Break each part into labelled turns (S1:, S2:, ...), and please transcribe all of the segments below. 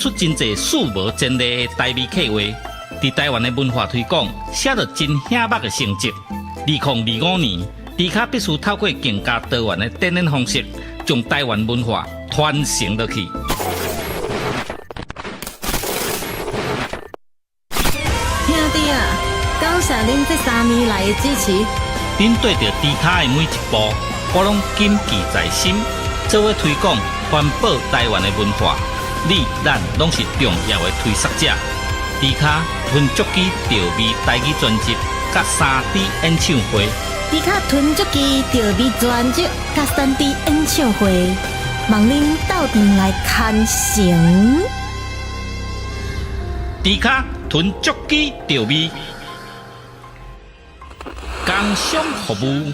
S1: 出真侪数无前例的台味客话，伫台湾的文化推广写着真显目的成绩。2025年，迪卡必须透过更加多元的展演方式，将台湾文化传承落去。
S2: 兄弟啊，感谢恁这3年来的支持。
S1: 恁对着迪卡的每一步，我拢谨记在心，做伙推广环保台湾的文化。你咱拢是重要的推广者。迪卡吞足机调味台语专辑，甲3D 演唱会。
S2: 迪卡吞足机调味专辑，甲3D 演唱会，望恁斗阵来看成。
S1: 迪卡吞足机调味，工商服务。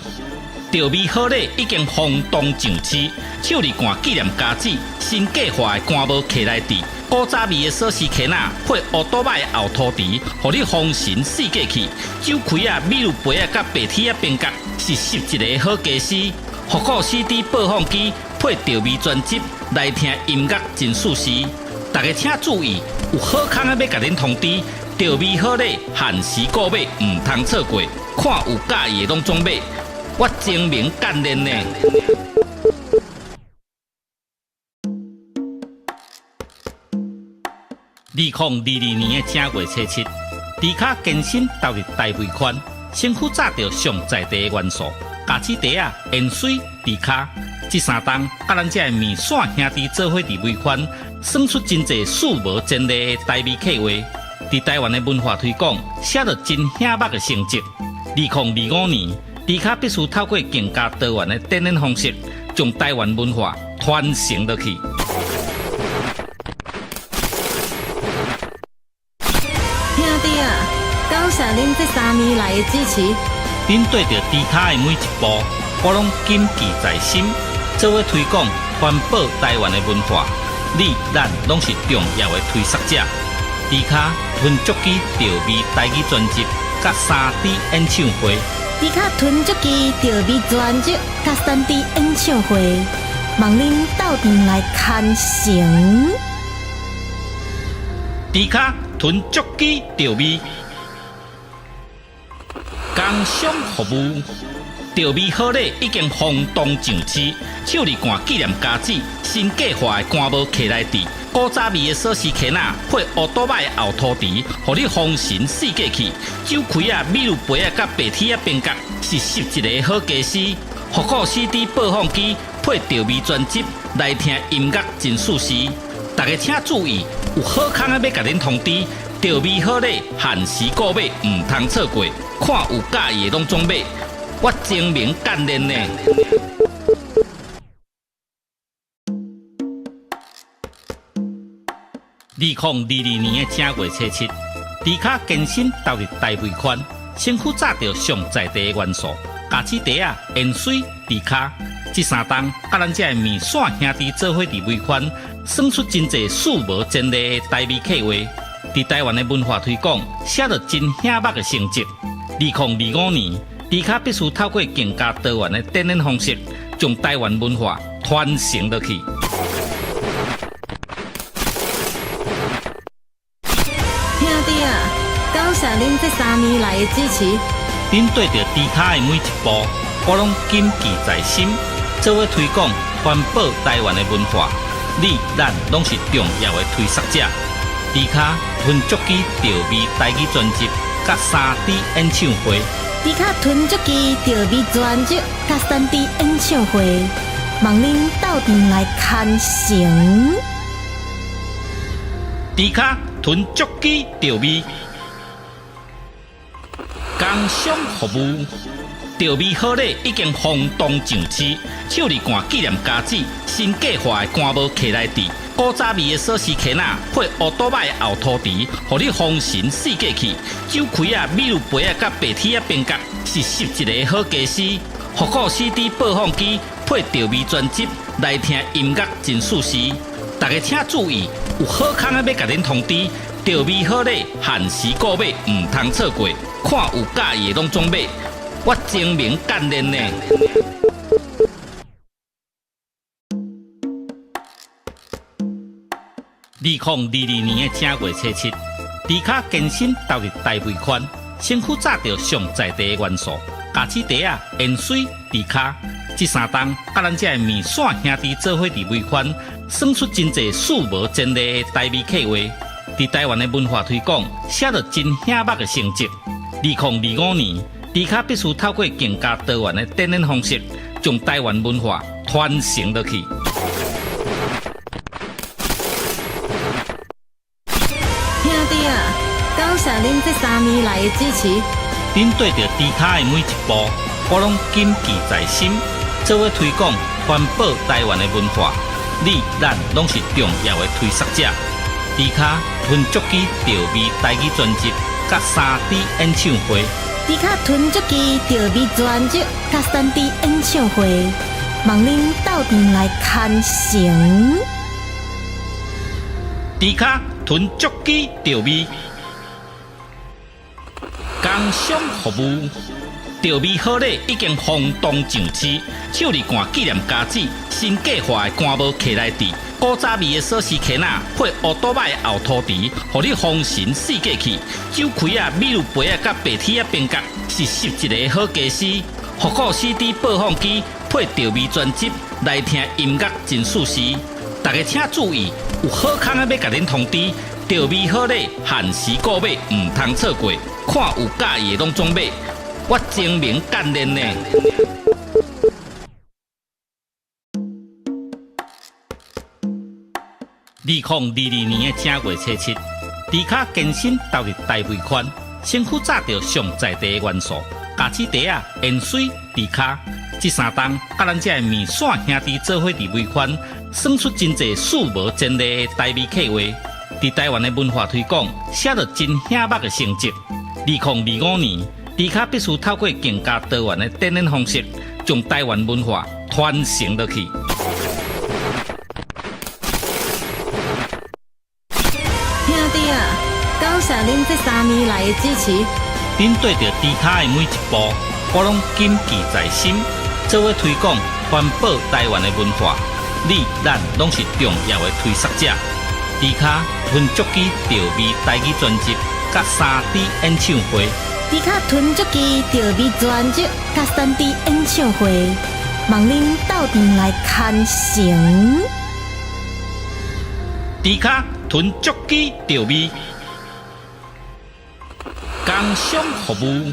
S1: 调味好礼已经轰动上市，手里干纪念家子，新计划的干帽徛来底，古早味的锁匙圈仔配乌多摆的后涂池，互你丰神四季去。酒开啊、米露杯啊、甲白铁啊边角，是11个好家私。复古 CD 播放机配调味专辑，来听音乐真舒适。大家请注意，有好康的要甲恁通知，调味好礼限时购买，唔通错过。看有介意的拢总买。我精明干练呢。2022年的正月初7，迪卡健身投入大尾款，身躯炸着上在地的元素，咖子茶啊、盐水、迪卡，这3档甲咱这面线兄弟做伙伫尾款，算出真侪数无前例的台味客话，伫台湾的文化推广写着真显目的成绩。2025年。迪卡必须透过更加多元的展演方式，将台湾文化传承落去。
S2: 兄弟啊，感谢恁这3年来的支持。
S1: 恁对着迪卡的每一步，我拢谨记在心，做伙推广环保台湾的文化。你咱拢是重要的推广者。迪卡吞足机调味台语专辑，甲3D 演唱会。
S2: 迪卡吞足机调味专辑，甲3D 演唱会，望恁斗阵来看成。
S1: 迪卡吞足机调味，工商服务。调味好礼已经轰动上市，手里干纪念家子，新计划的干帽徛来底，古早味的锁匙圈仔配乌多摆的后涂池，互你丰神四季去。酒开啊、米露杯啊、甲白铁啊边角，是11个好家私。复古 CD 播放机配调味专辑，来听音乐真舒适。大家请注意，有好康的要甲恁通知，调味好礼限时购买，唔通错过。看有介意的拢总买。我精明干练呢。2022年的正月初7，迪卡健身投入大尾款，身躯炸着上在地的元素，咖子茶啊、盐水、迪卡，这3档甲咱这面线兄弟做伙伫尾款，算出真侪数无前例的台味客话，伫台湾的文化推广写着真显目的成绩。2025年。迪卡必须透过更加多元的展演方式，将台湾文化传承落去。
S2: 兄弟啊，感谢恁这3年来的支持。
S1: 恁对着迪卡的每一步，我拢谨记在心，做伙推广环保台湾的文化。你咱拢是重要的推广者。迪卡吞足机调味台语专辑，甲3D 演唱会。
S2: 迪卡吞足机调味专辑，甲3D 演唱会，望恁斗阵来看成。
S1: 迪卡吞足机调味，工商服务。调味好礼已经轰动上市，手里干纪念家子，新计划的干帽徛来底，古早味的锁匙圈仔配乌多摆的后涂池，互你丰神四季去。酒开啊、米露杯啊、甲白铁啊边角，是11个好家私。复古 CD 播放机配调味专辑，来听音乐真舒适。大家请注意，有好康的要甲恁通知，调味好礼限时购买，唔通错过。看有介意的拢总买。我精明干练呢。2022年的正月初七，迪卡健身投入大尾款，身躯炸着上在地的元素，咖子茶啊、盐水、迪卡，这三档甲咱这面线兄弟做伙伫尾款，算出真侪数无前例的台味客话。伫台湾的文化推广，写着真显目的成绩。2025年，迪卡必须透过更加多元的展演方式，将台湾文化传承落去。
S2: 兄弟啊，感谢恁这3年来的支持。
S1: 恁对着迪卡的每一步，我拢谨记在心，做伙推广环保台湾的文化。你咱拢是重要的推广者。迪卡吞足机调味台语专辑，甲3D 演唱会。
S2: 迪卡吞足机调味专辑，甲3D 演唱会，望恁斗阵来看成。
S1: 迪卡吞足机调味，工商服务。调味好礼已经轰动上市，手里干纪念家子，新计划的干帽徛来底。古早味的锁匙圈仔配乌多摆的后涂池，互你丰神四季去。酒开啊、米露杯啊、甲白铁啊边角，是拾一个好家私。复古 CD 播放机配调味专辑，来听音乐真舒适。大家请注意，有好康的要甲恁通知，调味好礼限时购买，唔通错过。看有介意的拢总买，我精明干练呢。2022年的正月初七，迪卡健身投入大尾款，身躯炸着上在地的元素，咖子茶啊、盐水、迪卡，这三档甲咱这面线兄弟做伙伫尾款，算出真侪数无前例的台味客话。伫台湾的文化推广，写着真显目的成绩。2025年，迪卡必须透过更加多元的展演方式，将台湾文化传承落去。
S2: 兄弟啊，感谢恁这3年来的支持。
S1: 恁对着迪卡的每一步，我拢谨记在心，做伙推广环保台湾的文化。你咱拢是重要的推广者。迪卡吞足机调味台语专辑，甲3D 演唱会。
S2: 迪卡吞足机调味专辑，甲3D 演唱会，望恁斗阵来看成。
S1: 迪卡吞足机调味，工商服务。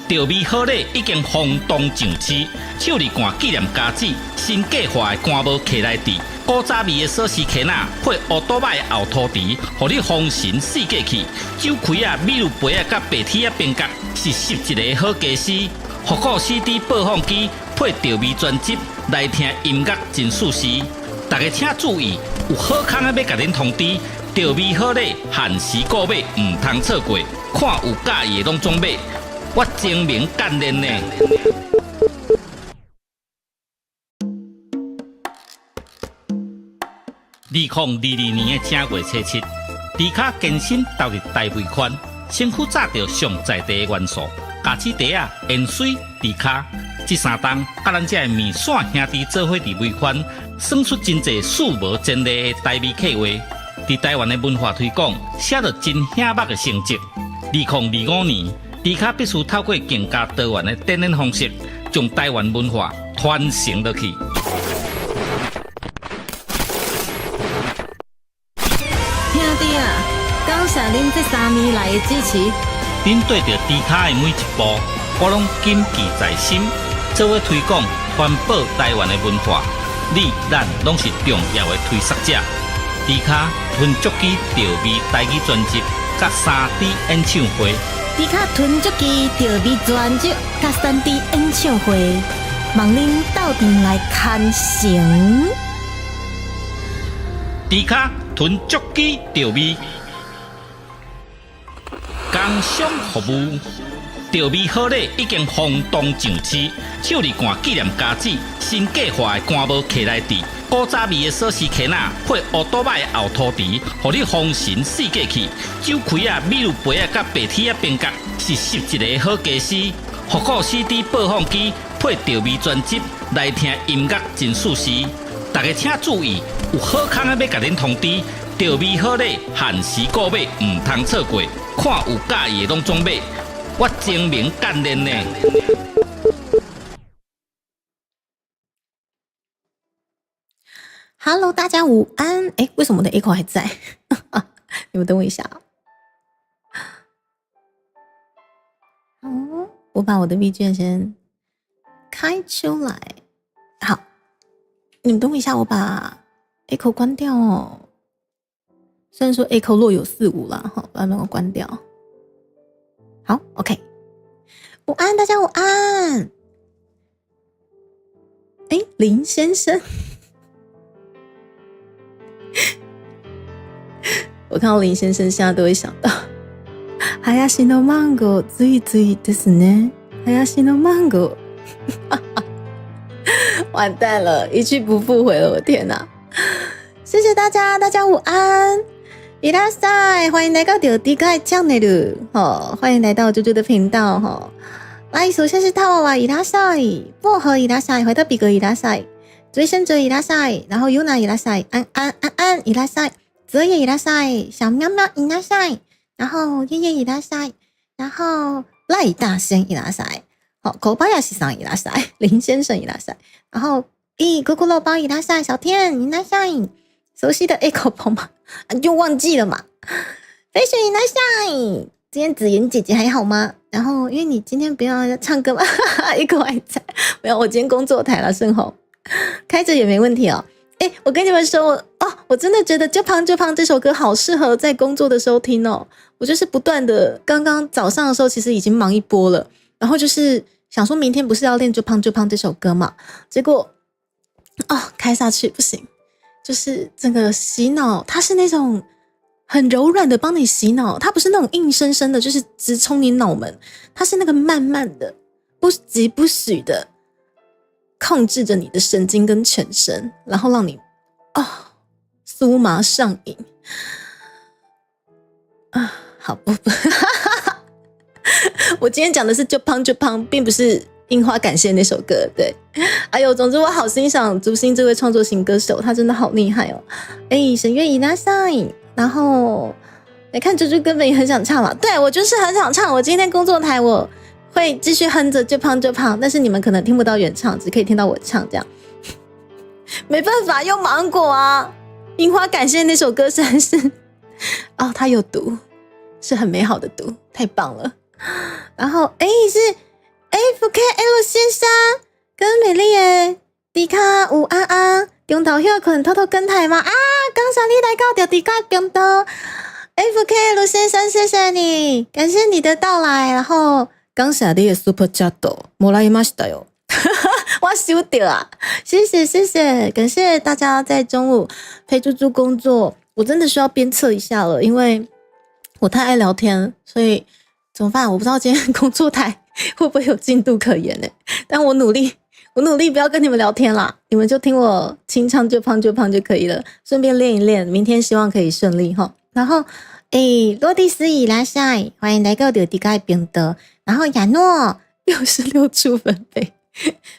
S1: 调味好礼已经轰动上市，手里干纪念家子，新计划的干帽徛来底。古早味的锁匙圈仔配乌多摆的后涂池，互你丰神四季去。酒开啊、米露杯啊、甲白铁啊边角，是拾一个好家私。复古 CD 播放机配调味专辑，来听音乐真舒适。大家请注意，有好康的要甲恁通知，调味好礼限时购买，唔通错过。看有介意的拢总买，我精明干练呢。2022年的正月初七，迪卡健身投入大尾款，身躯炸着上在地的元素，咖子茶啊、盐水、迪卡，这三档甲咱这面线兄弟做伙伫尾款，算出真侪数无前例的台味客话。伫台湾的文化推广，写着真显目的成绩。2025年，迪卡必须透过更加多元的展演方式，将台湾文化传承落去。
S2: 兄弟啊，感谢恁这3年来的支持。
S1: 恁对着迪卡的每一步，我拢谨记在心，做伙推广环保台湾的文化。你咱拢是重要的推广者。迪卡吞足机调味台语专辑，甲3D 演唱会。
S2: 迪卡吞足机调味专辑，甲3D 演唱会，望恁斗阵来看成。
S1: 迪卡吞足机调味，工商服务。调味好礼已经轰动上市，手里干纪念家子，新计划的干帽徛来底。古早味的锁匙圈仔配乌多摆的后涂池，互你丰神四季去。酒开啊、米露杯啊、甲白铁啊边角，是拾一个好家私。复古 CD 播放机配调味专辑，来听音乐真舒适。大家请注意，有好康的要甲恁通知，钓味好咧，限时购买，唔通错过。看有介意的拢总买，我精明干练呢。
S2: Hello， 大家午安。哎，为什么我的 echo 还在？你们等我一下。哦，我把我的 BGM 先开出来。好，你们等我一下，我把 echo 关掉哦。虽然说 echo 若有似无啦，好，把它们关掉。好 ，OK。午安，大家午安。哎，林先生。我看到林先生现在都会想到林のマンゴーついついですね。林のマンゴー完蛋了，一去不复回了，我天哪！谢谢大家，大家午安，いらっしゃい，欢迎来到丢迪盖チャンネル，欢迎来到啾啾的频道哈。来，首先是タワワいらっしゃい，薄荷いらっしゃい，怀特比格いらっしゃい，追生者いらっしゃい，然后Yunaいらっしゃい，安いらっしゃい。泽野いらっしゃい，小喵喵いらっしゃい，然后叶叶いらっしゃい，然后赖大仙いらっしゃい，好，小林さんいらっしゃい，林先生いらっしゃい，然后咕咕肉包いらっしゃい，小天いらっしゃい，熟悉的 echo 朋吗？就忘记了嘛。飞雪いらっしゃい，今天子妍姐姐还好吗？然后因为你今天不要唱歌嘛，echo 还在，没有，我今天工作台了，盛红开着也没问题哦。哎，我跟你们说，我真的觉得就胖这首歌好适合在工作的时候听哦。我就是不断的，刚刚早上的时候其实已经忙一波了，然后就是想说明天不是要练就胖这首歌嘛，结果开下去不行，就是整个洗脑，它是那种很柔软的帮你洗脑，它不是那种硬生生的，就是直冲你脑门，它是那个慢慢的、不急不许的。控制着你的神经跟全身，然后让你酥麻上瘾好不我今天讲的是就胖，并不是樱花感谢那首歌，对。哎呦，总之我好欣赏竹心这位创作型歌手，他真的好厉害哦。神月伊拉塞，然后来看猪猪根本也很想唱了，对，我就是很想唱，我今天工作台我会继续哼着就胖，但是你们可能听不到原唱，只可以听到我唱这样。没办法，用芒果啊！樱花感谢那首歌实在是，它有毒，是很美好的毒，太棒了。然后是FKL 先生跟美丽耶迪卡午安，中头休困偷偷跟台吗？感谢你来到迪卡中头 FKL 先生，谢谢你，感谢你的到来，然后。感謝你的 Super Chat もらいましたよ我收到啊，谢谢，感谢大家在中午陪猪猪工作，我真的需要鞭策一下了，因为我太爱聊天，所以怎么办？我不知道今天工作台会不会有进度可言呢？但我努力不要跟你们聊天啦，你们就听我清唱就胖就可以了，顺便练一练，明天希望可以顺利齁。然后罗蒂斯いらっしゃい，欢迎来到丢迪盖频道。然后亚诺66处分贝，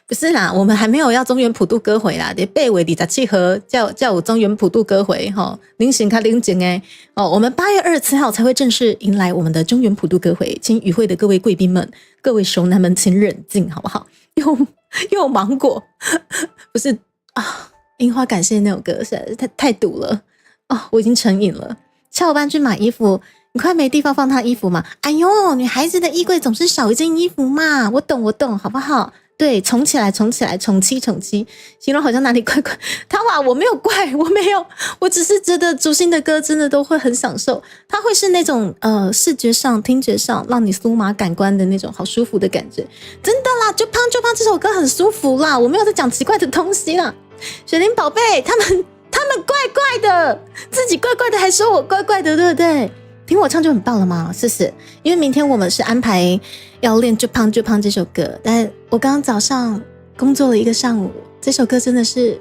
S2: 不是啦，我们还没有要中原普渡歌会啦，得8月27号叫我中原普渡歌会哈，临行卡临景哎我们8月24号才会正式迎来我们的中原普渡歌会，请与会的各位贵宾们、各位熟男们请冷静好不好？又有芒果，不是樱花感谢那首歌实在是太毒了我已经成瘾了。下午班去买衣服。你快没地方放他衣服嘛？哎呦，女孩子的衣柜总是少一件衣服嘛。我懂，好不好？对，宠起来，宠妻，形容好像哪里怪怪。他话我没有怪，我没有，我只是觉得竹心的歌真的都会很享受，它会是那种视觉上、听觉上让你酥麻感官的那种好舒服的感觉。真的啦，就胖这首歌很舒服啦，我没有在讲奇怪的东西啦。雪玲宝贝，他们怪怪的，自己怪怪的还说我怪怪的，对不对？听我唱就很棒了吗？是，因为明天我们是安排要练就胖这首歌，但我刚刚早上工作了一个上午，这首歌真的是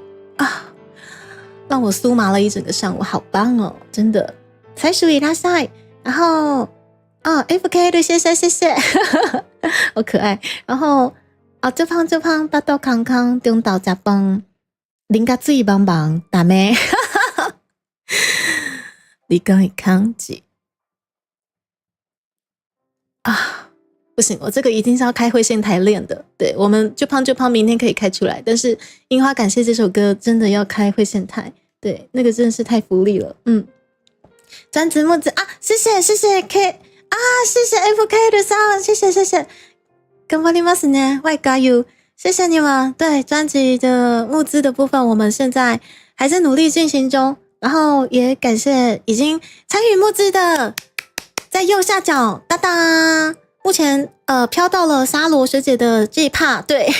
S2: 让我酥麻了一整个上午，好棒哦，真的。才属于拉塞，然后FK 的谢谢好可爱。然后就胖巴肚康康中岛食饭，啉甲水茫茫大妹你刚一康吉啊，不行，我这个一定是要开会线台练的。对，我们就胖，明天可以开出来，但是樱花感谢这首歌真的要开会线台，对，那个真的是太福利了。专职木子啊，谢谢 K 啊，谢谢 FK 的上，谢谢，頑張りますね，外加油，谢谢你们。对，专辑的募资的部分，我们现在还在努力进行中，然后也感谢已经参与募资的，在右下角哒哒，目前飘到了沙罗学姐的这一趴，对，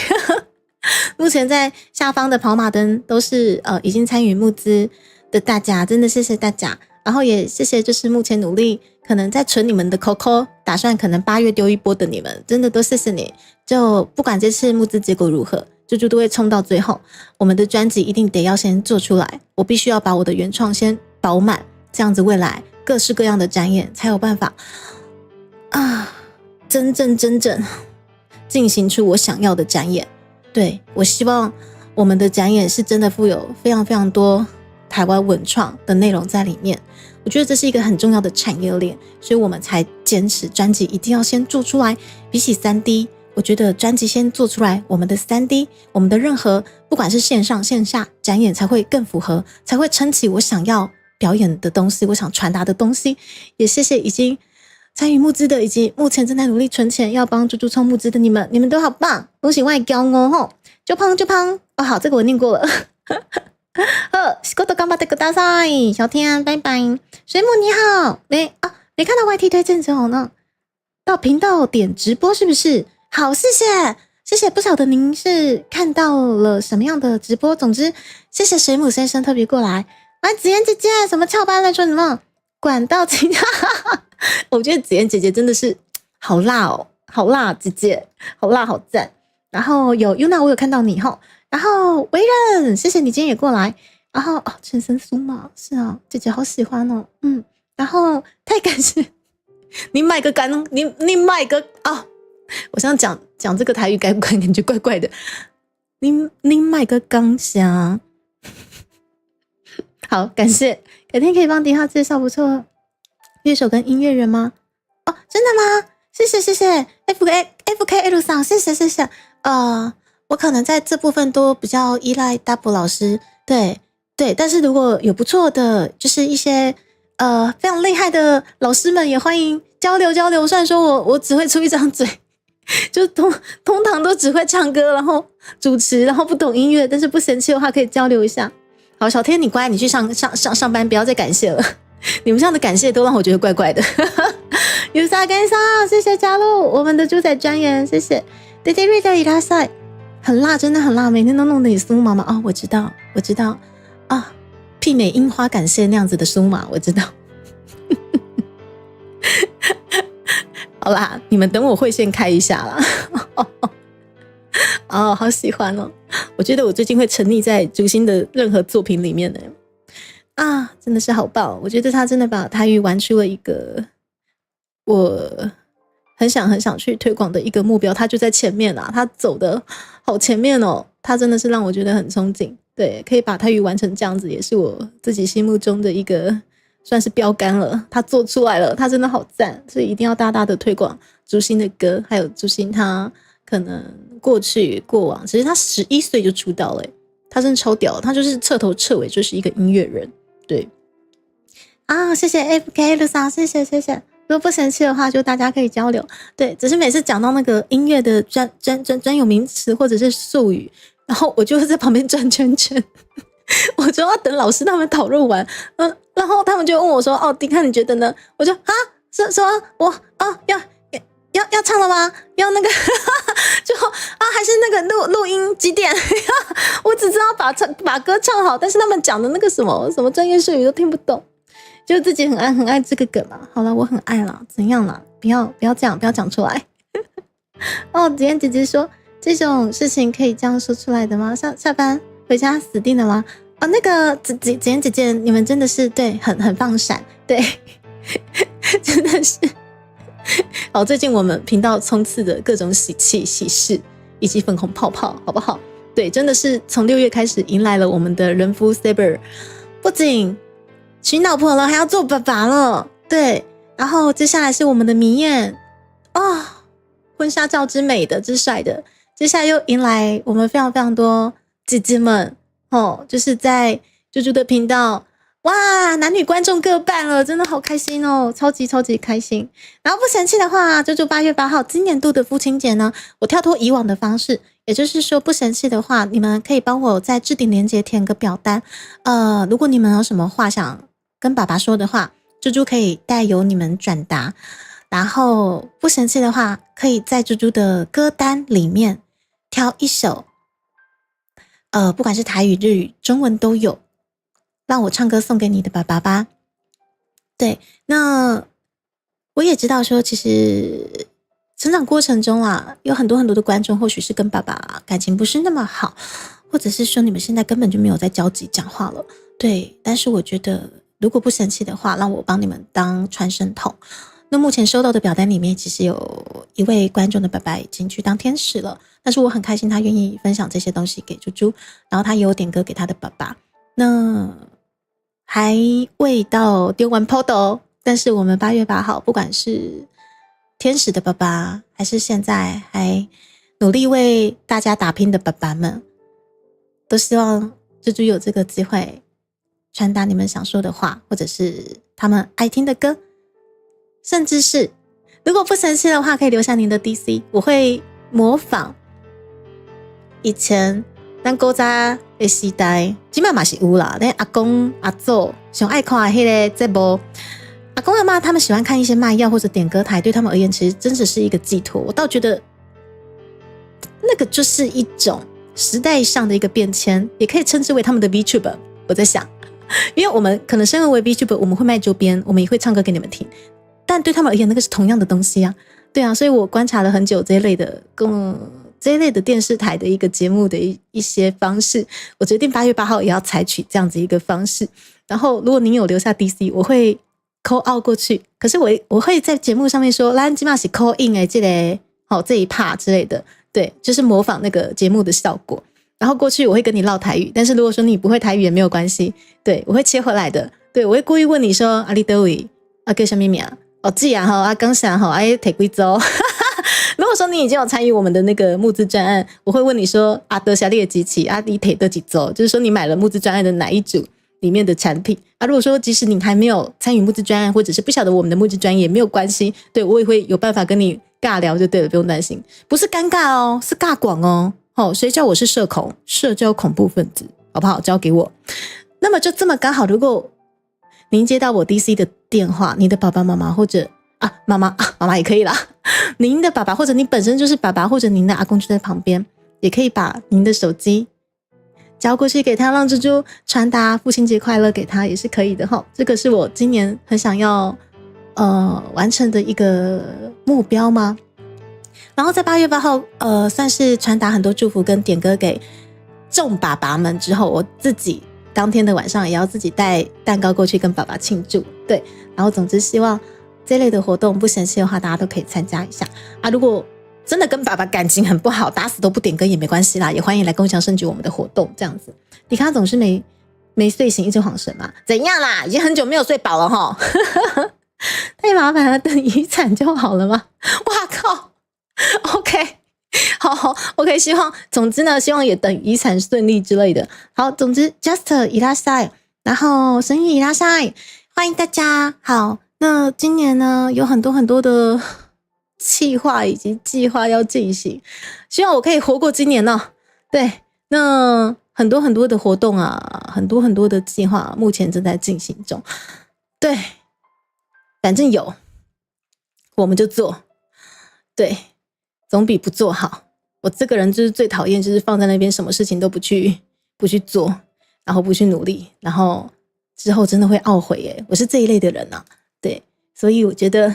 S2: 目前在下方的跑马灯都是已经参与募资的大家，真的谢谢大家。然后也谢谢就是目前努力可能在存你们的 COCO， 打算可能8月丢一波的你们，真的都谢谢你。就不管这次募资结果如何，猪猪都会冲到最后。我们的专辑一定得要先做出来，我必须要把我的原创先饱满，这样子未来各式各样的展演才有办法啊，真正进行出我想要的展演。对，我希望我们的展演是真的富有非常多台湾文创的内容在里面，我觉得这是一个很重要的产业链，所以我们才坚持专辑一定要先做出来。比起 3D， 我觉得专辑先做出来，我们的 3D， 我们的任何不管是线上线下展演才会更符合，才会撑起我想要表演的东西，我想传达的东西。也谢谢已经参与募资的，以及目前正在努力存钱要帮猪猪冲募资的你们，你们都好棒，恭喜外交哦吼！就胖哦，好，这个我念过了。仕事頑張ってください，小天，拜拜。水母你好，没看到 YT 推荐之后呢，到频道点直播是不是？好，谢谢，不晓得您是看到了什么样的直播，总之谢谢水母先生特别过来。来，子妍姐姐，什么翘班来说什么？管道情，我觉得子妍姐姐真的是好辣哦，好辣，姐姐好辣，好赞。然后有 Yuna， 我有看到你吼。然后维人，谢谢你今天也过来。然后陈森苏嘛，是啊，姐姐好喜欢哦，然后太感谢你买个干，你买个我想讲这个台语该不该感觉怪怪的，你买个钢箱，好，感谢，改天可以帮迪浩介绍不错乐手跟音乐人吗？真的吗？谢谢 FKL 上，谢谢，我可能在这部分都比较依赖 Double 老师，对，但是如果有不错的，就是一些非常厉害的老师们，也欢迎交流。虽然说我只会出一张嘴，就通常都只会唱歌，然后主持，然后不懂音乐，但是不嫌弃的话可以交流一下。好，小天你乖，你去上班，不要再感谢了，你们这样的感谢都让我觉得怪怪的。有啥感谢？谢谢加入我们的猪仔专员，谢谢。对对瑞的伊拉塞。很辣，真的很辣，每天都弄得你酥麻麻我知道啊，媲美樱花感谢那样子的酥麻，我知道。好啦，你们等我会线开一下啦。好喜欢哦！我觉得我最近会沉溺在竹心的任何作品里面呢。真的是好棒！我觉得他真的把台语玩出了一个我很想去推广的一个目标，他就在前面啊，他走的好前面哦，他真的是让我觉得很憧憬。对，可以把台语玩成这样子，也是我自己心目中的一个算是标杆了。他做出来了，他真的好赞，所以一定要大大的推广竹心的歌，还有竹心他可能过往，其实他11岁就出道了，他真的超屌，他就是彻头彻尾就是一个音乐人。对谢谢 FK 路上，谢谢。如果不生气的话，就大家可以交流。对，只是每次讲到那个音乐的专有名词或者是术语，然后我就会在旁边转圈圈，我就要等老师他们讨论完，然后他们就问我说：“迪康你觉得呢？”我就什么我要唱了吗？要那个就还是那个录音几点？我只知道把歌唱好，但是他们讲的那个什么专业术语都听不懂。就自己很爱这个梗嘛，好了，我很爱啦，怎样啦？不要这样，不要讲出来。子妍姐姐说这种事情可以这样说出来的吗？下班回家死定了吗？那个子妍姐姐，你们真的是对，很放闪，对，真的是。最近我们频道冲刺的各种喜气喜事以及粉红泡泡，好不好？对，真的是从6月开始迎来了我们的人夫 Saber， 不仅娶老婆了，还要做爸爸了，对。然后接下来是我们的迷燕婚纱照之美的之帅的，接下来又迎来我们非常非常多姐姐们就是在猪猪的频道，哇，男女观众各半了，真的好开心哦，超级超级开心。然后不嫌弃的话，猪猪8月8号今年度的父亲节呢，我跳脱以往的方式，也就是说不嫌弃的话，你们可以帮我在置顶连结填个表单，如果你们有什么话想跟爸爸说的话，猪猪可以代由你们转达。然后不嫌弃的话，可以在猪猪的歌单里面挑一首不管是台语、日语、中文都有，让我唱歌送给你的爸爸吧。对，那我也知道说，其实成长过程中有很多很多的观众或许是跟爸爸感情不是那么好，或者是说你们现在根本就没有在交集讲话了。对，但是我觉得如果不嫌弃的话，让我帮你们当传声筒。那目前收到的表单里面，其实有一位观众的爸爸已经去当天使了，但是我很开心他愿意分享这些东西给猪猪，然后他也有点歌给他的爸爸，那还未到丢完 POD 但是我们8月8号不管是天使的爸爸，还是现在还努力为大家打拼的爸爸们，都希望猪猪有这个机会传达你们想说的话，或者是他们爱听的歌，甚至是如果不嫌弃的话，可以留下您的 DC， 我会模仿以前咱古早的时代，现在也是有啦，但阿公阿祖最爱看那个节目，阿公阿嬷他们喜欢看一些卖药或者点歌台，对他们而言其实真的是一个寄托。我倒觉得那个就是一种时代上的一个变迁，也可以称之为他们的 VTuber。 我在想，因为我们可能身为 VTuber， 我们会卖周边，我们也会唱歌给你们听，但对他们而言那个是同样的东西啊。对啊，所以我观察了很久这一类的电视台的一个节目的一些方式，我决定8月8号也要采取这样子一个方式。然后如果您有留下 DC， 我会 call out 过去，可是我会在节目上面说咱今嘛是 call in 这一 part 之类的，对，就是模仿那个节目的效果。然后过去我会跟你唠台语，但是如果说你不会台语也没有关系，对，我会切回来的。对，我会故意问你说阿里德维叫什么名记啊刚想提几周如果说你已经有参与我们的那个募资专案，我会问你说得下列机器你提的几周，就是说你买了募资专案的哪一组里面的产品如果说即使你还没有参与募资专案，或者是不晓得我们的募资专案也没有关系，对，我也会有办法跟你尬聊就对了，不用担心，不是尴尬是尬广谁叫我是社交恐怖分子，好不好？交给我。那么就这么刚好，如果您接到我 DC 的电话，你的爸爸妈妈或者妈妈也可以啦，您的爸爸或者你本身就是爸爸，或者您的阿公就在旁边，也可以把您的手机交过去给他，让猪猪传达父亲节快乐给他也是可以的这个是我今年很想要完成的一个目标吗？然后在8月8号算是传达很多祝福跟点歌给众爸爸们之后，我自己当天的晚上也要自己带蛋糕过去跟爸爸庆祝，对，然后总之希望这类的活动不嫌弃的话，大家都可以参加一下如果真的跟爸爸感情很不好，打死都不点歌也没关系啦，也欢迎来共享盛举我们的活动这样子。迪卡总是没睡醒一直晃神嘛，怎样啦？已经很久没有睡饱了太麻烦了，等遗产就好了吗？哇靠 OK 好 OK， 总之呢，希望也等遗产顺利之类的。好，总之 Just 伊拉塞，然后神语伊拉塞，欢迎大家。好，那今年呢有很多很多的企划以及计划要进行，希望我可以活过今年呢。对，那很多很多的活动很多很多的计划目前正在进行中。对，反正有我们就做，对，总比不做好。我这个人就是最讨厌就是放在那边什么事情都不去做，然后不去努力，然后之后真的会懊悔耶。我是这一类的人对，所以我觉得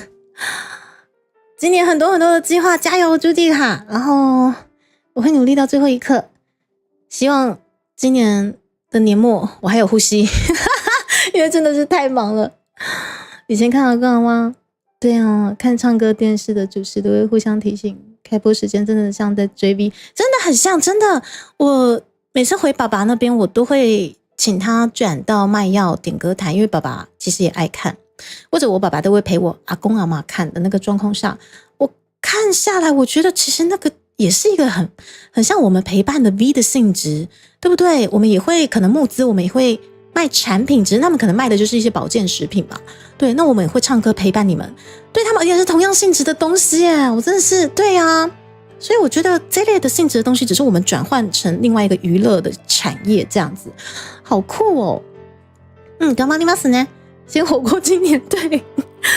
S2: 今年很多很多的计划，加油朱迪卡，然后我会努力到最后一刻，希望今年的年末我还有呼吸因为真的是太忙了。以前看到干嘛？对看唱歌电视的主持都会互相提醒开播时间，真的像在追 V， 真的很像，真的。我每次回爸爸那边，我都会请他转到卖药点歌台，因为爸爸其实也爱看，或者我爸爸都会陪我阿公阿嬷看的那个状况下，我看下来，我觉得其实那个也是一个很像我们陪伴的 V 的性质，对不对？我们也会可能募资，我们也会卖产品，只是他们可能卖的就是一些保健食品吧。对，那我们也会唱歌陪伴你们，对他们而言是同样性质的东西耶，我真的是对啊。所以我觉得这类的性质的东西，只是我们转换成另外一个娱乐的产业，这样子，好酷哦。干嘛你妈死呢？先活过今年，对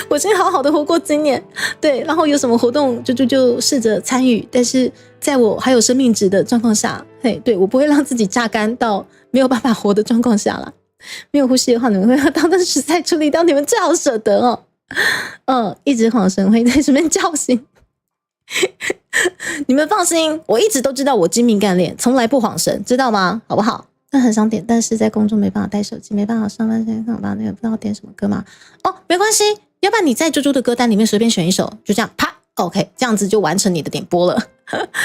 S2: 我先好好的活过今年，对，然后有什么活动就试着参与，但是在我还有生命值的状况下，对我不会让自己榨干到没有办法活的状况下啦。没有呼吸的话，你们会当真实在处理到，你们最好舍得哦。一直晃神会在这边叫醒。你们放心，我一直都知道我精明干练，从来不晃神，知道吗？好不好？那很想点，但是在工作没办法带手机，没办法上班时间上班，那个不知道点什么歌吗？没关系，要不然你在猪猪的歌单里面随便选一首，就这样啪 ，OK， 这样子就完成你的点播了。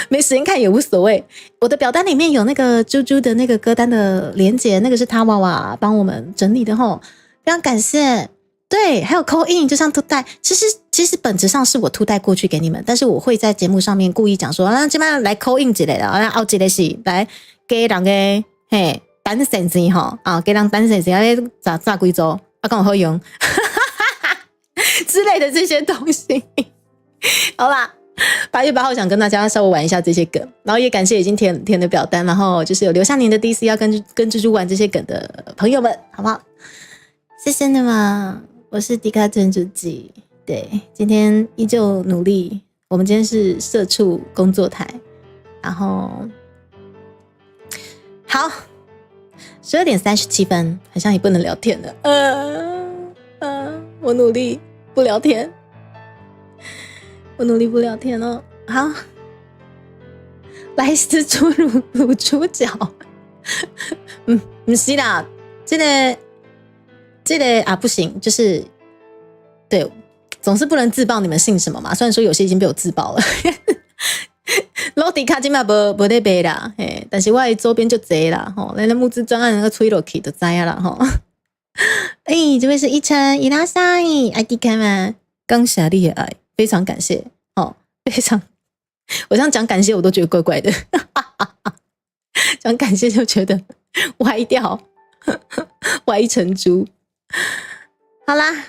S2: 没时间看也无所谓，我的表单里面有那个猪猪的那个歌单的连结，那个是他娃娃帮我们整理的吼，非常感谢。对，还有 call in 就像突带，其实本质上是我突带过去给你们，但是我会在节目上面故意讲说，这边来 call in 之类的，奥之类是来给人个单身子哈给人单身子来炸贵州跟我喝用之类的这些东西。好啦，8月8号想跟大家稍微玩一下这些梗，然后也感谢已经填的表单，然后就是有留下您的 DC 要跟蜘蛛玩这些梗的朋友们，好不好？谢谢你们。我是迪卡珍珠鸡，对，今天依旧努力。我们今天是社畜工作台，然后好，12点37分，好像也不能聊天了。我努力不聊天，我努力不聊天了。好，来自猪乳猪脚，不是啦，这个啊不行，就是对，总是不能自曝你们姓什么嘛。虽然说有些已经被我自曝了，罗迪卡今嘛不得背啦，但是我的周边就贼啦，来募资专案那个吹落去就知啦哈。这位是一晨伊拉塞，ID 开吗？刚侠厉害，非常感谢非常，我这样讲感谢我都觉得怪怪的，讲感谢就觉得歪掉，歪成猪。好啦，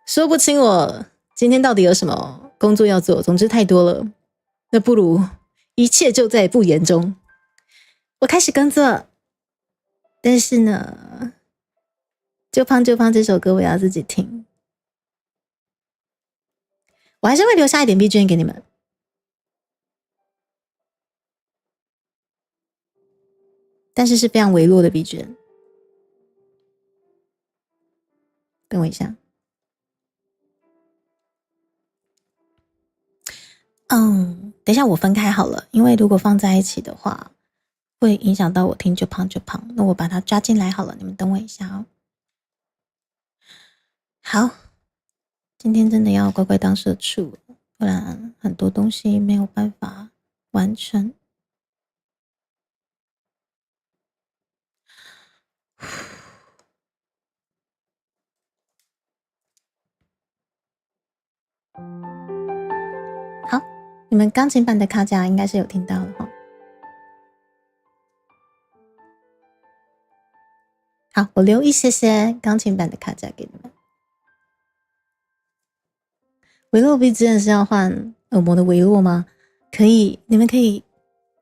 S2: 说不清我今天到底有什么工作要做，总之太多了，那不如一切就在不言中。我开始工作，但是呢，就胖这首歌我要自己听，我还是会留下一点 BGM 给你们。但是是非常微弱的 BGM。等我一下。等一下我分开好了，因为如果放在一起的话，会影响到我听就胖。那我把它抓进来好了，你们等我一下哦。好，今天真的要乖乖当社畜，不然很多东西没有办法完成。好，你们钢琴版的卡夹应该是有听到了哈。好，我留一些钢琴版的卡夹给你们。维洛 B 真的是要换耳膜的维洛吗？可以，你们可以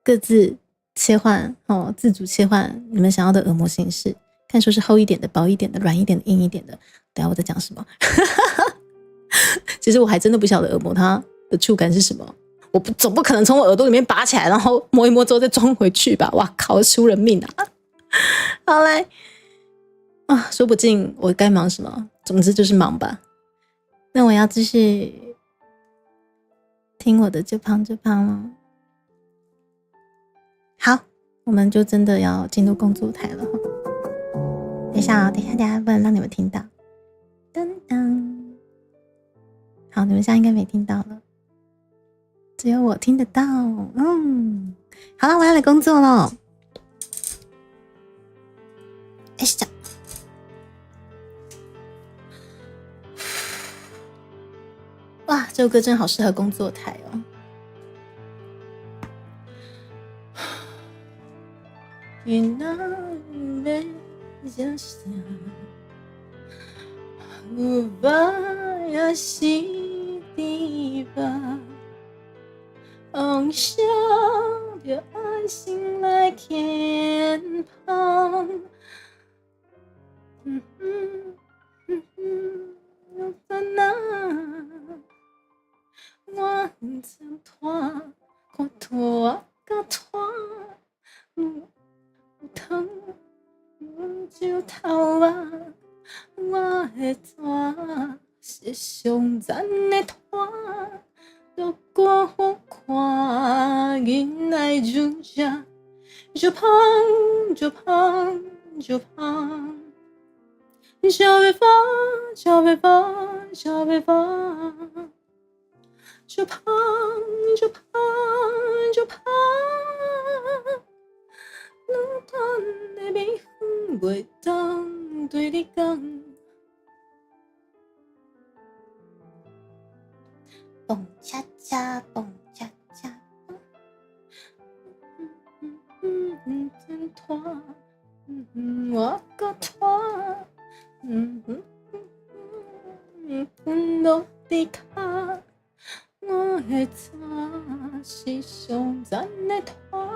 S2: 各自切换自主切换你们想要的耳膜形式，看说是厚一点的、薄一点的、软一点的、硬一点的。等一下我在讲什么？其实我还真的不晓得耳膜它的触感是什么，我总不可能从我耳朵里面拔起来，然后摸一摸之后再装回去吧？哇靠，出人命啊！好来啊，说不尽我该忙什么，总之就是忙吧。那我要继续听我的就胖了。好，我们就真的要进入工作台了。等一下不能让你们听到。噔噔，好，你们现在应该没听到了，只有我听得到。好了，我要来工作了。哎呀，哇，这首歌真好适合工作台哦。云南北家乡，无法呀西地吧，望向着爱心来偏旁。我曾拖，我拖个拖，有疼就头啊！我的拖是上赞的拖，如果我看囡仔就这，就胖就胖就胖。小北方，小北方，小北方，就胖就胖就胖，路段的美远袂当对你讲。蹦恰恰，蹦恰恰，真拖，我个拖。落地卡，我的车是上赞的拖，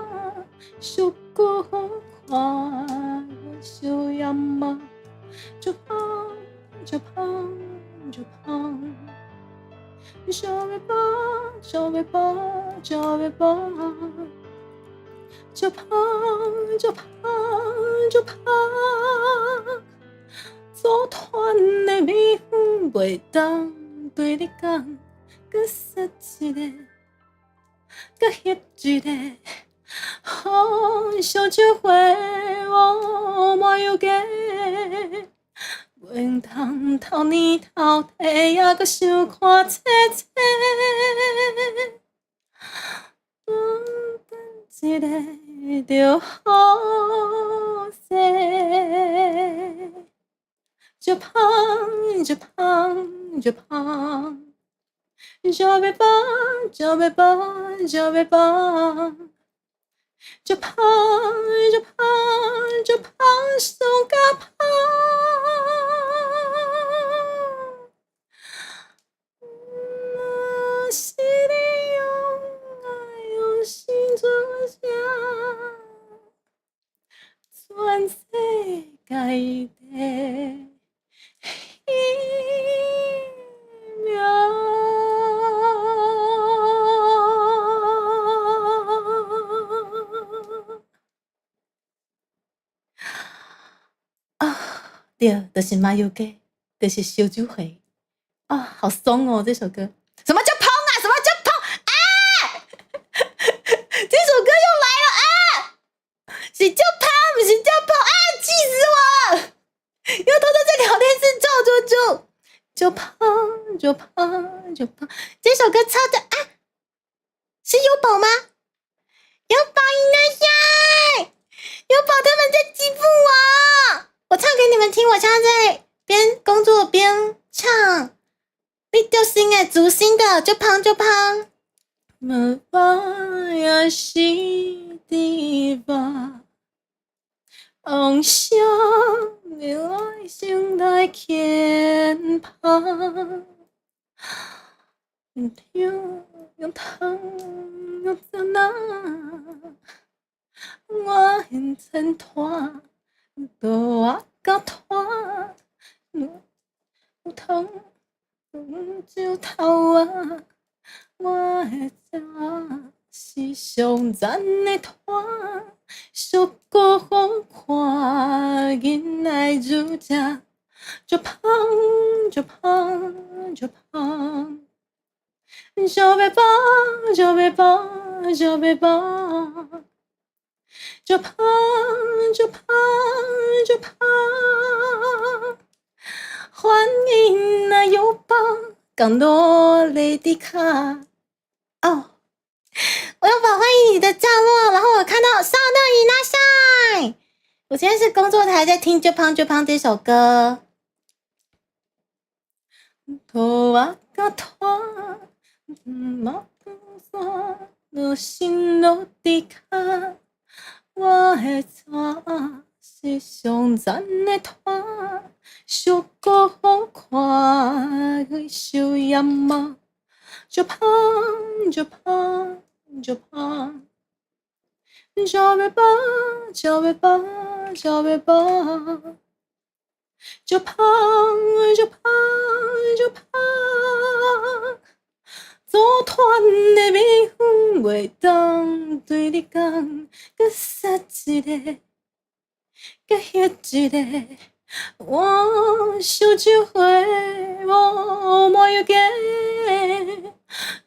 S2: 如果好看，我小呀嘛，就胖就胖就胖，小尾巴小尾巴小尾巴，就胖就胖就胖。组团的美远袂当对你讲，搁说一个，搁翕一个，好小酒会我莫要假，袂当偷你偷摕也搁想看切切，等一个就好势。就胖就胖就胖，小尾巴小尾巴小尾巴，就胖就胖就胖上加胖。若是你用爱用心作假，全世界的。对，就是麻油鸡，就是烧酒会啊，好松哦！这首歌，什么叫胖啊？什么叫胖啊？这首歌又来了啊！是叫胖，不是叫胖啊！气死我了！又偷偷在聊天室咒，就胖就胖就胖。这首歌唱的啊，是优宝吗？优宝应该在，优宝他们在欺负我。我唱给你们听，我现在在边工作边唱。你丢心诶，竹心的就胖就胖。没法呀，西地吧。望向你爱心来偏旁，用疼用怎那，我现真拖，多个拖，有疼就头啊，我的家是上赞的拖。如果好看，囡仔就这，就胖就胖就胖，小尾巴小尾巴小尾巴，就胖就胖就胖。欢迎那优宝降落雷迪卡哦。我要把欢迎你的降落，然后我看到上到伊那赛，我今天是工作台在听《就胖就胖》这首歌。拖啊个拖，毛不刷，我心落地卡，我的纸是上赞的拖，小个好看，会受厌吗？就胖就胖就胖。叫呗吧，叫呗吧，叫呗吧，就胖就胖就胖，组团的蜜蜂袂当对你讲，搁杀一个，搁迄一个，我想一回，我莫要假。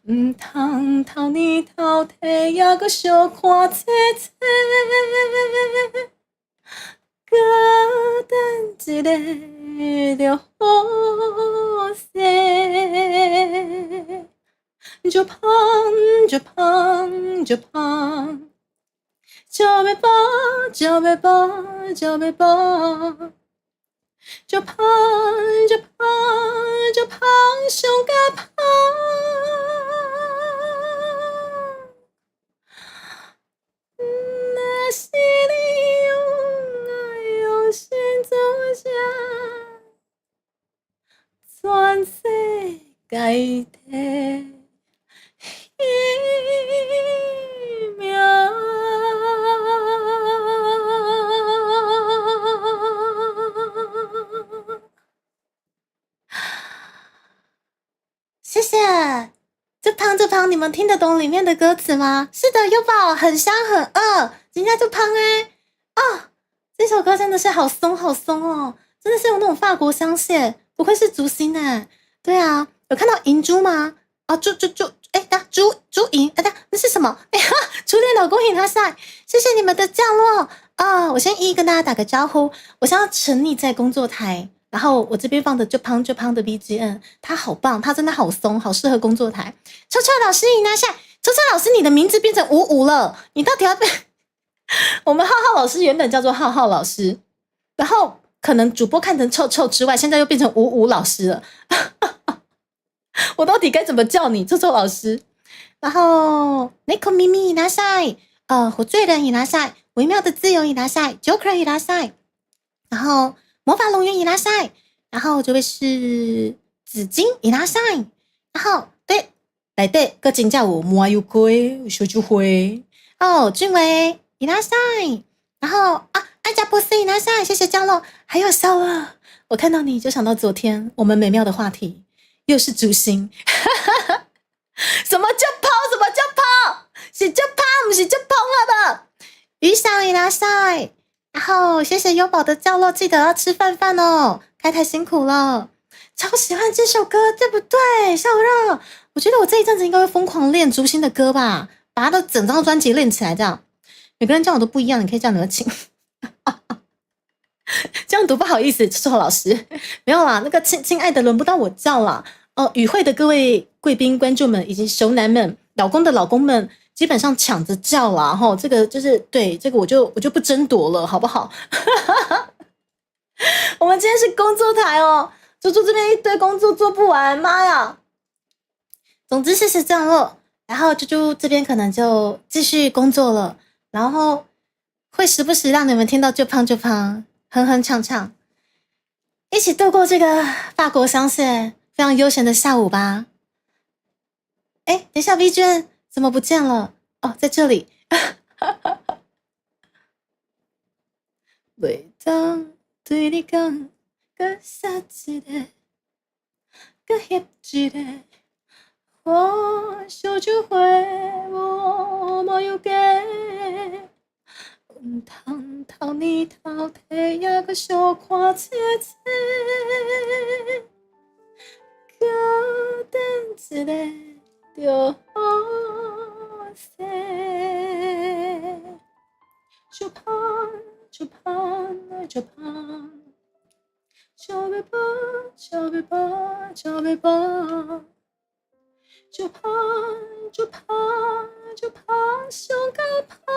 S2: 唔通偷你偷摕，也搁小看切切，搁等一个就好势。就胖就胖就胖，叫呗吧叫呗吧叫呗吧，就胖就胖就胖，上甲胖。那是你用爱用心做下，全世界的一秒。谢谢。这胖这胖，你们听得懂里面的歌词吗？是的，优宝很香很饿，人家就胖哦，这首歌真的是好松好松哦，真的是有那种法国香榭，不愧是竹心哎。对啊，有看到银珠吗？啊，珠银，那是什么？哎呀，初恋老公赢他赛，谢谢你们的降落啊！我先一一跟大家打个招呼，我现在沉溺在工作台。然后我这边放的就胖就胖的 BGM， 它好棒，它真的好松，好适合工作台。秋秋老师赢拿下，秋秋老师你的名字变成55了，你到底要被我们浩浩老师原本叫做浩浩老师，然后可能主播看成臭臭之外，现在又变成55老师了。我到底该怎么叫你，臭臭老师？然后 Nico 咪咪拿下，火醉人也拿下，微妙的自由也拿下 ，Joker 也拿下，然后。魔法龙源伊拉塞，然后这位是紫金伊拉塞，然后对，来对，个真叫我摸有龟小猪灰哦，俊伟伊拉塞，然后爱加波斯伊拉塞，谢谢降落，还有小乐，我看到你就想到昨天我们美妙的话题，又是主星，什么叫抛？什么叫抛？是叫抛，不是叫抛了的，雨伞伊拉塞。然后谢谢优宝的降落，记得要吃饭哦，开台辛苦了，超喜欢这首歌，对不对？小热，我觉得我这一阵子应该会疯狂练竹心的歌吧，把他的整张专辑练起来，这样每个人叫我都不一样，你可以叫你的亲，这样读不好意思，臭老师没有啦，那个亲爱的轮不到我叫啦哦，与会的各位贵宾、观众们以及熟男们、老公的老公们。基本上抢着叫啦，哈，这个就是对这个我就不争夺了，好不好？我们今天是工作台哦，猪猪这边一堆工作做不完，妈呀！总之谢谢降落，然后猪猪这边可能就继续工作了，然后会时不时让你们听到就胖就胖，哼哼唱唱，一起度过这个法国香榭非常悠闲的下午吧。哎，等一下 V 娟。怎么不见了？哦，在这里。袂当对你讲，搁杀一个，搁翕一个，我想一回，我莫要假。唔通偷你偷摕，也搁小看切切，搁等一个。就好势，就胖就胖就胖，叫呗吧叫呗吧叫呗吧，就胖就胖就胖，上甲胖。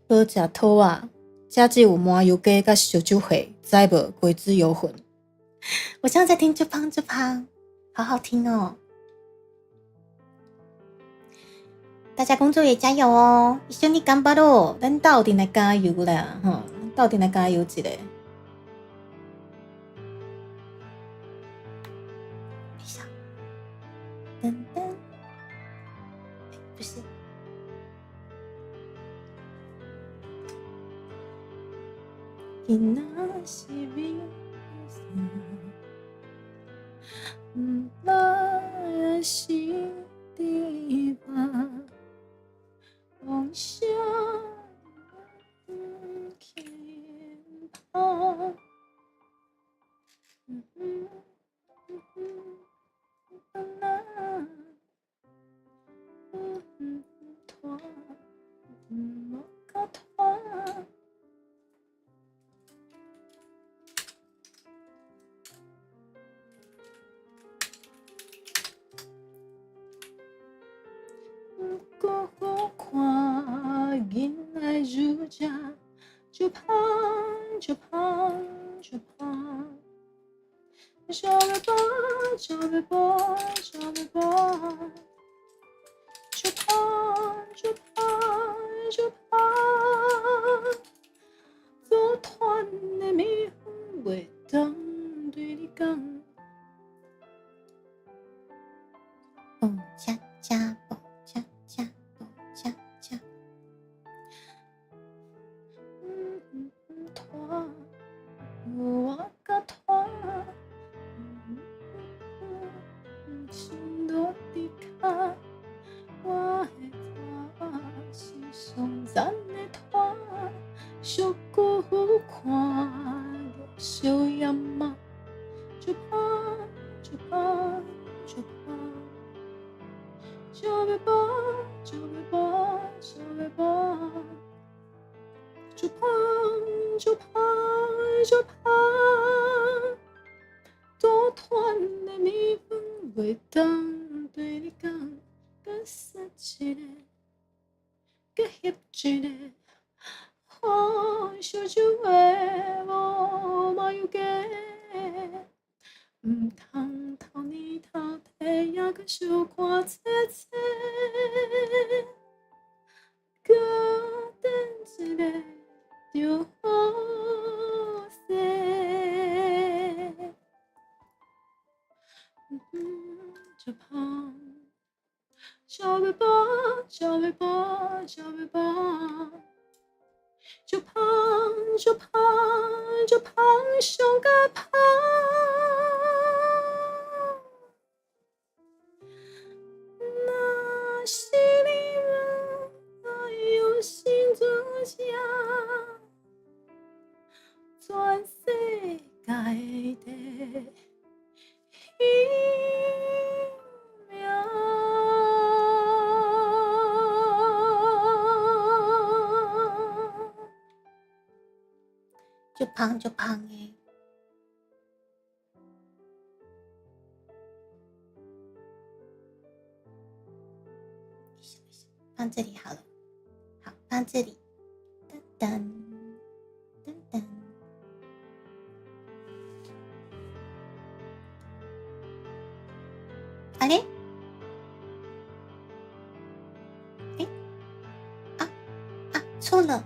S2: 无食土啊，家只有麻油鸡甲烧酒蟹，知无鬼子游魂。我现在在听这胖，好好听哦！大家工作也加油哦，一緒に頑張ろう，咱斗陣來加油啦，吼，斗陣來加油一下。等一下，噔噔，不是。今仔是明天，来是地方，梦想牵跑。过我看囡仔如这就胖，就胖，就胖。小尾巴，小尾巴，小尾巴，就胖，就胖，就胖。组团的蜜蜂袂当对你讲，蹦恰恰，蹦恰恰，蹦恰恰。团，我甲团。心落伫脚，我的团是上赞的团，小姑看小野马，就胖，就胖，就胖，小尾巴，小尾巴，小尾巴，就胖，就胖，就胖。组团的蜜蜂袂当对你讲，甲杀一个，甲翕一个，看烧酒的无麻油鸡，唔通偷你偷摕，也甲小看切切，搁等一个就好势。就胖，小尾巴，小尾巴，小尾巴，就胖，就胖，就胖，上个胖。那是你们有心作假，全世界的。就胖就胖耶，放这里好了，好，放这里，噔噔噔噔。啊嘞，哎，错了。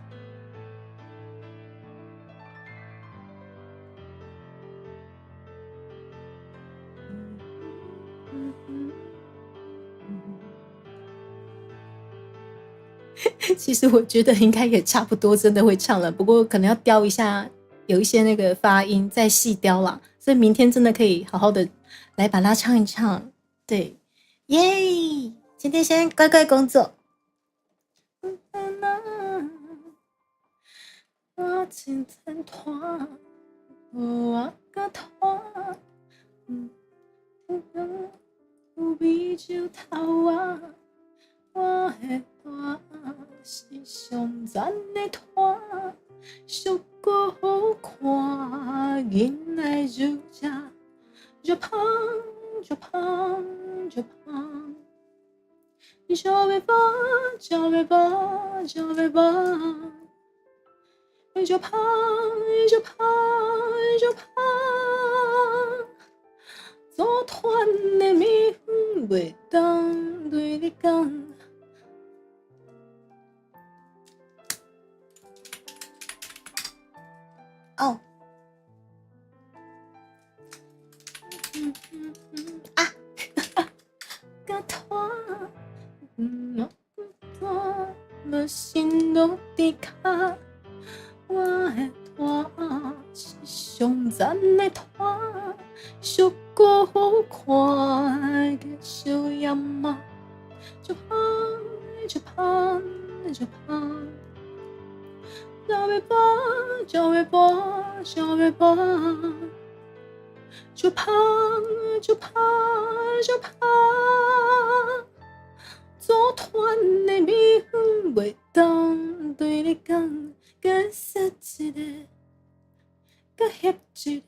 S2: 其实我觉得应该也差不多，真的会唱了，不过可能要雕一下，有一些那个发音再细雕啦，所以明天真的可以好好的来把它唱一唱。对，耶！今天先乖乖工作。我真真团，我个团，有美酒头啊，我的团是上赞的团，小姑好看，囡仔如这，就胖，就胖，就胖。小尾巴，小尾巴，小尾巴。就怕，就怕，就怕，组团的蜜蜂袂当对你讲。哦，啊，甲拖，无心落伫骹。我的拖是上赞的拖，俗过好看的小野马，就怕，就怕，就怕，就要爬，就要爬，就要爬，就怕，就怕，就怕，组团的蜜蜂袂当对你讲。甲杀一个，甲翕一个，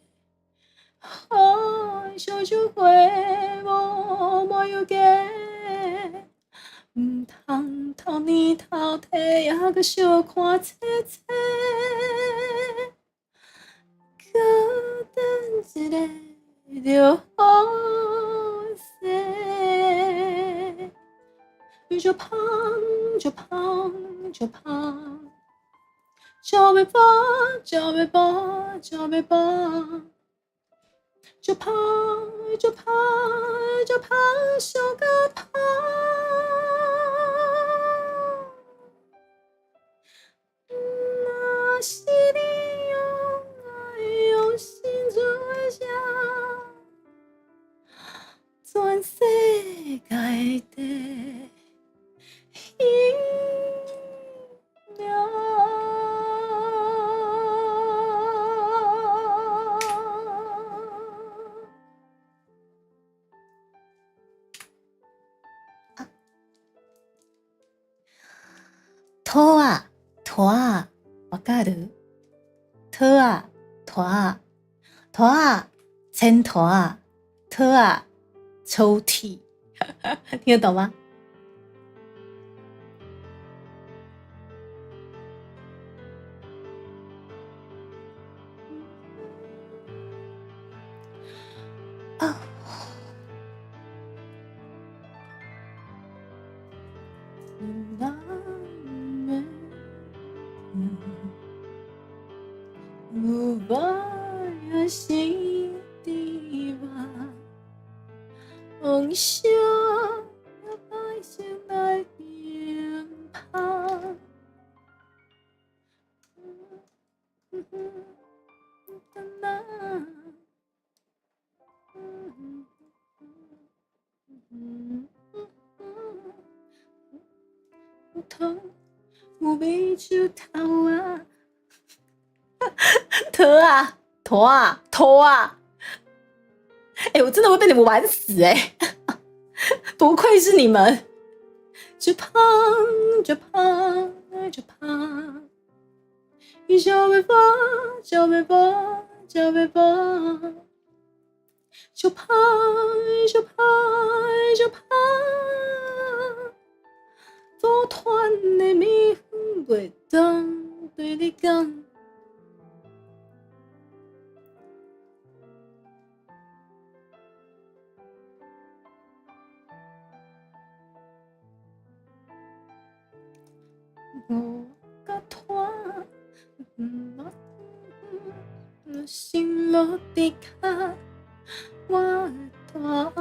S2: 哦，烧酒花无要价，毋通偷年偷地，也阁小看切切，搁等一个就好势，就胖就胖就胖。就要爬，就要爬，就要爬，就怕，就怕，就怕小个怕。那是你用爱用心做下，全世界的饮料。拖啊拖啊，わかる？拖啊拖啊拖啊，牵拖啊，拖啊，抽屉，听得懂吗？啊。有爱的心地吧，梦想要百姓来鞭炮。有美酒头啊，拖啊拖啊拖啊！哎，我真的会被你们玩死哎！不愧是你们，就怕就怕就怕，就要爬就要爬就要爬，就怕就怕就怕。组团的蜜蜂袂当对你讲，我甲拖，心落伫骹，我的拖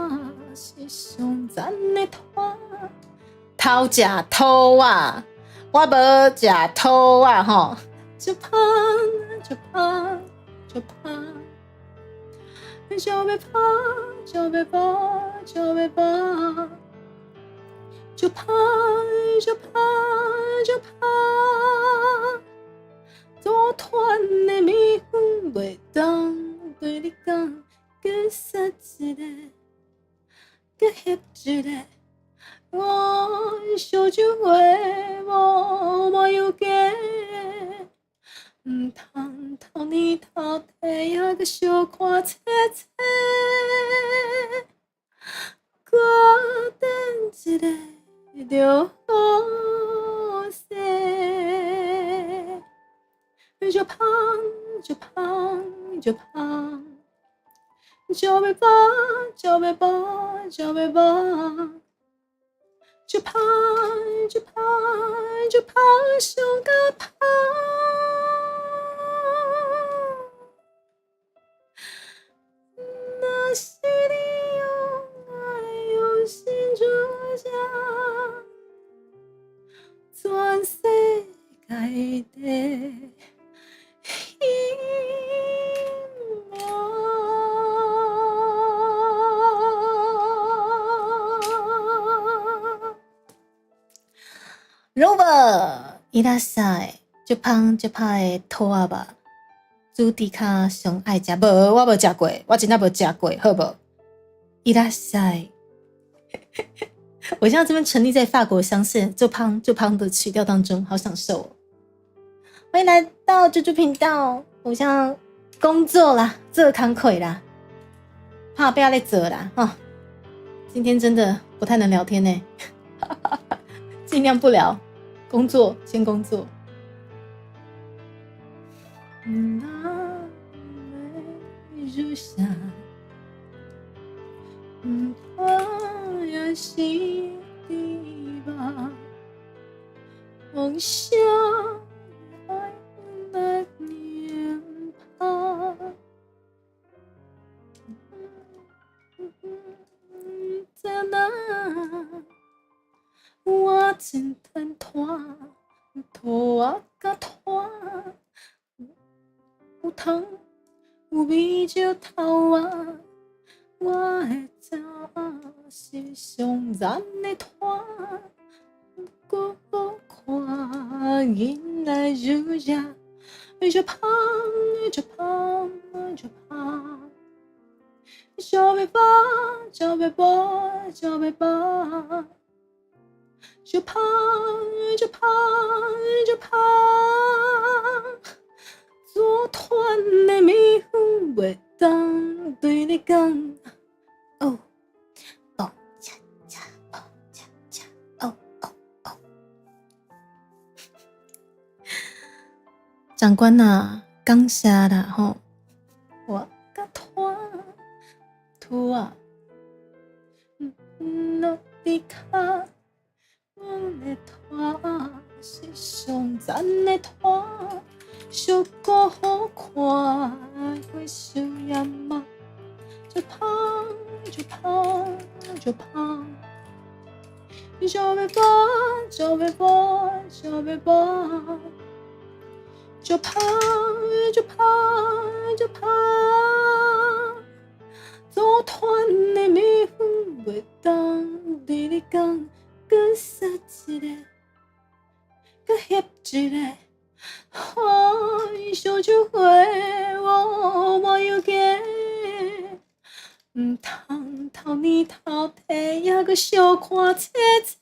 S2: 是上赞的拖。偷食土啊，我无食土啊吼，就怕就怕就怕，就要怕就要怕就要怕，就怕就怕就怕，组团的蜜蜂袂当对你讲，搁杀一个，搁翕一个。我烧酒花无要价，毋通偷年偷地，也阁小看切切，搁等一个就好势，就胖就胖就胖，就被胖就被胖就被胖，就胖就胖就胖上个胖。那是你用爱用心筑下全世界的Rover 伊拉塞就胖就胖的兔仔吧，朱迪卡上爱食，无我无食过，我真的无食过，好不？伊拉塞，我现在这边沉溺在法国香榭就胖就胖的曲调当中，好享受哦！欢迎来到猪猪频道，我现在工作啦，做工课啦，怕不要再做啦哦。今天真的不太能聊天呢，尽量不聊，工作先工作。那没如下，我也是地吧，梦想爱那年吧，在那我真tan拖拖啊个拖。有糖有味就头啊，我的早是上赞的拖，我看囡仔如呀，就胖就胖就胖，就被胖就被胖就被胖，就胖就胖就胖。做团的蜜蜂袂当对你讲，哦，蹦恰恰，蹦恰恰，哦哦哦。长官呐，刚下啦吼，我甲拖啊，落地卡，我的拖是上赞的拖。小个好看，会修养吗？就胖就胖就胖，就被胖就被胖就被胖，就胖就胖就胖。做团的蜜蜂袂当对你讲，搁杀一个，搁翕一个。小酒会我无要紧，唔通偷你偷摕，也搁小看切切。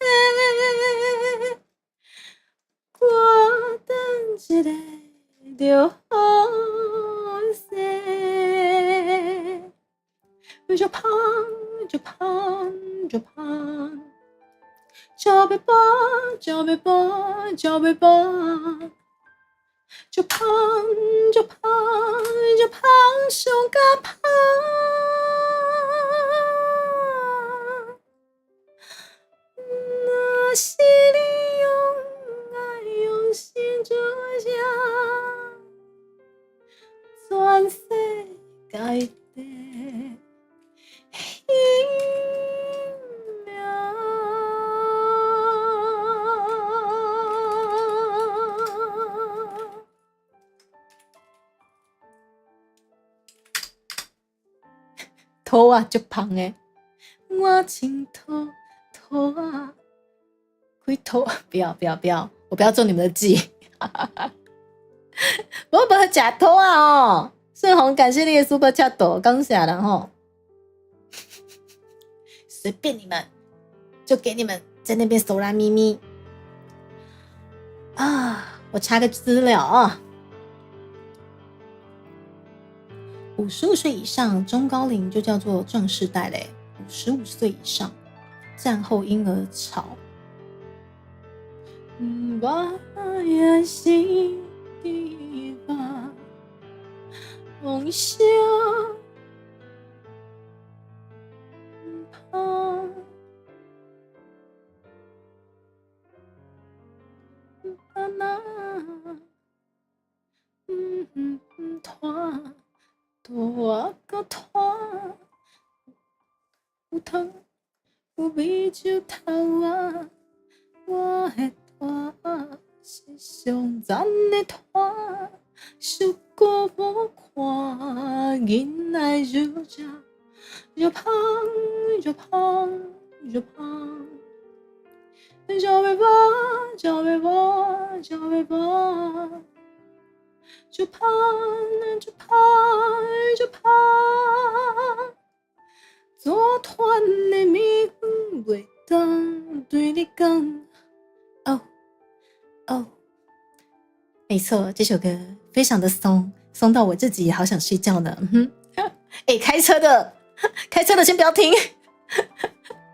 S2: 我等一个就好势，就胖就胖就胖，就被胖就被胖就被胖。就胖就胖就胖上个胖，那是你用爱用心筑下全世界的头啊，就胖诶！我亲头啊，开头不要，我不要中你们的计。我不要假头啊哦！盛红，感谢你的 Super Chat， 刚下了吼，随便你们，就给你们在那边手拉咪咪啊！我查个资料啊。55岁以上中高龄就叫做壮世代嘞，55岁以上战后婴儿潮。我也是地方，梦想旁，那拖多个拖，有汤有味就透啊，我的拖是上赞的拖。如果我看囡仔越吃越胖，越胖，越胖，越会胖，越会胖，越会胖，越胖，越胖，越胖。做团的蜜粉袂当对你讲，哦哦。没错，这首歌非常的松，松到我自己也好想睡觉呢。哎，开车的先不要听。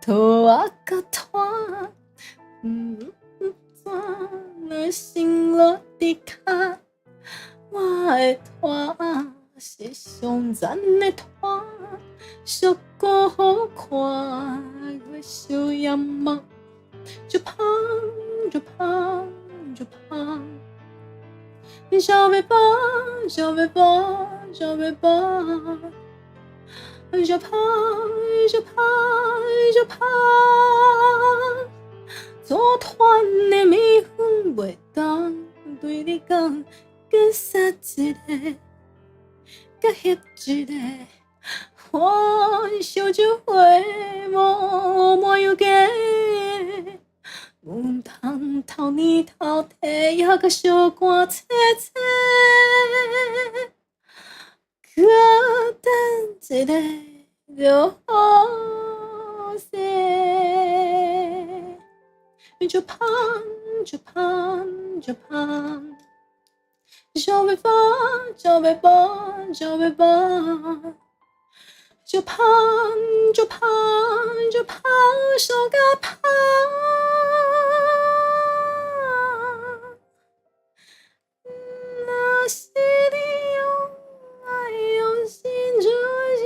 S2: 拖啊个拖，那心落地卡，我的拖是上赞的拖，俗过好看，我小眼目就胖就胖就胖。小背包，小背包，小背包，小胖，小胖，小胖，做团的蜜粉袂当对你讲，跟杀一个，跟翕一个，我烧酒会无有假。唔通偷你偷摕，还阁小寒切切，搁等一个就好势。就胖就胖就胖，小尾巴小尾巴小尾巴，就胖就胖就胖，手甲胖。那是你用爱用心注下，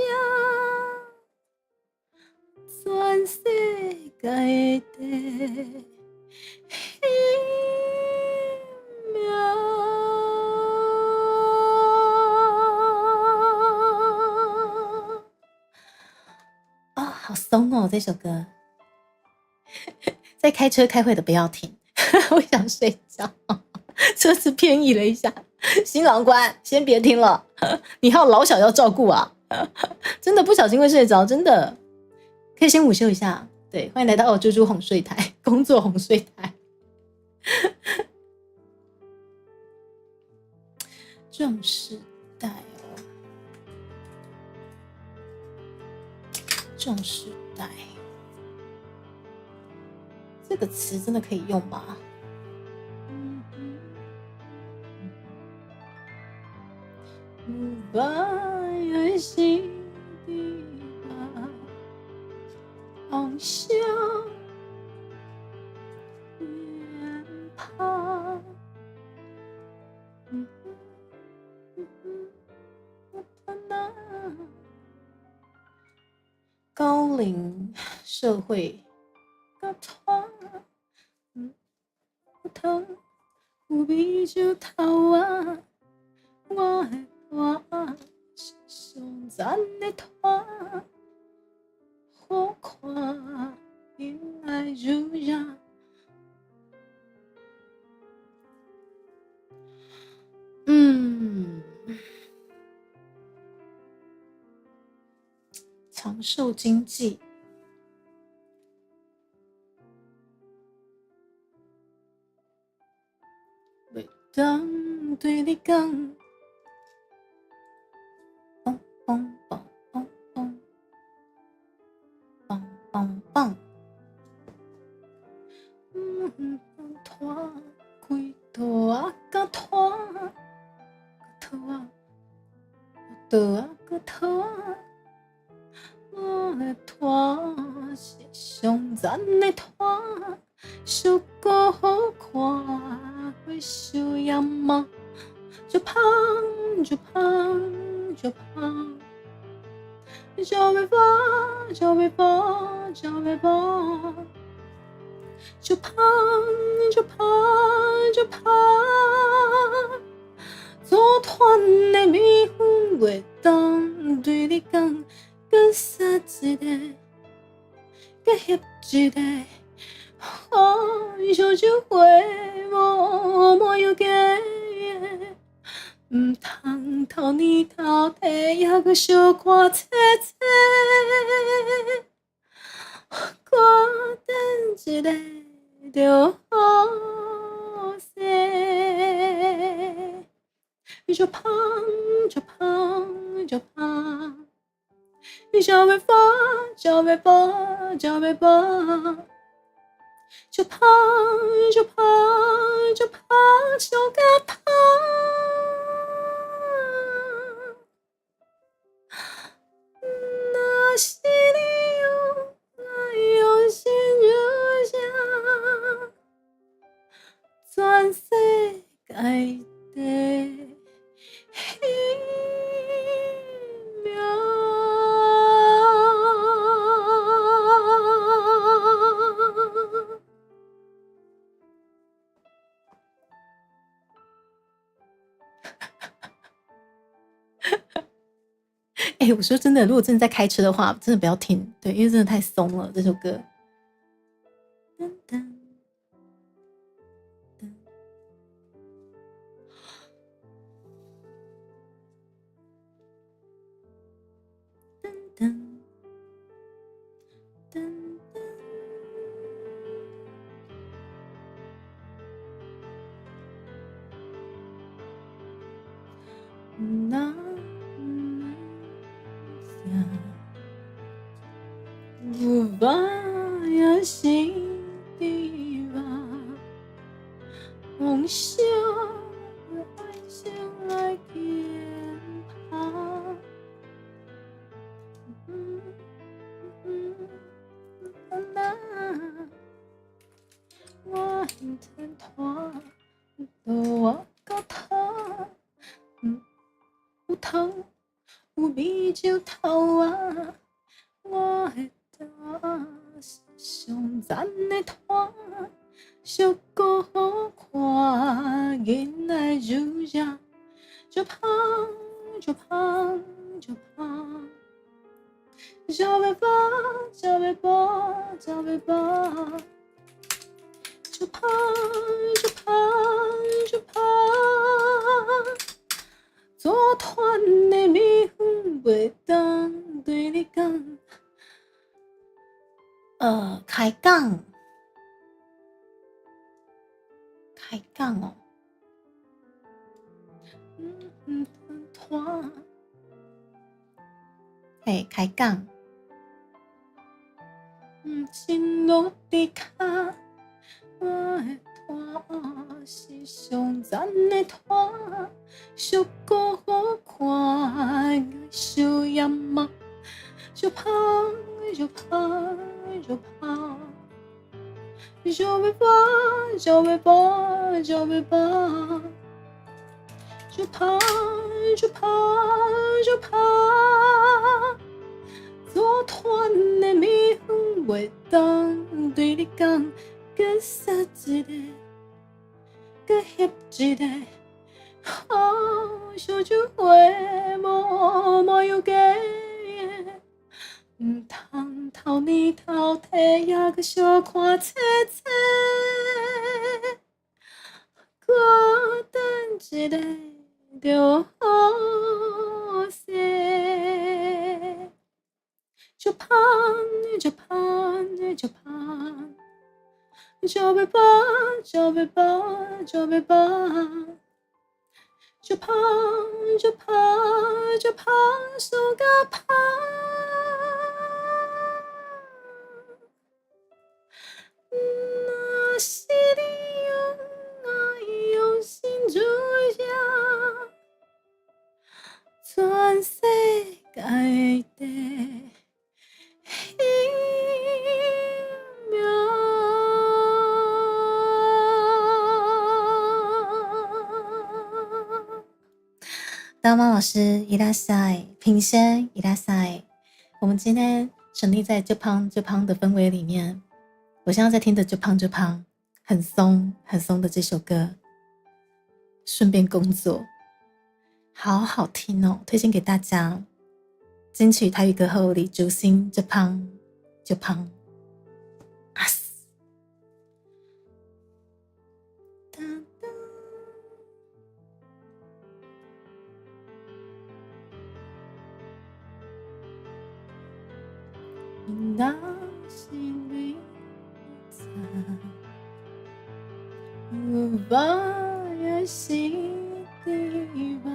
S2: 全世界的好松哦，这首歌。在开车开会的不要听，我想睡觉。车子偏移了一下，新郎官先别听了，你还有老小要照顾啊。真的不小心会睡着，真的可以先午休一下。对，欢迎来到猪猪哄睡台，工作哄睡台。壮士代哦，壮士代。这个词真的可以用吗？把爱心的方向远旁，高龄社会个团，不疼有味就透啊，我的拖是上赞的拖，好看因爱如热。长寿经济。袂当对你讲，梆梆梆梆梆梆梆梆，拖开拖啊个拖，拖啊，拖啊个拖，我的拖是上赞的拖，手骨好看。会修养吗？就胖就胖就胖，就被胖，就被胖，就被胖，就胖，就胖，就胖。组团的蜜蜂袂当对你讲，搁杀一个，搁翕一个。烧酒花无要紧，唔通偷年偷地，还阁小看切切。我等一个就好势，就胖就胖就胖，就要胖就要胖就要胖。就胖就胖就胖就该胖，那是你用心如下，全世界的一秒。我说真的，如果真的在开车的话，真的不要听，对，因为真的太松了这首歌。噔噔噔噔噔噔。那无法也心底吧，梦想爱情来牵绊。我很疼痛，都我够痛，有痛有味就透啊！我的胆是上赞的团，小姑好看，囡仔如家，就胖就胖就胖，就要胖就要胖就要胖，就胖就胖就胖。组团的蜜蜂袂当对你讲，开讲，开讲哦，团，嘿，开讲，真落地骹，我的团是上赞的团。小姑好看，小野猫，就胖就胖就胖，就要胖就要胖就要胖，就胖就胖就胖。组团的蜜蜂袂当对你讲，搁杀一个，搁翕一个。烧酒花无要紧，唔通偷年偷地，也阁小看切切。我等一个就好势，就胖就胖就胖，就要胖就要胖就要胖。就胖就胖就胖，手甲胖。那是你用心注下，全世界的一秒。哒大猫老师伊拉塞，品轩伊拉塞。我们今天沉溺在这胖的氛围里面，我现在在听着这胖很松的这首歌，顺便工作，好好听哦，推荐给大家。金曲台语歌后李竹新这胖啊死。那是你在无法也是对吧？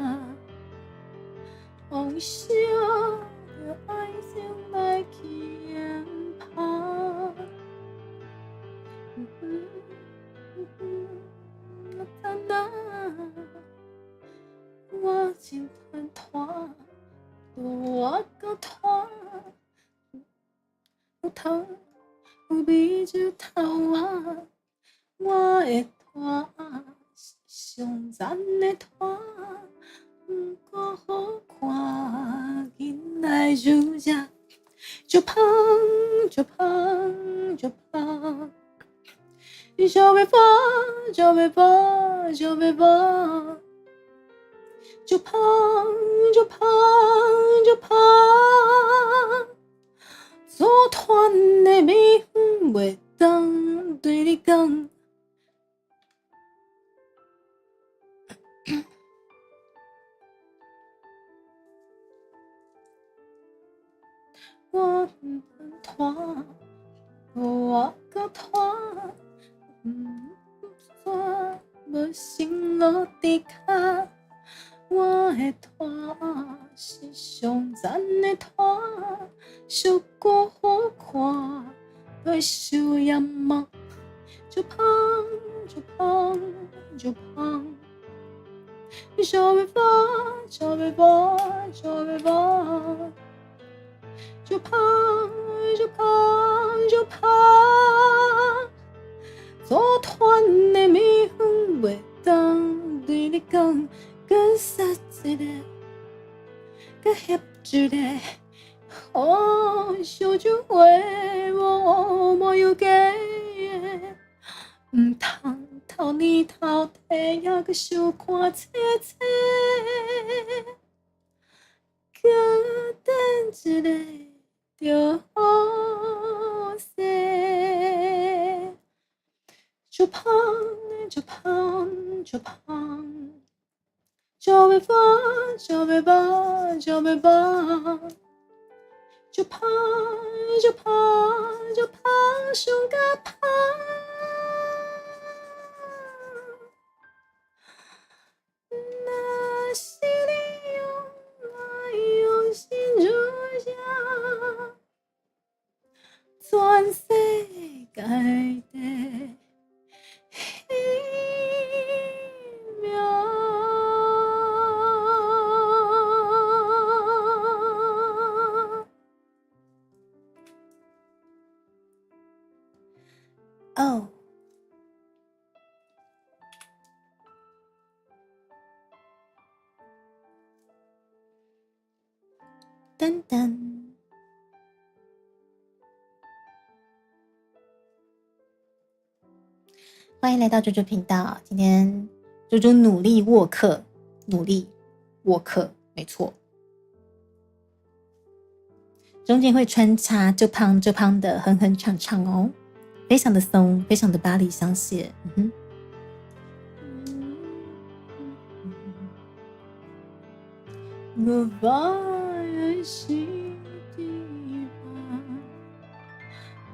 S2: 往昔的爱情来牵绊，但那我真团团，我个团。有头有尾就头啊，我的拖是上赞的拖，不过好看，囡仔如这就胖，就胖，就胖，就要跑，就要跑，就要跑，就胖，就胖，就胖。组团的命袂当对你讲，我团，我个团，我无心落地卡。我的拖是上赞的拖，小过好看，对手也忙，就胖就胖就胖，就要跑就要跑就要跑，就胖就胖就胖，组团的命袂当对你讲。跟杀一个，跟翕一个，哦，烧酒话无有假的，唔通头年头地也搁想看切切，搁等一个就好势，就胖就胖就胖。就要跑，就要跑，就要跑，就胖，就胖，就胖，上甲胖。若是你用心如这，全世界的妙。哦，噔噔，欢迎来到猪猪频道。今天猪猪努力沃克，没错。中间会穿插就胖的哼哼唱唱哦。非常的松，非常的巴黎香榭，无法也是地方，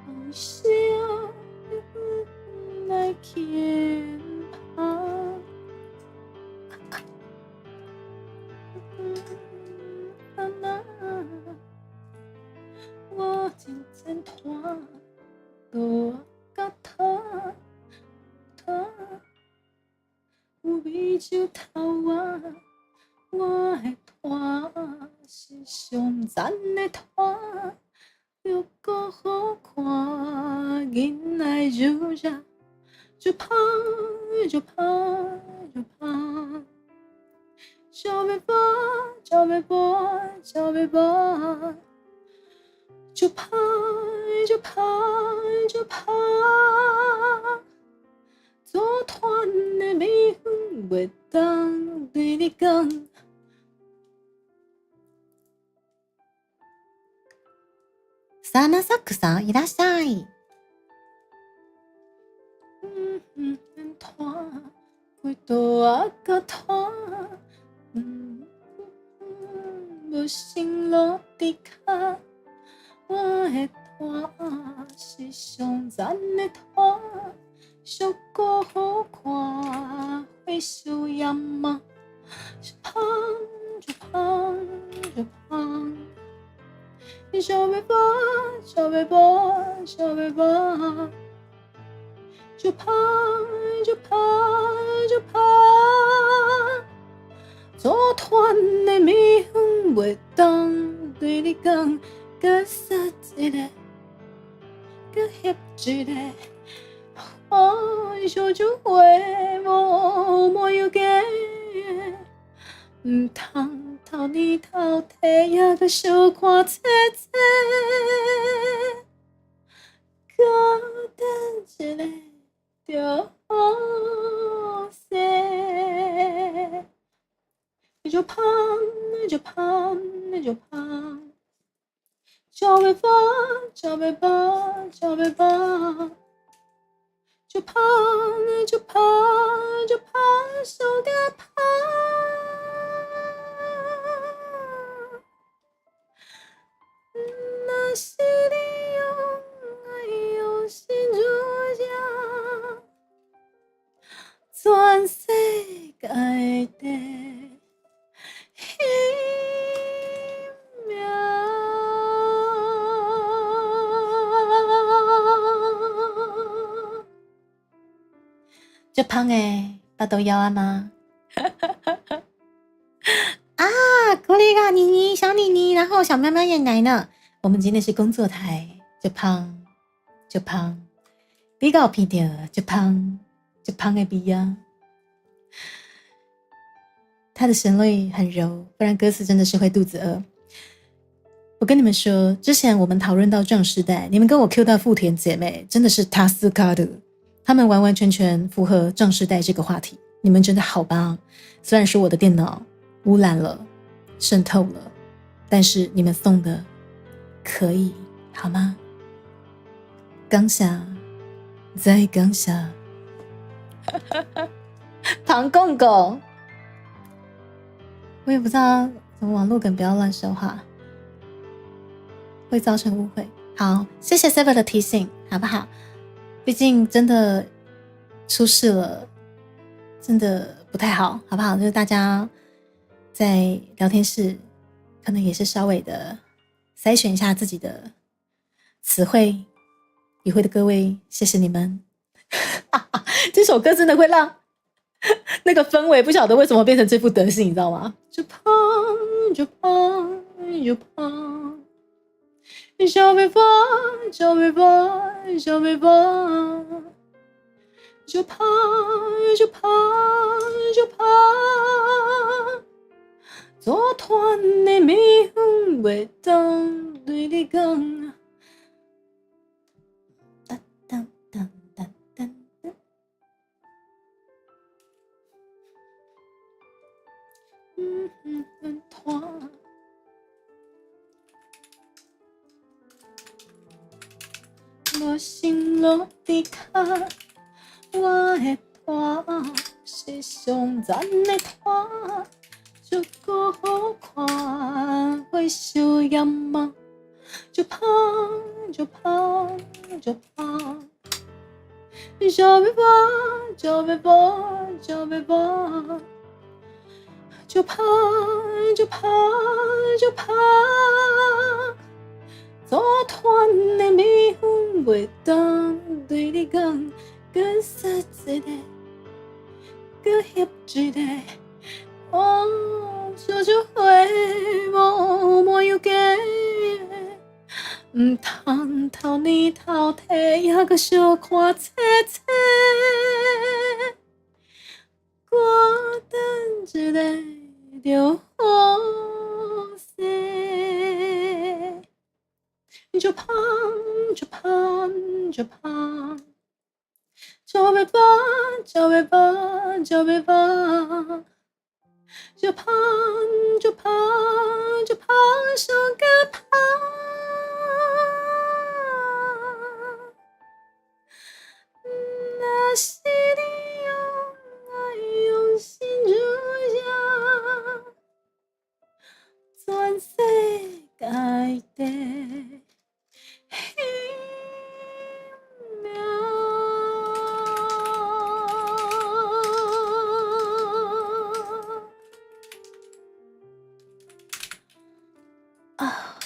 S2: 好想来牵绊，我真真团。我甲他有味就头啊，我的拖是上赞的拖，又搁好看，囡仔如这就胖就胖就胖，小尾巴，小尾巴，小尾巴，就怕，就怕，就怕，组团的美远袂当对你讲。サナサックさんいらっしゃい。团会多啊个团，无心落地卡，我的团是上赞的团，小哥好看，会修养吗？就胖就胖就胖，小尾巴小尾巴小尾巴。就怕，就怕，就怕，组团的美远袂当对你讲，搁杀一个，搁翕一个，小酒话无要紧，唔通偷你偷摕也搁小看切切，搁等一个。就好些，你就胖，你就胖，你就胖，小尾巴，小尾巴，小尾巴，就胖，就胖，就胖，手个胖，那是你用爱用心主讲。全世界的一秒，这胖诶，巴豆腰啊吗？啊，古里嘎妮妮，小妮妮，然后小喵喵也来了。我们今天是工作台，就胖，就胖，比较皮的就胖。就胖的比呀，他的旋律很柔，不然歌词真的是会肚子饿。我跟你们说，之前我们讨论到壮世代，你们跟我 Q 到富田姐妹，真的是塔斯卡的，他们完完全全符合壮世代这个话题。你们真的好棒，虽然说我的电脑污染了、渗透了，但是你们送的可以好吗？刚下，在刚下。庞公公，我也不知道怎么网络梗不要乱说话，会造成误会。好，谢谢 Sever 的提醒，好不好？毕竟真的出事了，真的不太好，好不好？就是大家在聊天室可能也是稍微的筛选一下自己的词汇，与会的各位，谢谢你们。这首歌真的会让那个氛围不晓得为什么变成这副德行，你知道吗？就胖就胖就胖，小尾巴小尾巴小尾巴，就胖就胖就胖，组团的美远袂当对你讲。团，无心落地卡，我的团是上赞的团，足够好看，会修养吗？就胖就胖就胖，小尾巴小尾巴小尾巴。就怕就怕就怕，组团的美远袂当对你讲，搁杀一个，搁翕一个，小酒话无要紧，唔通偷你偷摕也搁小看切切，我等一个。就好势，就胖就胖就胖，就要胖就要胖就要胖，就胖就胖就胖上个胖。那是你用心主下，全世界的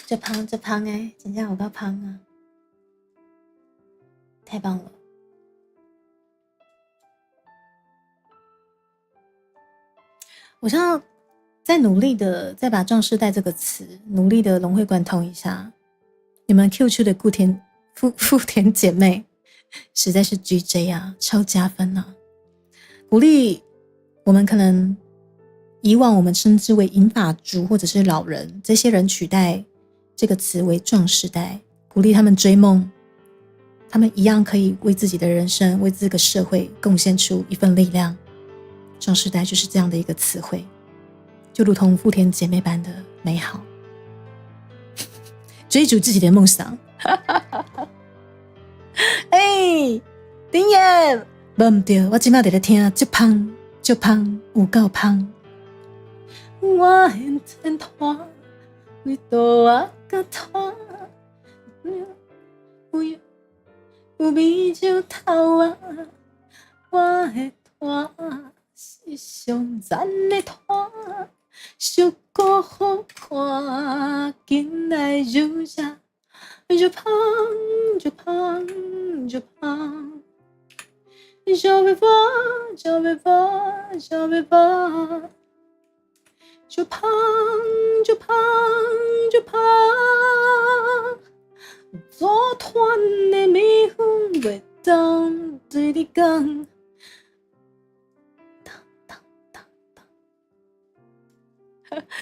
S2: 这胖这胖真的有够胖啊！太棒了！我现在在努力的再把壮世代这个词努力的融会贯通一下。你们 Q 出的富田姐妹实在是 GJ 啊，超加分啊！鼓励我们可能以往我们称之为银发族或者是老人，这些人取代这个词为壮世代，鼓励他们追梦，他们一样可以为自己的人生为这个社会贡献出一份力量。壮世代就是这样的一个词汇，就如同富田姐妹般的美好，追逐自己的梦想。林燕没唔对，我现在在听这胖就胖有够胖，我现前拖为多啊个拖，有美酒头啊，我的拖是上赞的拖，小可好看，紧来入下，就胖就胖就胖，就要胖就要胖就要胖，就胖就胖就胖，做团的蜜蜂袂当对你讲。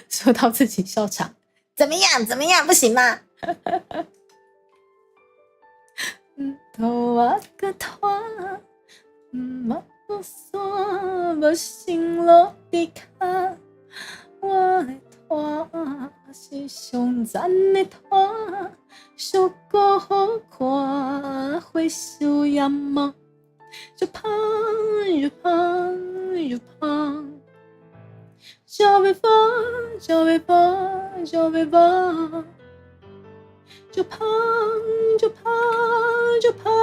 S2: 说到自己笑场，怎么样不行吗？头啊个头，莫不算无心落地卡，我的拖是上赞的拖，小个好看，会输眼毛，就胖就胖就胖。就要胖就要胖就要胖，就胖就胖就胖，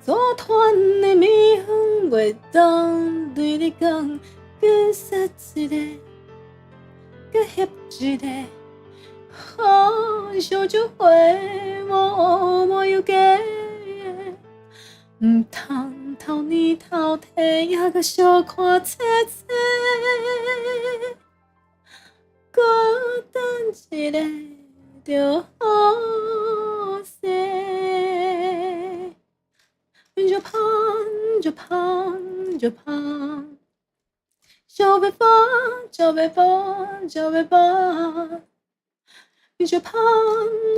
S2: 做团的蜜蜂袂当对你讲，佮杀一个，佮翕一个，好烧酒花无有假。唔通偷你偷摕，也阁小看切切，搁等一个就好势，就胖就胖就胖，就要胖就要胖就要胖，就胖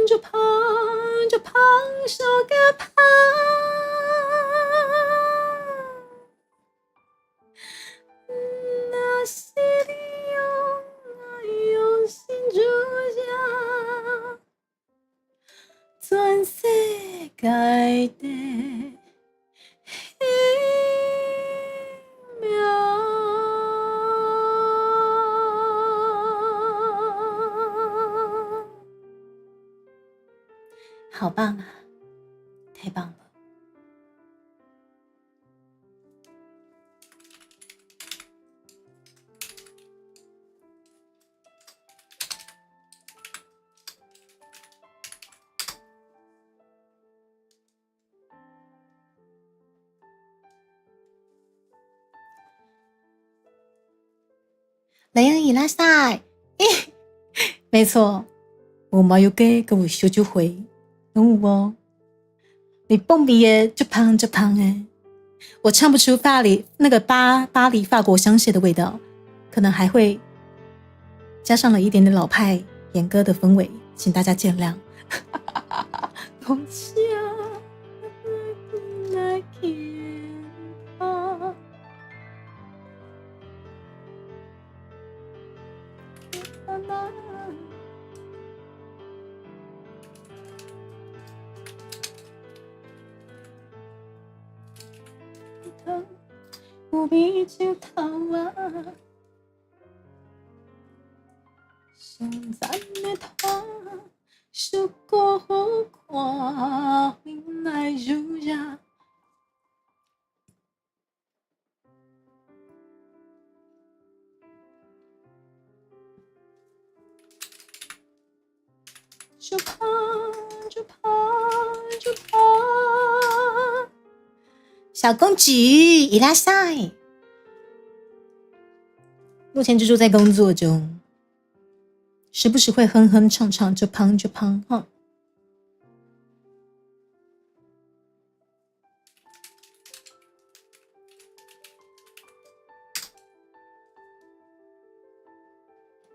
S2: 就胖就胖上个胖。那是你用心主下，全世界的好棒啊，太棒了。雷恩伊拉塞，没错，我毛有给跟我小酒会，懂有无？你蹦鼻耶，就胖就胖哎！我唱不出巴黎法国香榭的味道，可能还会加上了一点点老派演歌的氛围，请大家见谅。梦想来见他，有美酒头啊，上赞的他，受过好看，迎来如热。就怕，就怕，就怕。小公举，伊拉塞，目前蜘蛛在工作中，时不时会哼哼唱唱，就胖就胖哈。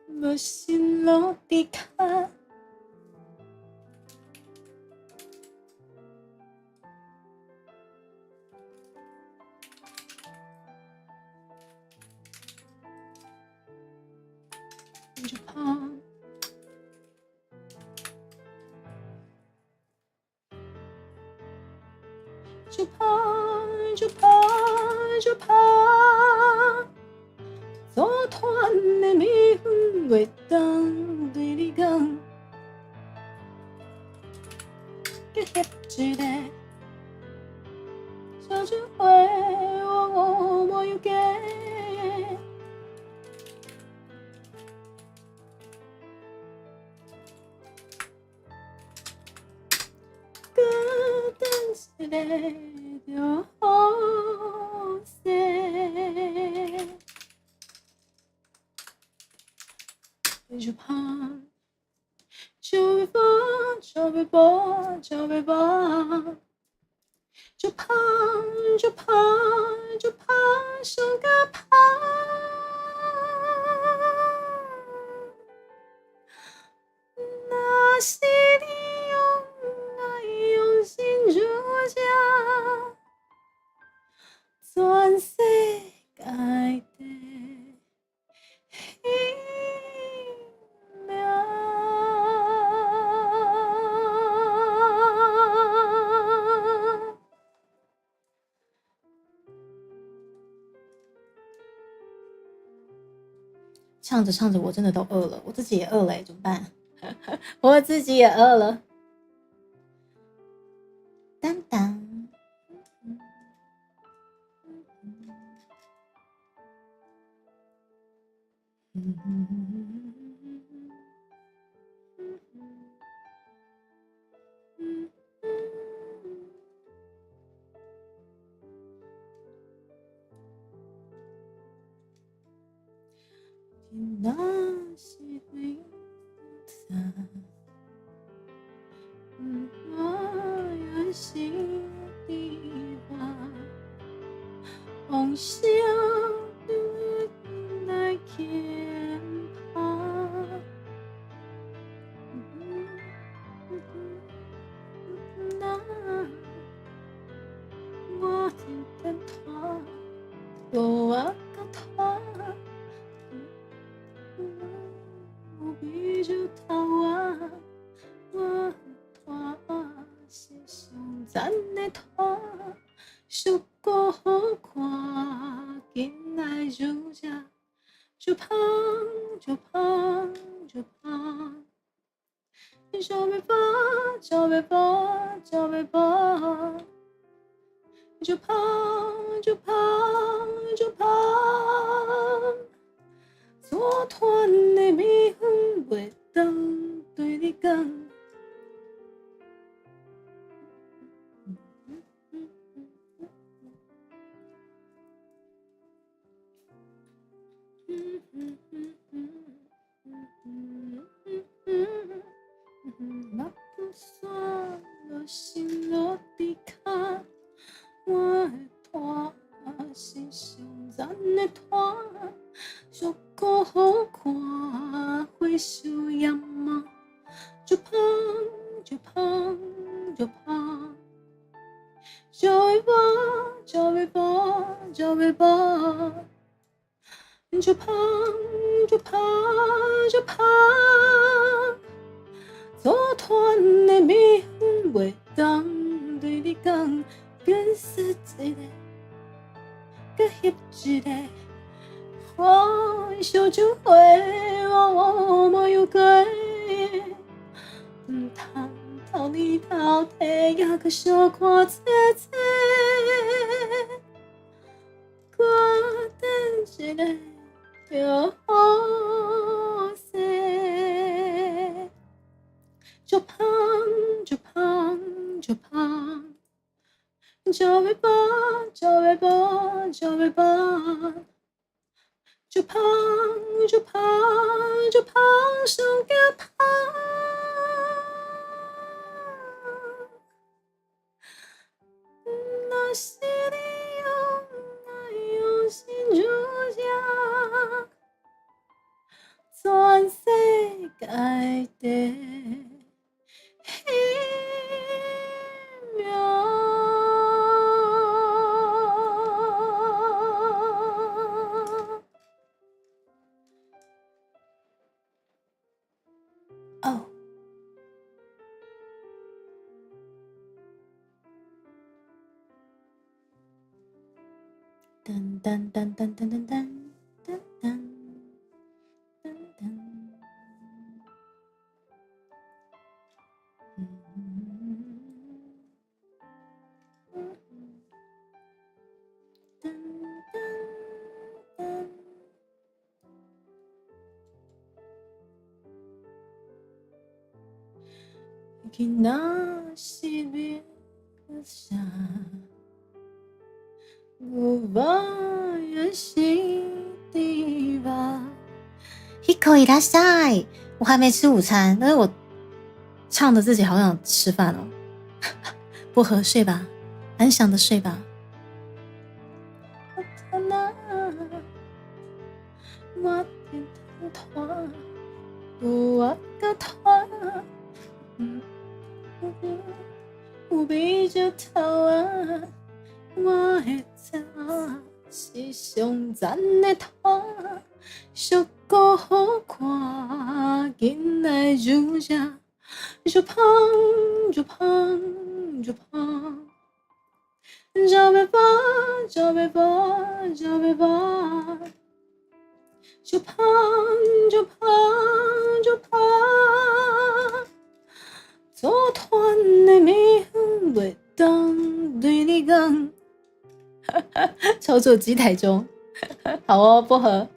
S2: 无心落地卡。就怕，就怕，就怕，就怕，做团的迷魂袂当对你讲，叫翕一个，小聚会我无有假。一个就好势，就怕，就要bỏ，就要bỏ，就要bỏ，就怕，就怕，就怕，想甲怕。那是你用爱用心如这，全世界的那唱着唱着，我真的都饿了，我自己也饿了，怎么办？我自己也饿了。当当。那是你的，我也是的话，往想来牵怕，那我的他，我的他。比就头啊，我拖是上赞的拖，受过好看，紧来如这，就胖就胖就胖，就要bỏ就要bỏ就要bỏ，就胖就胖就胖。做团的迷魂袂当对你讲，若不算落心落地卡，我的拖是上赞的拖。尾巴，叫尾巴，叫尾巴，就胖，就胖，就胖。组团的蜜蜂袂当对你讲，跟死一个，搁翕一个。我烧酒花，我无有过，唔通偷你偷摕，也搁小看切切。我等一个就好势，就胖就胖就胖，叫尾巴叫尾巴叫尾巴。就胖就胖就胖，上加胖。若是你用心主角，全世界的一秒。哦，噔噔噔噔噔噔噔噔噔噔噔。今仔是别啥，我也是对吧？Hiko いらっしゃい，我还没吃午餐，但是我唱的自己好想吃饭哦。薄荷睡吧，安详的睡吧。有比这头啊，我的菜是上赞的拖，小姑好看，紧来就这，就胖就胖就胖，叫尾巴叫尾巴叫尾巴，就胖就胖就胖。组团的蜜蜂袂当对你讲，操作机台中，好哦，薄荷。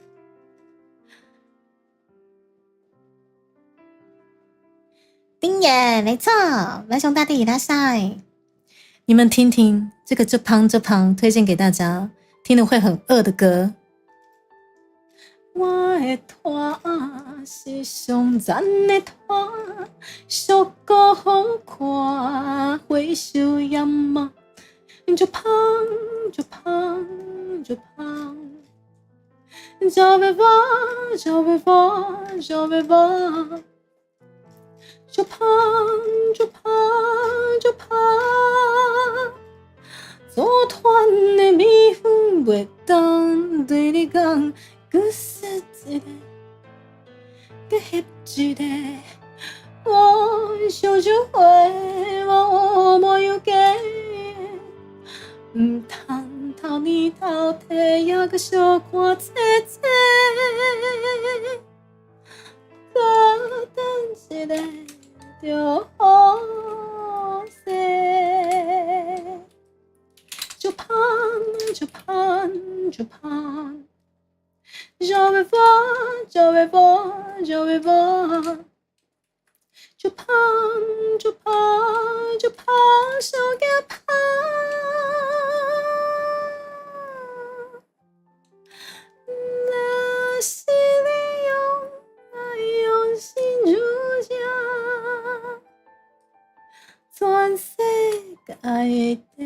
S2: 丁爷，没错，蓝熊大帝拉塞，你们听听这个这旁推荐给大家，听了会很饿的歌。我的拖是上赞的拖，小姑好看，会修养吗？就胖就胖就胖，叫尾巴叫尾巴叫尾巴，就胖就胖就胖，组团的蜜蜂袂当对你讲。搁死一个，搁翕一个，我烧酒花，我无有假，唔通偷你偷摕，也搁小看切切，搁等一个就好势，就胖就胖就胖。叫尾巴，叫尾巴，叫尾巴，就胖就胖就胖，手给胖。那是你用心主角，全世界的一秒。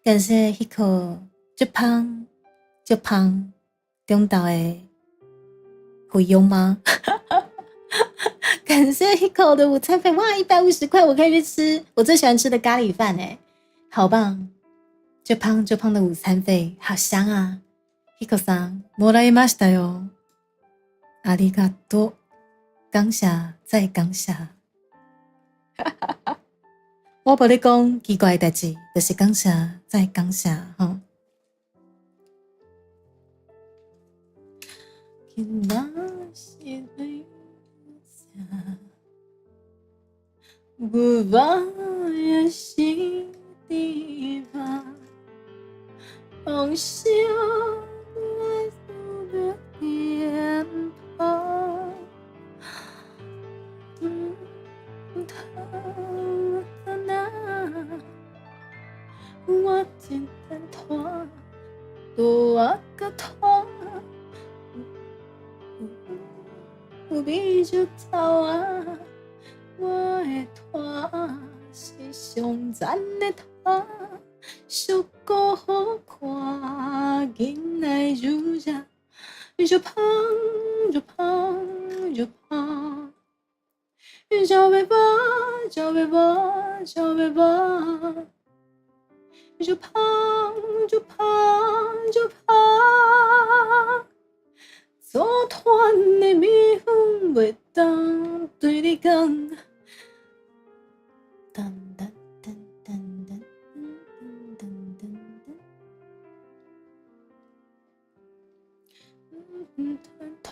S2: 感谢 Hiko 就胖就胖中岛的回佣吗？感谢 Hiko 的午餐费，哇，150块，我可以去吃我最喜欢吃的咖喱饭哎，好棒！就胖的午餐费，好香啊 ！Hiko さん、もらいましたよ。ありがとう。感謝再感謝。我无咧讲奇怪的代志，就是感謝再感謝吼。Bывая сидива, он сел的脸庞，他那我简单拖，多个拖，不必就逃啊。我的拖是上赞的拖，小哥好看，紧来如家，就胖就胖就胖，小背包小背包小背包，就胖就胖就胖，做团的蜜蜂袂当对你讲。噔噔噔噔噔噔噔噔噔，拖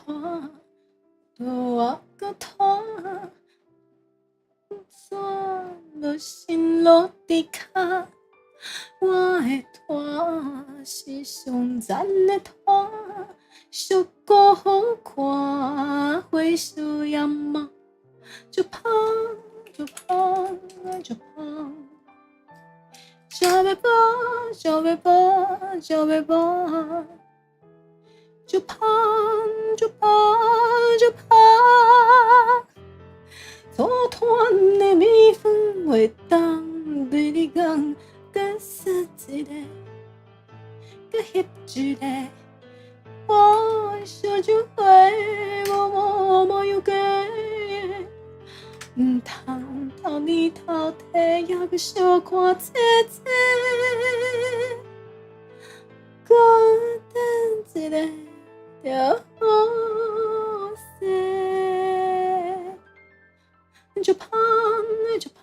S2: 多个拖，做无心落地卡，我的拖是上赞的拖，小哥好看，会修养吗？就胖。就胖就胖，小背包小背包小背包，就胖就胖就胖，做团的蜜蜂袂当对你讲，干死一个，干翕一个，我小酒会默有给。唔通偷你偷摕，也阁小看切切，孤单一个就好势，就胖就胖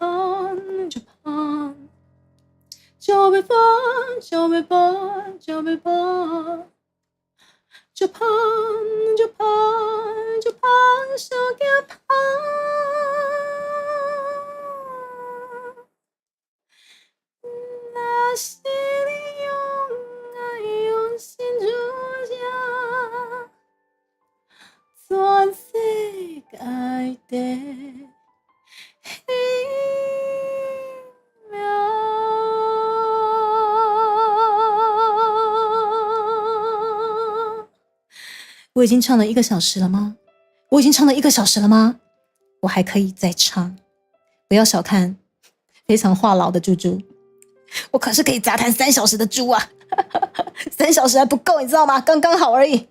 S2: 就胖，小背包小背包小背包，就胖就胖就胖，小惊胖。那是你用爱用心主下，全世界的我已经唱了1个小时了吗？我已经唱了1个小时了吗？我还可以再唱，不要小看非常话痨的猪猪，我可是可以杂谈3小时的猪啊！3小时还不够，你知道吗？刚刚好而已。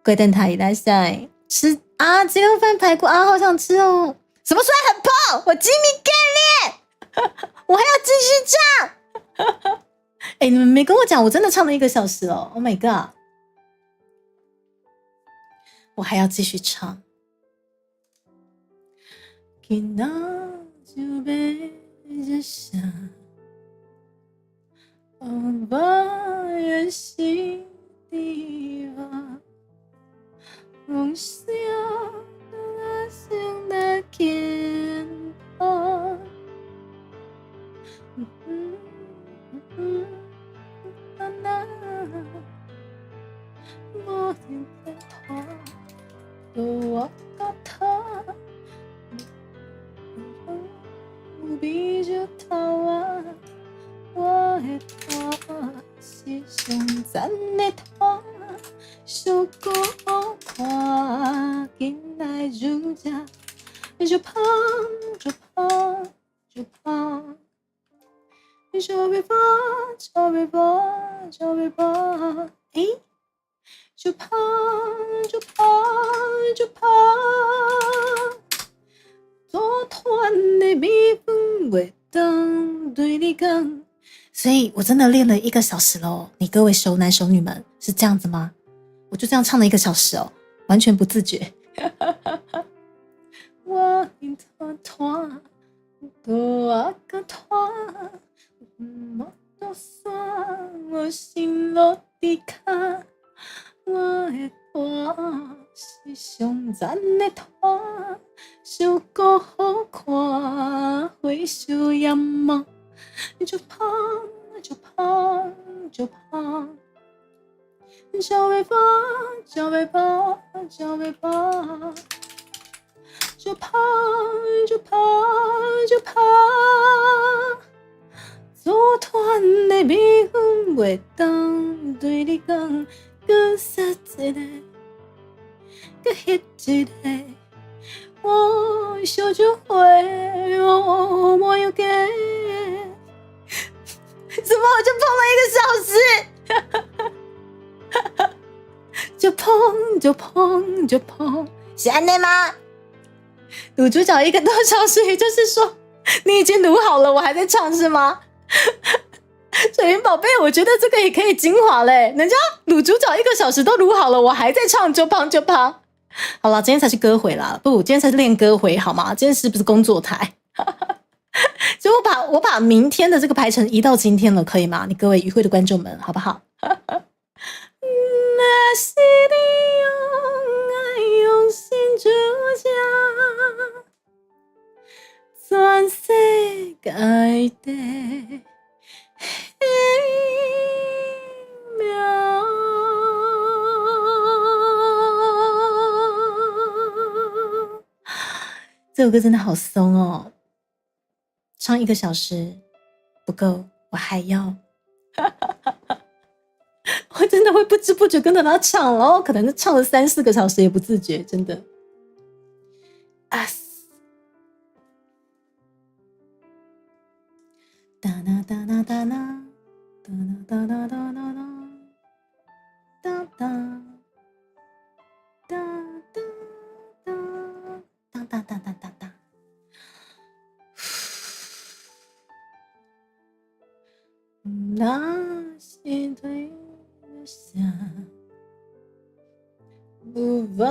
S2: 龟蛋挞一大下吃啊，鸡肉饭排骨啊，好想吃哦！什么虽然很胖，我精力干练，我还要继续唱。哎，你们没跟我讲，我真的唱了1个小时哦 ！Oh my god！ 我还要继续唱。今仔就要日下，我也是地方，梦想那想的肩膀，那我的头。我告他，不必就逃啊！我的拖是上赞的拖，小哥好看，紧来如家，就胖就胖就胖，小背包小背包小背包，诶。就怕做团的蜜蜂会当对你讲。所以我真的练了1个小时咯，你各位熟男熟女们是这样子吗？我就这样唱了1个小时哦，完全不自觉。我因团团多啊个团，我都算我心落地卡，我的团是上赞的团，小个好看，会受眼吗？就胖，就胖，就胖，小尾巴，小尾巴，小尾巴，就胖，就胖，就胖。做团的蜜蜂袂当对你讲，搁杀一个，搁迄一个。我小酒会，我有给。怎么我就碰了1个小时？就碰，是安内吗？卤主角1个多小时，也就是说你已经卤好了，我还在唱是吗？水云宝贝，我觉得这个也可以精华嘞，人家卤主角1个小时都卤好了，我还在唱就胖。好了，今天才是歌回啦，不，今天才是练歌回好吗？今天是不是工作台？所以我把明天的这个排程移到今天了，可以吗？你各位与会的观众们，好不好？那是你用心主角，全世界的美妙。这首歌真的好松哦，唱1个小时不够，我还要。我真的会不知不觉跟着他唱了，可能唱了3、4个小时也不自觉，真的。啊！哒啦哒啦哒啦，哒啦哒啦哒啦哒哒哒哒哒哒哒哒哒。那是对的想，无法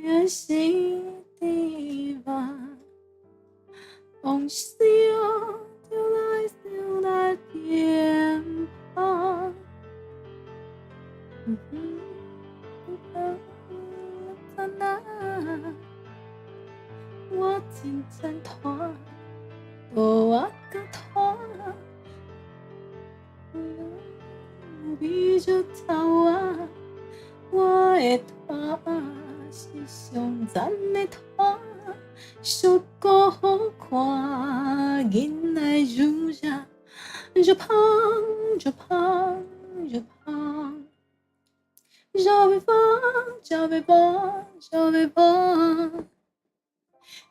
S2: 远行的吧，往事丢来偏旁。我真赞同，我个同。比就头啊，我的团是上赞的团，小个好看，囡仔如家，就胖，就胖，就胖，小尾巴，小尾巴，小尾巴，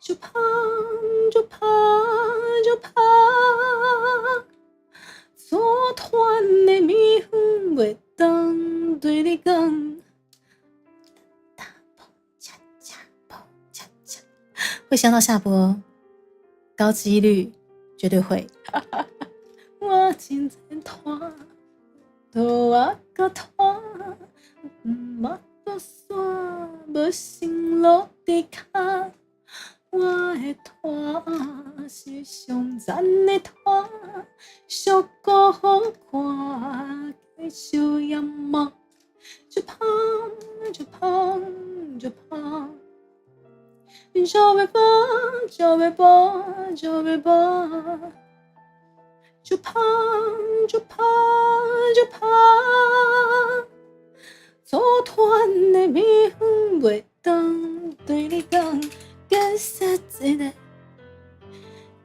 S2: 就胖，就胖，就胖。做团的蜜蜂袂当对你讲，会香到下播，高几率绝对会。我真赞团，多啊个团，冇多算，无心落地卡。我的团是上赞的团，小个好看，继续眼目，就胖，就胖，就胖。小尾巴，小尾巴，小尾巴，就胖，就胖，就胖。做团的蜜蜂袂当对你讲。跟杀一个，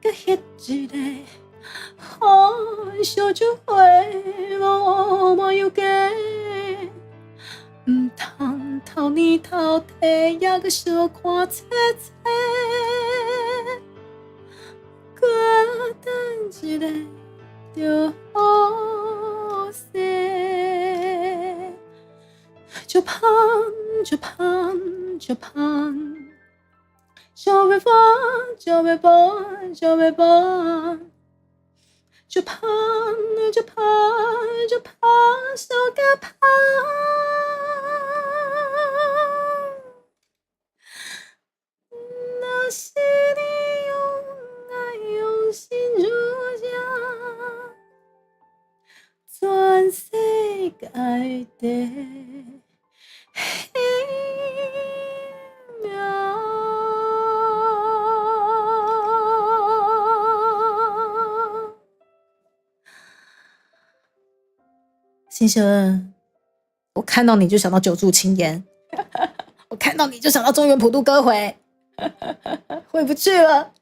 S2: 跟迄一个，好小酒会无有假，唔通偷你偷摕，也个小看切切，搁等一个就好势，就胖就胖就胖，就被胖就被胖就被胖，就胖就胖就胖，手个胖。那是你用爱用心如下，全世界的奇妙。新生，我看到你就想到久住青烟，我看到你就想到中原普渡歌回，回不去了。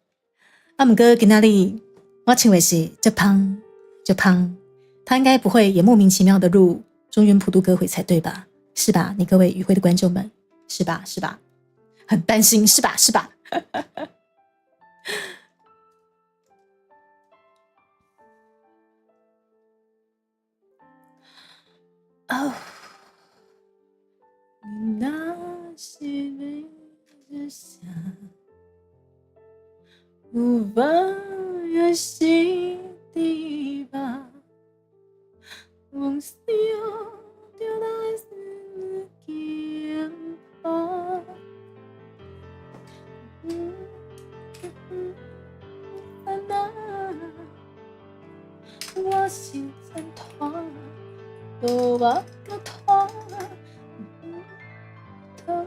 S2: 阿姆哥跟那里，我请为是这胖就胖，他应该不会也莫名其妙的入中原普渡歌回才对吧？是吧？你各位与会的观众们，是吧？是吧？很担心，是吧？是吧？哦，那是没日下，无法也是地吧，梦想就来自肩膀。我心真痛，都把个痛，痛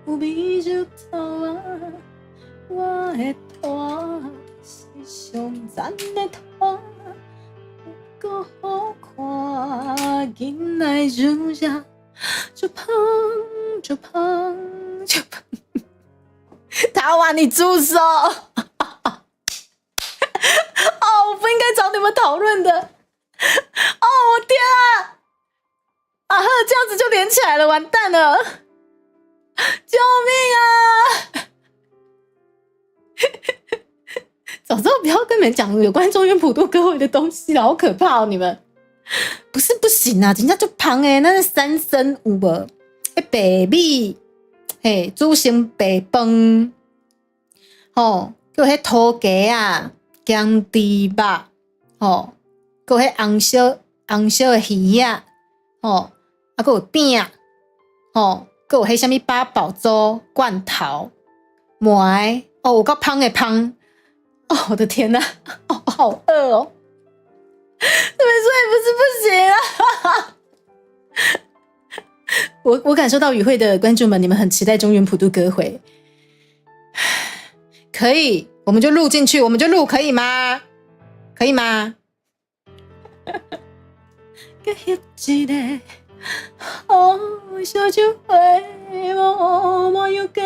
S2: 有比就痛啊！我的痛是上赞的痛，不够好看，紧来住下，就胖就胖就胖。台湾，你住手！哦，我不应该找你们讨论的。哦，我天啊！啊呵，这样子就连起来了，完蛋了！救命啊！早知道不要跟你们讲有关中原普渡歌会的东西了，好可怕哦！你们不是不行啊，人家就胖那是三生有无？白米，煮成白饭，叫迄土鸡啊，姜猪肉，叫迄红烧的鱼啊，还有饼，还有迄什么八宝粥、罐头、糜，有够胖的胖，我的天哪，好饿哦！你们说也不是不行啊！我感受到与会的观众们，你们很期待中原普渡歌会，可以，我们就录进去，我们就录，可以吗？可以吗？一个好小酒会无有假，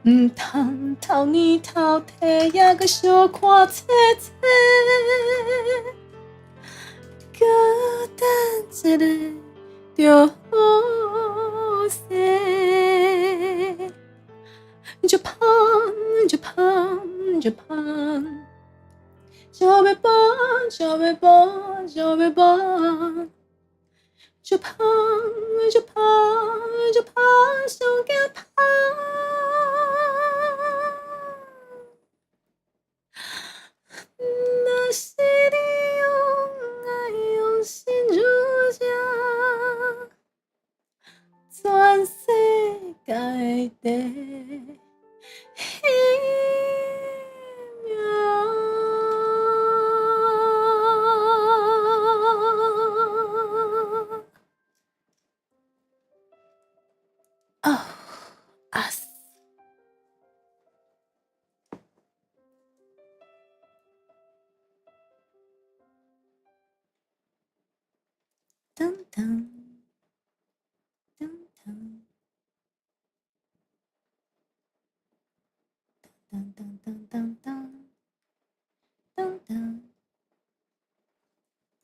S2: 唔通偷你偷摕也个小看切切，搁等一个就好势，就胖就胖就胖。就被绑，就被绑，就被绑，就胖，就胖，就胖，手给胖。那是你用爱用心如下，全世界的奇妙。us。噔噔噔噔噔噔噔噔噔噔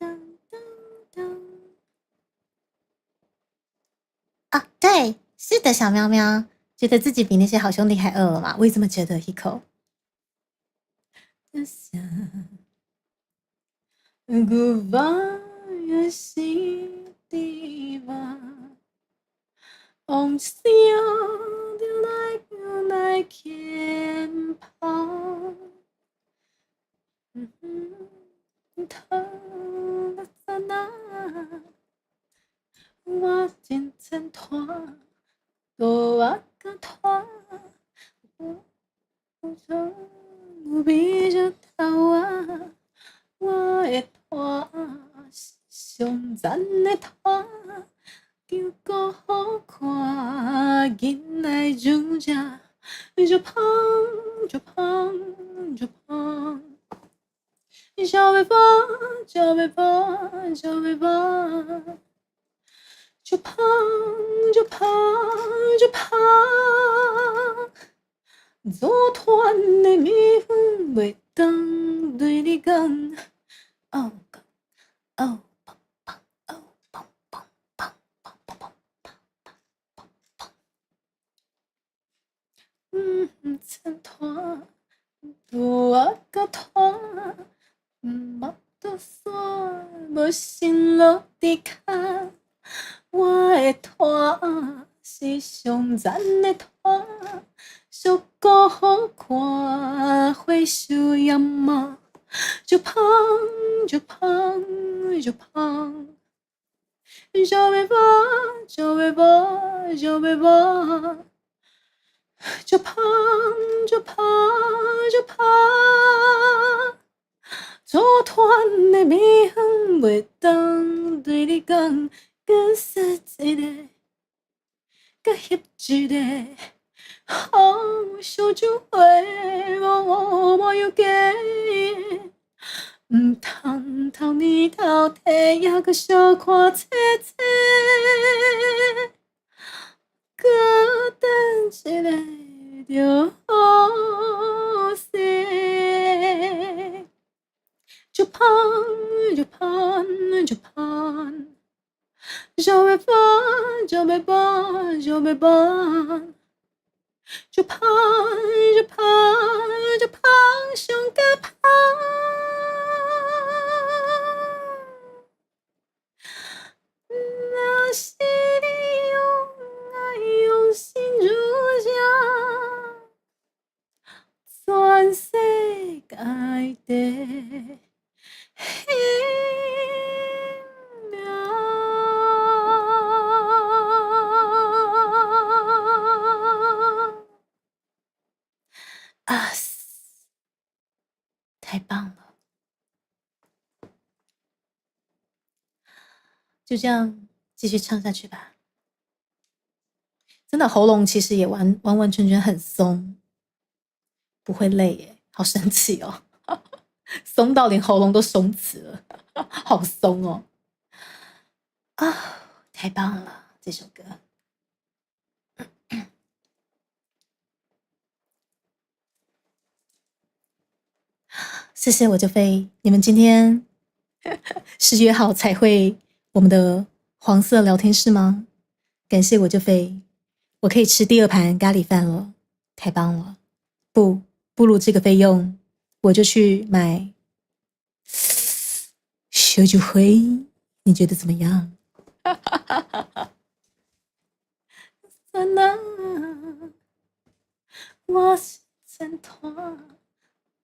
S2: 噔噔噔啊，对，是的，小喵喵，觉得自己比那些好兄弟还饿了吗？我也这么觉得，一口。古巴也是地方，梦想就来牵跑。他了在哪？我真挣脱，我个脱，我从不比着他啊，我的拖是上赞的拖，叫个好看，囡仔主角就胖就胖就胖。小背包，小背包，小背包，就胖就胖就胖。组团的蜜蜂袂当对你讲，哦哦砰砰哦砰砰砰砰砰砰砰砰。挣脱，我个脱。冇得煞，无心落地卡。我的拖是上赞的拖，足够好看，会输也嘛，就胖就胖就胖。小背包，小背包，小背包，就胖就胖就胖。组团的蜜蜂袂当对你讲，搁说一个，搁翕一个，烧酒花无有假，唔通偷你偷摕，也搁小看切切，搁等一个就好势。就胖就胖就胖，小背包小背包小背包，就胖就胖就胖上个胖。若是你用爱用心如这，全世界的。啊，太棒了！就这样继续唱下去吧。真的喉咙其实也完全很松，不会累耶，好神奇哦，松到连喉咙都松弛了，好松哦！啊，太棒了，这首歌。谢谢我就飞，你们今天是约好才会我们的黄色聊天室吗？感谢我就飞，我可以吃第2盘咖喱饭了，太棒了！不如这个费用，我就去买烧酒花，你觉得怎么样？在哪？我是挣脱，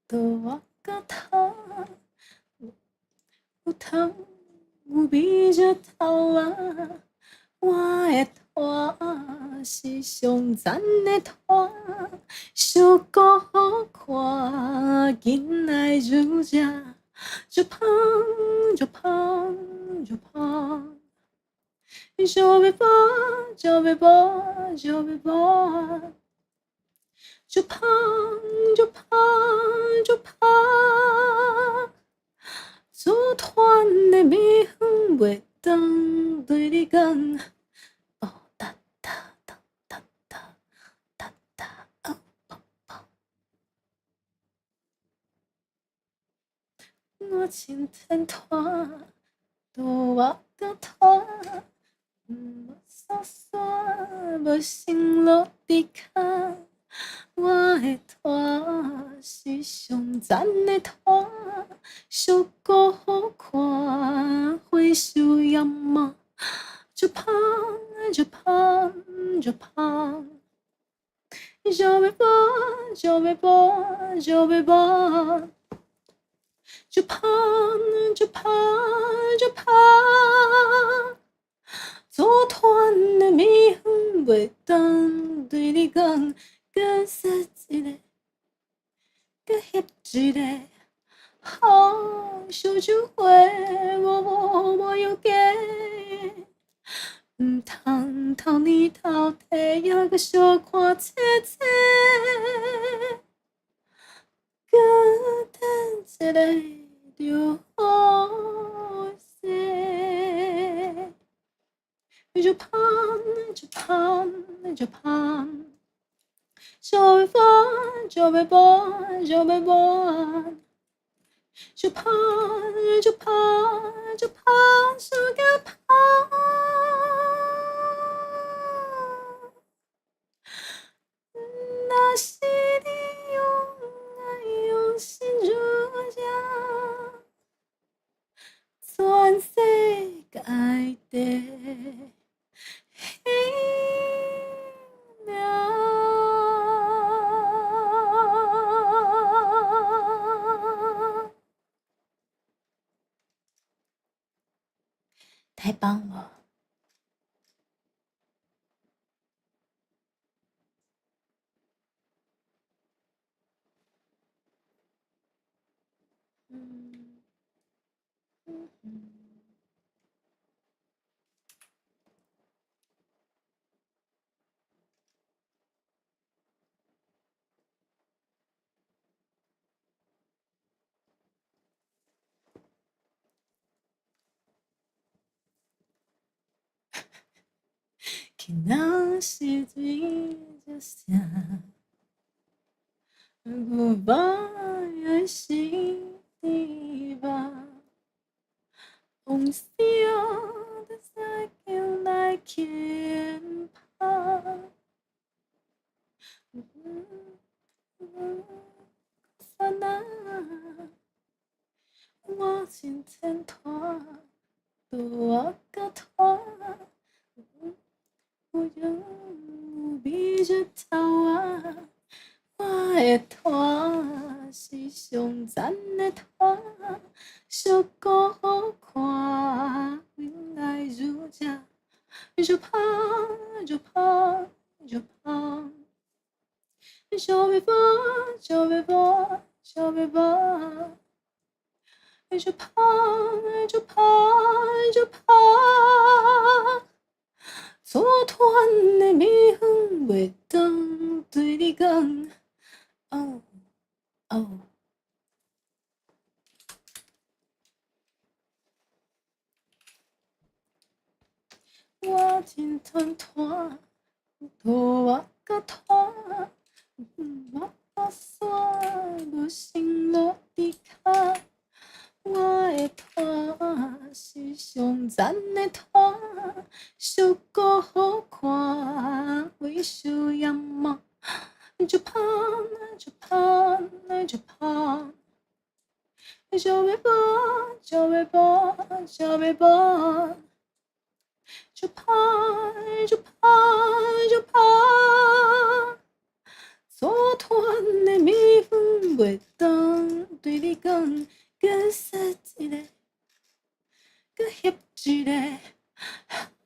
S2: 到我个头，有通有比着头啊！我的拖是上赞的拖，足够好看，囡仔主角就胖就胖就胖。小背包小背包小背包，就胖就胖就胖。组团的蜜蜂袂当对你讲，哦哒哒哒哒哒哒哒哦砰砰。我真挣脱，到我个脱，无沙沙，无心落地卡。我的拖是上赞的拖，足够好看，会输也嘛，就胖就胖就胖，就被剥，就被剥，就被剥，就胖，就胖，就胖。组团的迷魂袂当对你讲，搁说一个，搁翕一个，好烧酒花，无要价。毋通偷你偷摕，还阁小看切切，搁等一个就好势。就胖，就胖，就胖，就被剥，就被剥，就被剥，就胖，就胖，就胖，就个胖。那是你用爱用心如这，全世界的。太棒了！那是对的声，我把爱心底吧，红色的再叫来牵怕，刹那，我真挣脱，多个脱。有有比这头啊，我的拖是上赞的拖，小姑好看，原来如这，就胖就胖就胖，就被剥就被剥就被剥，就胖就胖就胖。组团的迷魂袂当对你讲，哦哦。我真团团，我甲拖，我打算无心落地骹。我的拖是上赞的拖，小姑好看，为小眼毛，就胖就胖就胖，就被剥就被剥就被剥，就胖就胖就胖。组团的迷魂袂当对你讲。搁说一个，搁翕一个，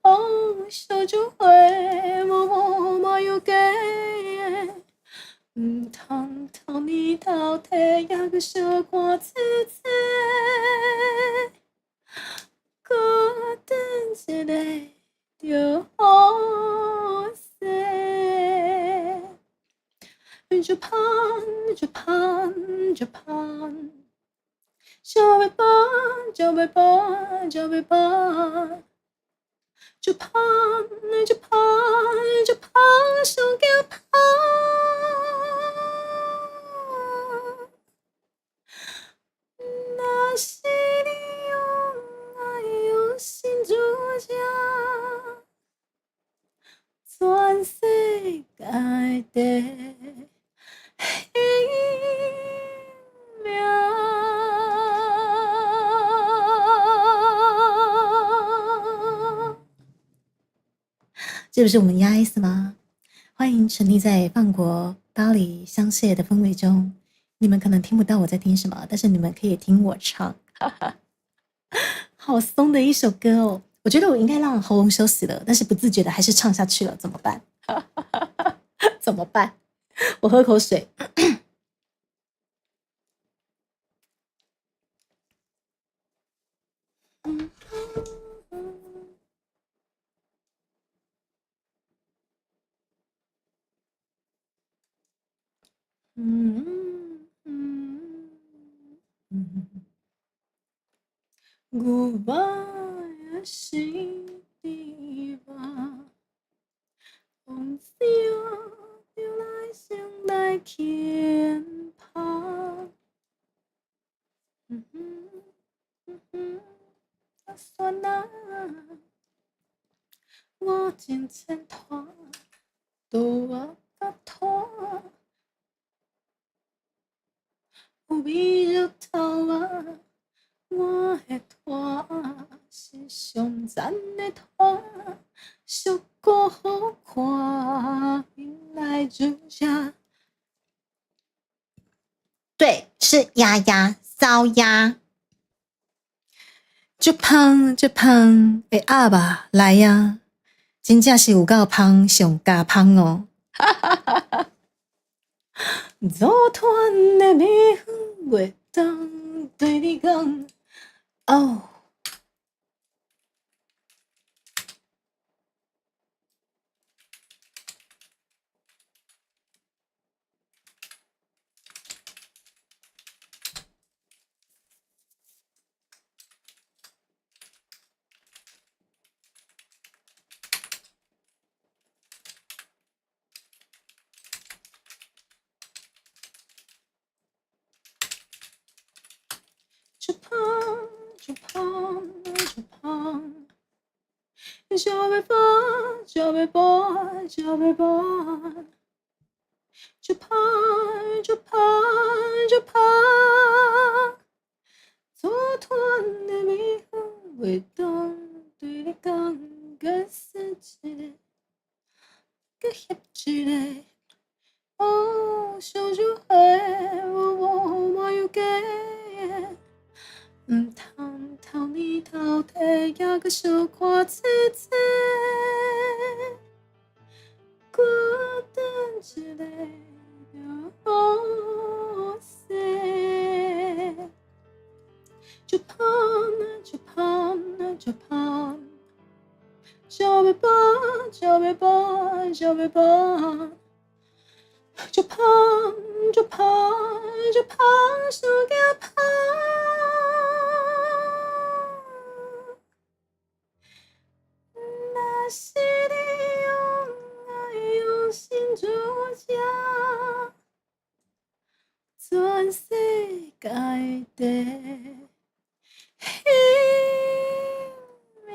S2: 哦，烧酒花，无要价。毋通偷你偷摕，还阁小看切切，搁等一个就好势。就胖就胖就胖。就被剥，就被剥，就被剥，就胖，就胖，就胖，就叫胖。那是你用爱用心煮这，全世界的。这不是我们 EIS 吗？欢迎沉溺在法国巴黎香榭的氛围中。你们可能听不到我在听什么，但是你们可以听我唱。好松的一首歌哦！我觉得我应该让喉咙休息了，但是不自觉的还是唱下去了，怎么办？怎么办？我喝口水。Goodbye， 心地吧。风笑就来想来牵旁。算啊，我真前拖，都我甲拖，有味就头啊。我的拖是上赞的拖，俗过好看，来主下。对，是丫丫骚丫。就胖就胖，会鸭吧来呀！真正是有够胖，上加胖哦。昨天的蜜粉会当对你讲哦。就胖就胖就胖，就要胖就要胖就要胖，就胖就胖就胖。昨天的蜜粉会当对你讲个世界，个翕一个。哦，想就会我有假的。唔通偷你偷摕，也搁小看姐姐，孤单一个就好势。就胖就胖就胖，就要胖就要胖就要胖，就胖就胖就胖，上加胖。那是你用爱用心做假，全世界的彼秒。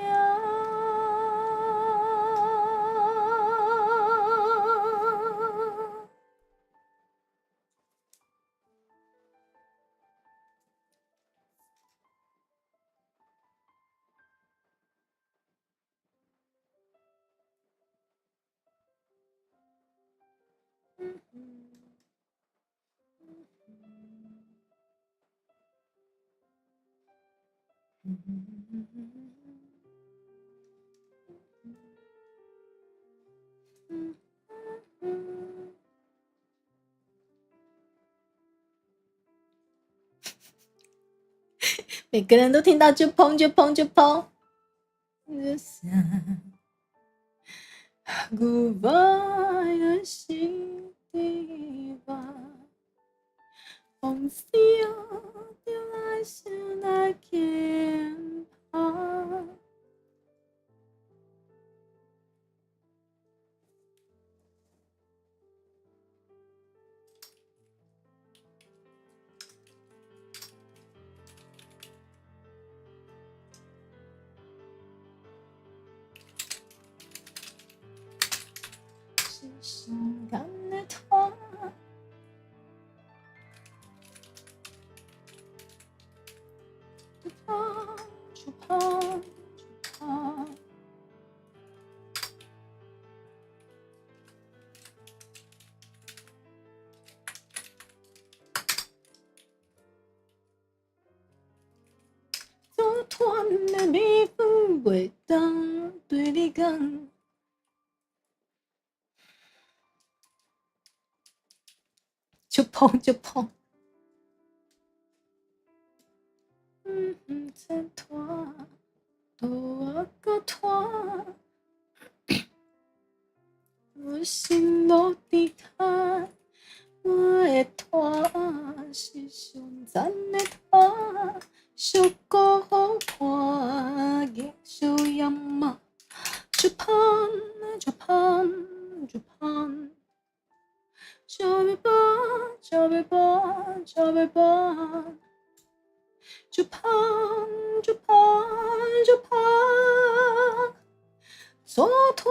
S2: 每个人都听到就砰就砰就砰。Goodbye， 的心地吧。风笑就来想来牵旁。是伤感的痛。就胖就胖就胖，袂当对你讲。就碰就碰，再拖，多我个拖，我心都伫卡，我的拖是上赞的拖，小姑好看，艺术样貌，就碰就碰就碰。就被绑，就被绑，就被绑，就碰，就碰，就碰。昨天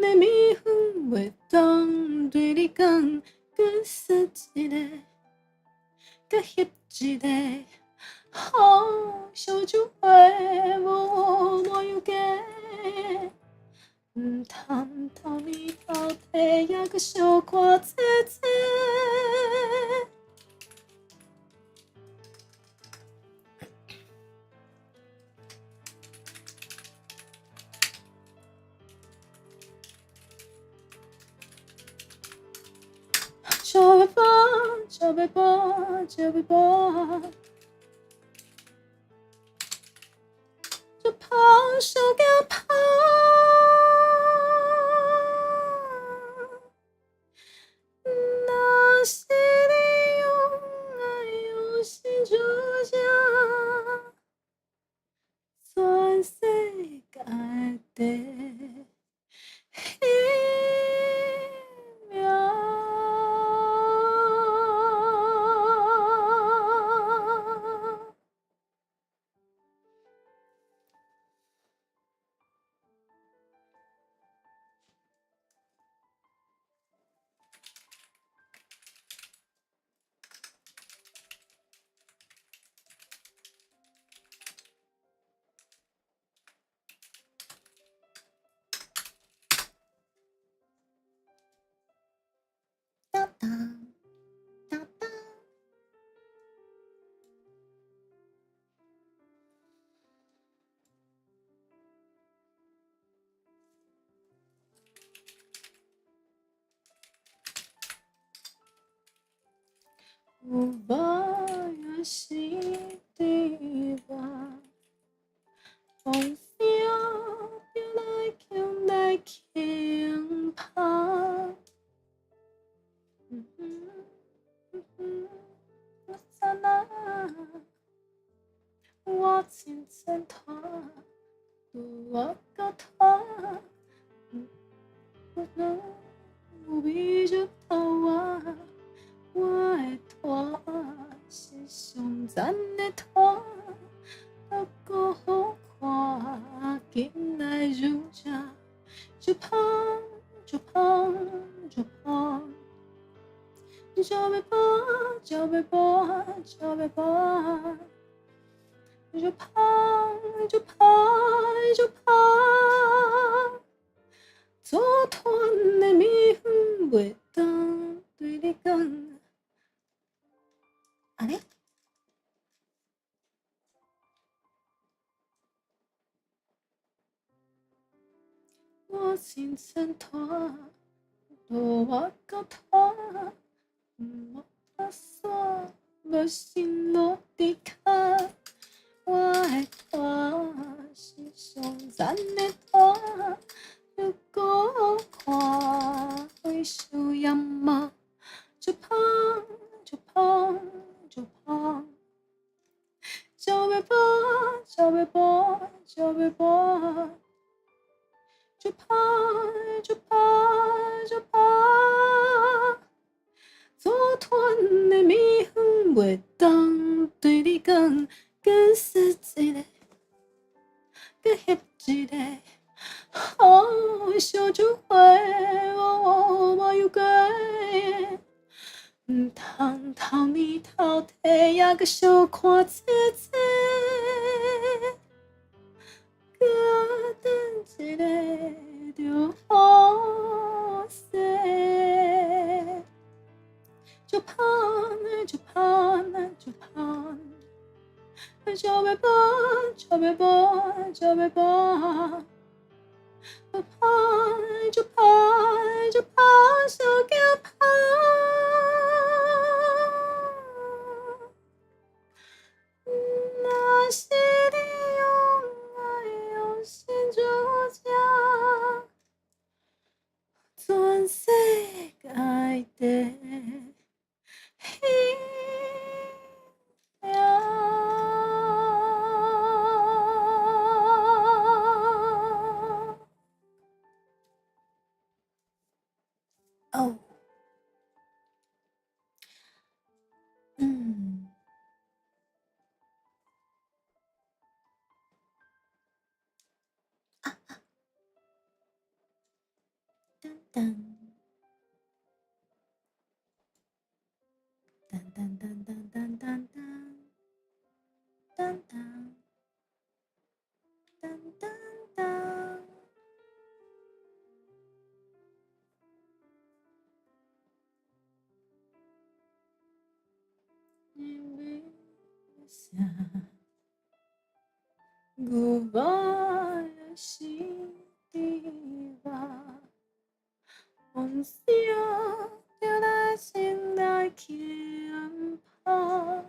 S2: 的蜜粉袂当对你讲，搁说一个，搁翕一个，好烧酒花无莫有假。唔通偷你偷摕，也搁小看切切。就要放，就要放，就要放，就抛手给抛。那是你用爱用心注下，全世界的一秒。哒哒哒哒。有无也是对吧？风声就来强来强拍。我怎那？我真真拖，我个拖，我能有比就拖我，我的拖是上赞的拖，不过好看，紧来入家，就碰就碰就碰。就被绑，就被绑，就被绑，就碰，就碰，就碰。昨天的蜜粉袂当对你讲，啊咧？我真真拖，我个拖。我打算要心落地卡，我的拖是上赞的拖，如果看会受样貌，就碰就碰就碰，就要碰就要碰就要碰，就碰就碰就碰。昨天的蜜粉袂当对你讲，搁说一个，搁翕一个，好烧酒花无有假。唔通偷你偷摕，也搁小看切切。搁等一个就好势。就碰就碰就碰，就要碰就要碰就要搬，不怕就怕就怕手惊怕。若是你用爱用心主讲，全世界的幸哦，噔噔噔噔噔噔噔噔噔噔噔噔。古巴的心底吧，梦想就来醒来牵怕。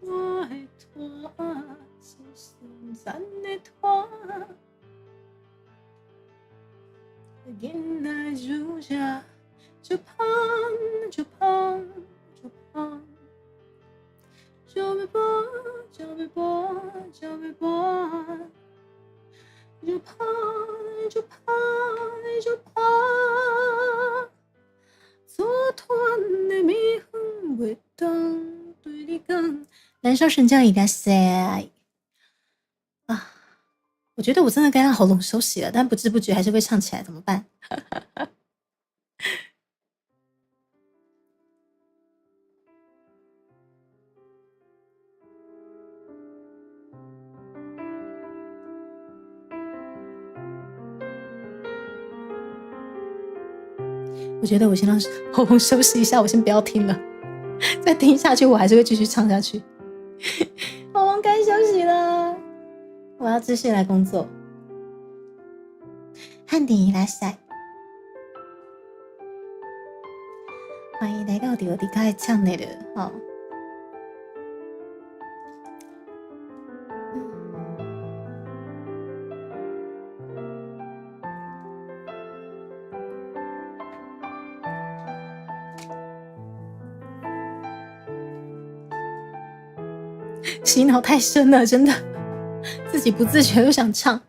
S2: 我的拖是心酸的拖，囡仔主角就胖就胖就胖，就要搬就要搬就要搬，就怕就怕就怕，做团的蜜粉袂当对你讲。燃烧神教伊拉塞啊！我觉得我真的该让喉咙休息了，但不知不觉还是会唱起来，怎么办？我觉得我先让喉咙休息一下，我先不要听了，再听下去我还是会继续唱下去。喉咙该休息了，我要继续来工作。汉典伊拉塞，欢迎来到迪欧迪卡的唱内的哦。洗脑太深了，真的，自己不自觉都想唱。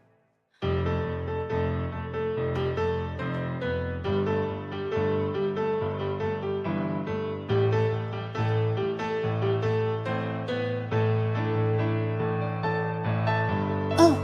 S2: 哦，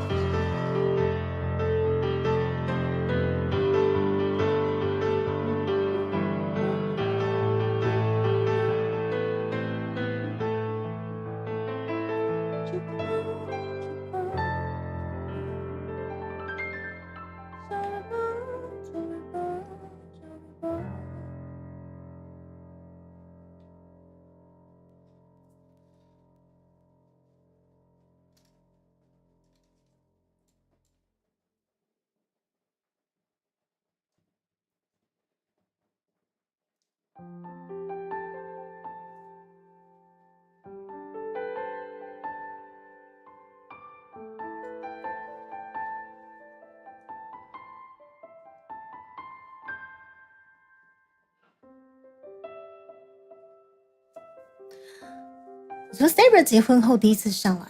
S2: 我觉得 Saber 结婚后第一次上来，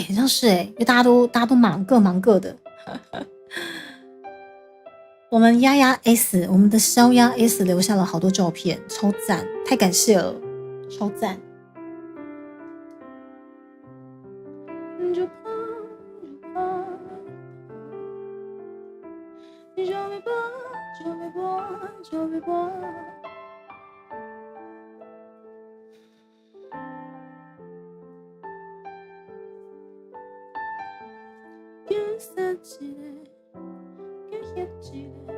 S2: 好像是因为大家都忙，各忙各的。我们丫丫 S， 我们的肖丫 S 留下了好多照片，超赞，太感谢了，超赞。一个，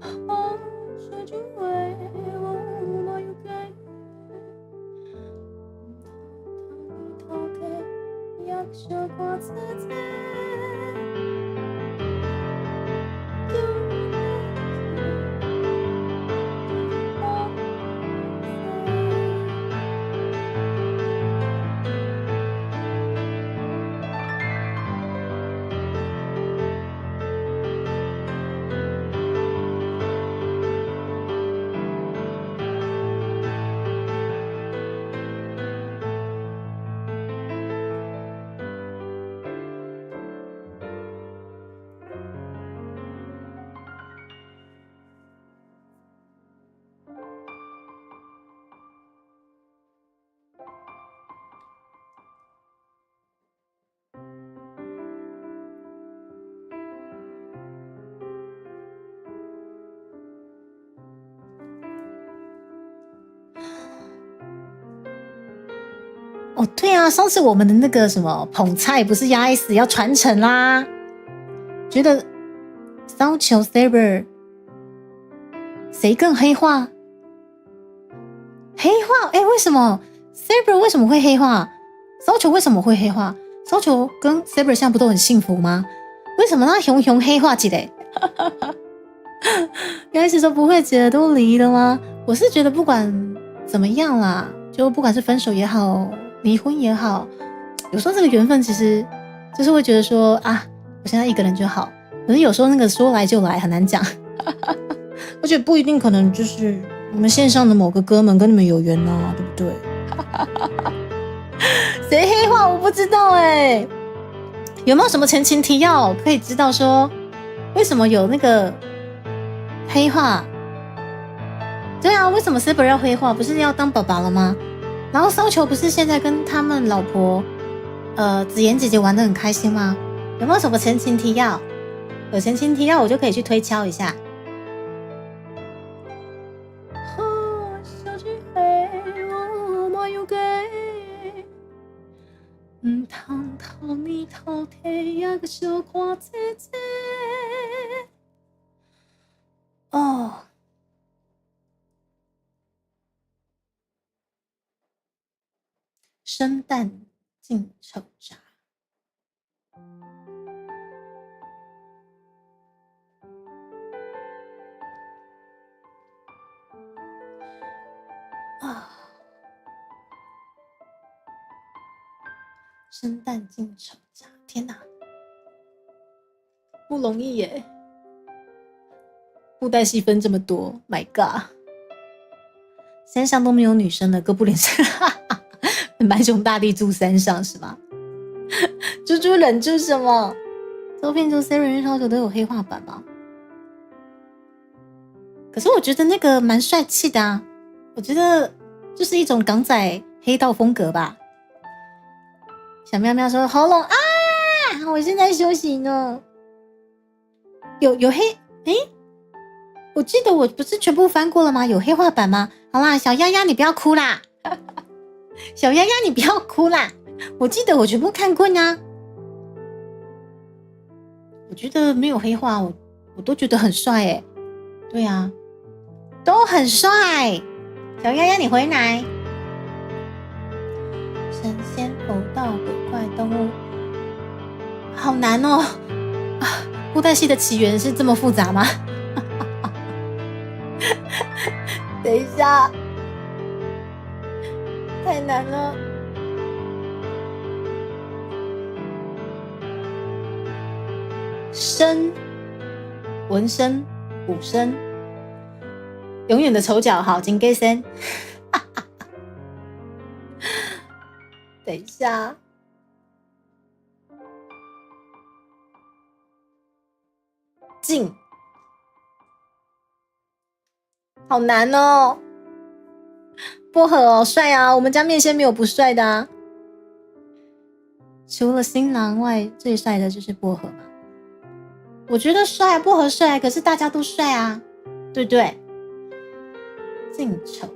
S2: 好说句话，我无有改。偷偷也小看自己。哦，对啊，上次我们的那个什么捧菜不是压 S 要传承啦？觉得骚球 Saber 谁更黑化？黑化？哎，为什么 Saber 为什么会黑化？骚球为什么会黑化？骚球跟 Saber 现在不都很幸福吗？为什么那熊熊黑化起来？原来是说不会觉得都离了吗？我是觉得不管怎么样啦，就不管是分手也好，离婚也好，有时候这个缘分其实就是会觉得说啊，我现在一个人就好。可是有时候那个说来就来很难讲，而且不一定可能就是你们线上的某个哥们跟你们有缘啊，对不对？谁黑化我不知道欸，有没有什么前情提要可以知道说为什么有那个黑化？对啊，为什么 Saber 要黑化？不是要当爸爸了吗？然后骚球不是现在跟他们老婆子妍姐姐玩得很开心吗？有没有什么前情提要？有前情提要我就可以去推敲一下。唔通偷你偷睇也个小看姐姐哦。生旦净丑杂，啊，生旦净丑杂，天哪，不容易耶！布袋戏分这么多 ，My God！ 山上都没有女生了，哥布林山，蛮熊大帝住山上是吗？猪猪忍住什么？周片中 Siri 跟超球都有黑化版吗？可是我觉得那个蛮帅气的啊，我觉得就是一种港仔黑道风格吧。小喵喵说喉咙啊，我现在休息呢。有黑诶，我记得我不是全部翻过了吗？有黑化版吗？好啦，小丫丫你不要哭啦，小丫丫你不要哭啦，我记得我全部看过呢。我觉得没有黑化，我都觉得很帅诶。对啊，都很帅。小丫丫你回来。神仙佛道鬼怪动物，好难哦！啊，布袋戏的起源是这么复杂吗？等一下，太难了。生、纹身、武生，永远的丑角，好，金给森。等一下，静，好难哦。薄荷哦，帅啊！我们家面线没有不帅的啊。除了新郎外，最帅的就是薄荷嘛。我觉得帅，薄荷帅，可是大家都帅啊，对不对？净丑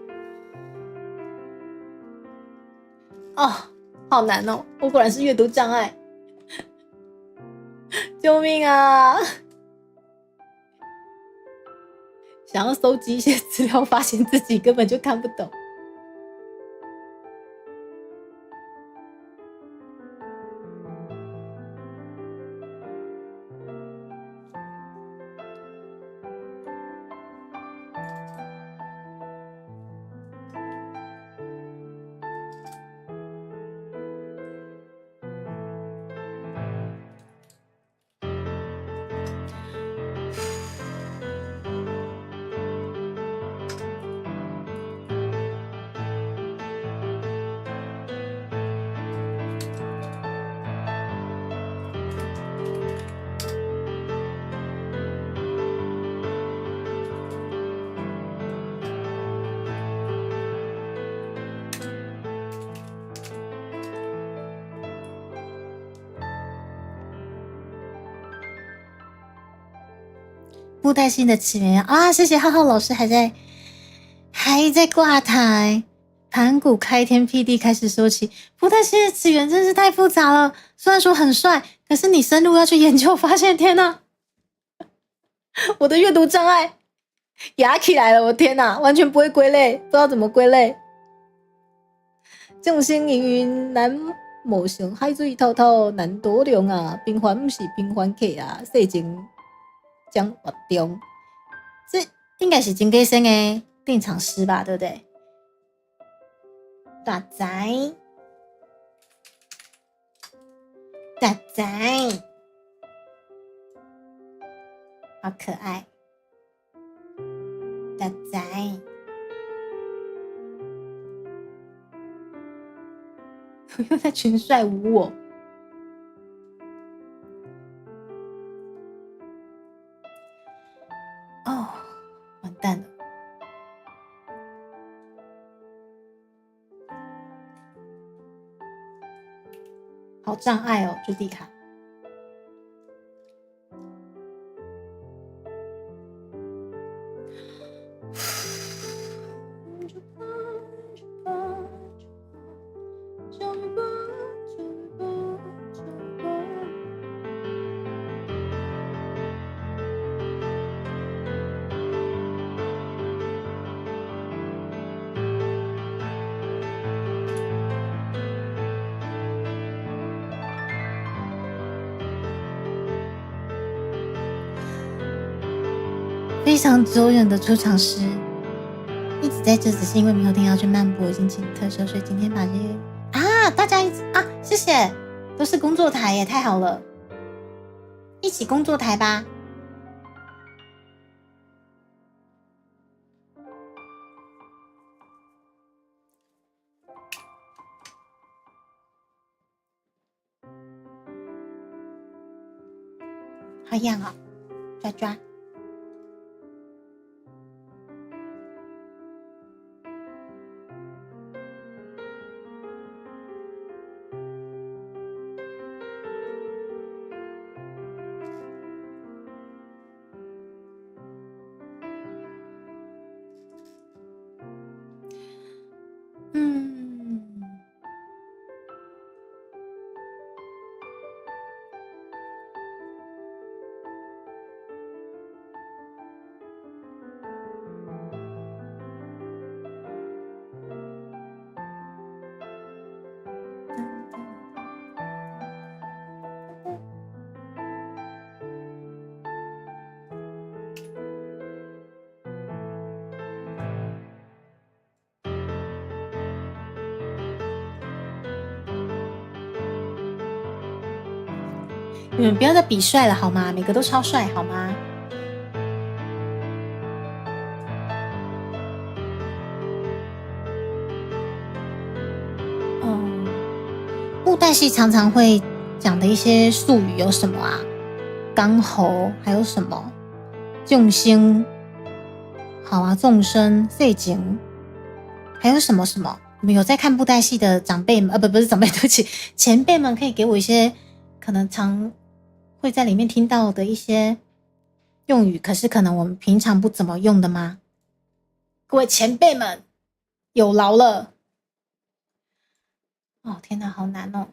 S2: 哦，好难哦！我果然是阅读障碍，救命啊！想要搜集一些资料，发现自己根本就看不懂。布袋戏的起源啊！谢谢浩浩老师还在挂台，盘古开天辟地开始说起。布袋戏的起源真是太复杂了，虽然说很帅，可是你深入要去研究，发现天哪，我的阅读障碍压起来了！我天哪，完全不会归类，不知道怎么归类。众星芸芸难某想，海水滔滔难夺量啊！平凡不是平凡客啊，世情将活中。这应该是金龟生的定场诗吧，对不对？大仔，大仔，好可爱，大仔。又在群帅无我。哦，完蛋了。好障碍哦，朱迪卡。非常久远的出场诗，一直在这，只是因为明后天要去漫步，已经请特休，所以今天把这些大家谢谢，都是工作台耶，太好了，一起工作台吧。好痒哦，抓抓。你们不要再比帅了好吗？每个都超帅好吗？布袋戏常常会讲的一些术语有什么啊？刚喉还有什么？众生，好啊，众生、世情，还有什么什么？你们有在看布袋戏的长辈们，不是长辈，对不起，前辈们，可以给我一些可能常会在里面听到的一些用语，可是可能我们平常不怎么用的吗？各位前辈们，有劳了。哦，天哪，好难哦。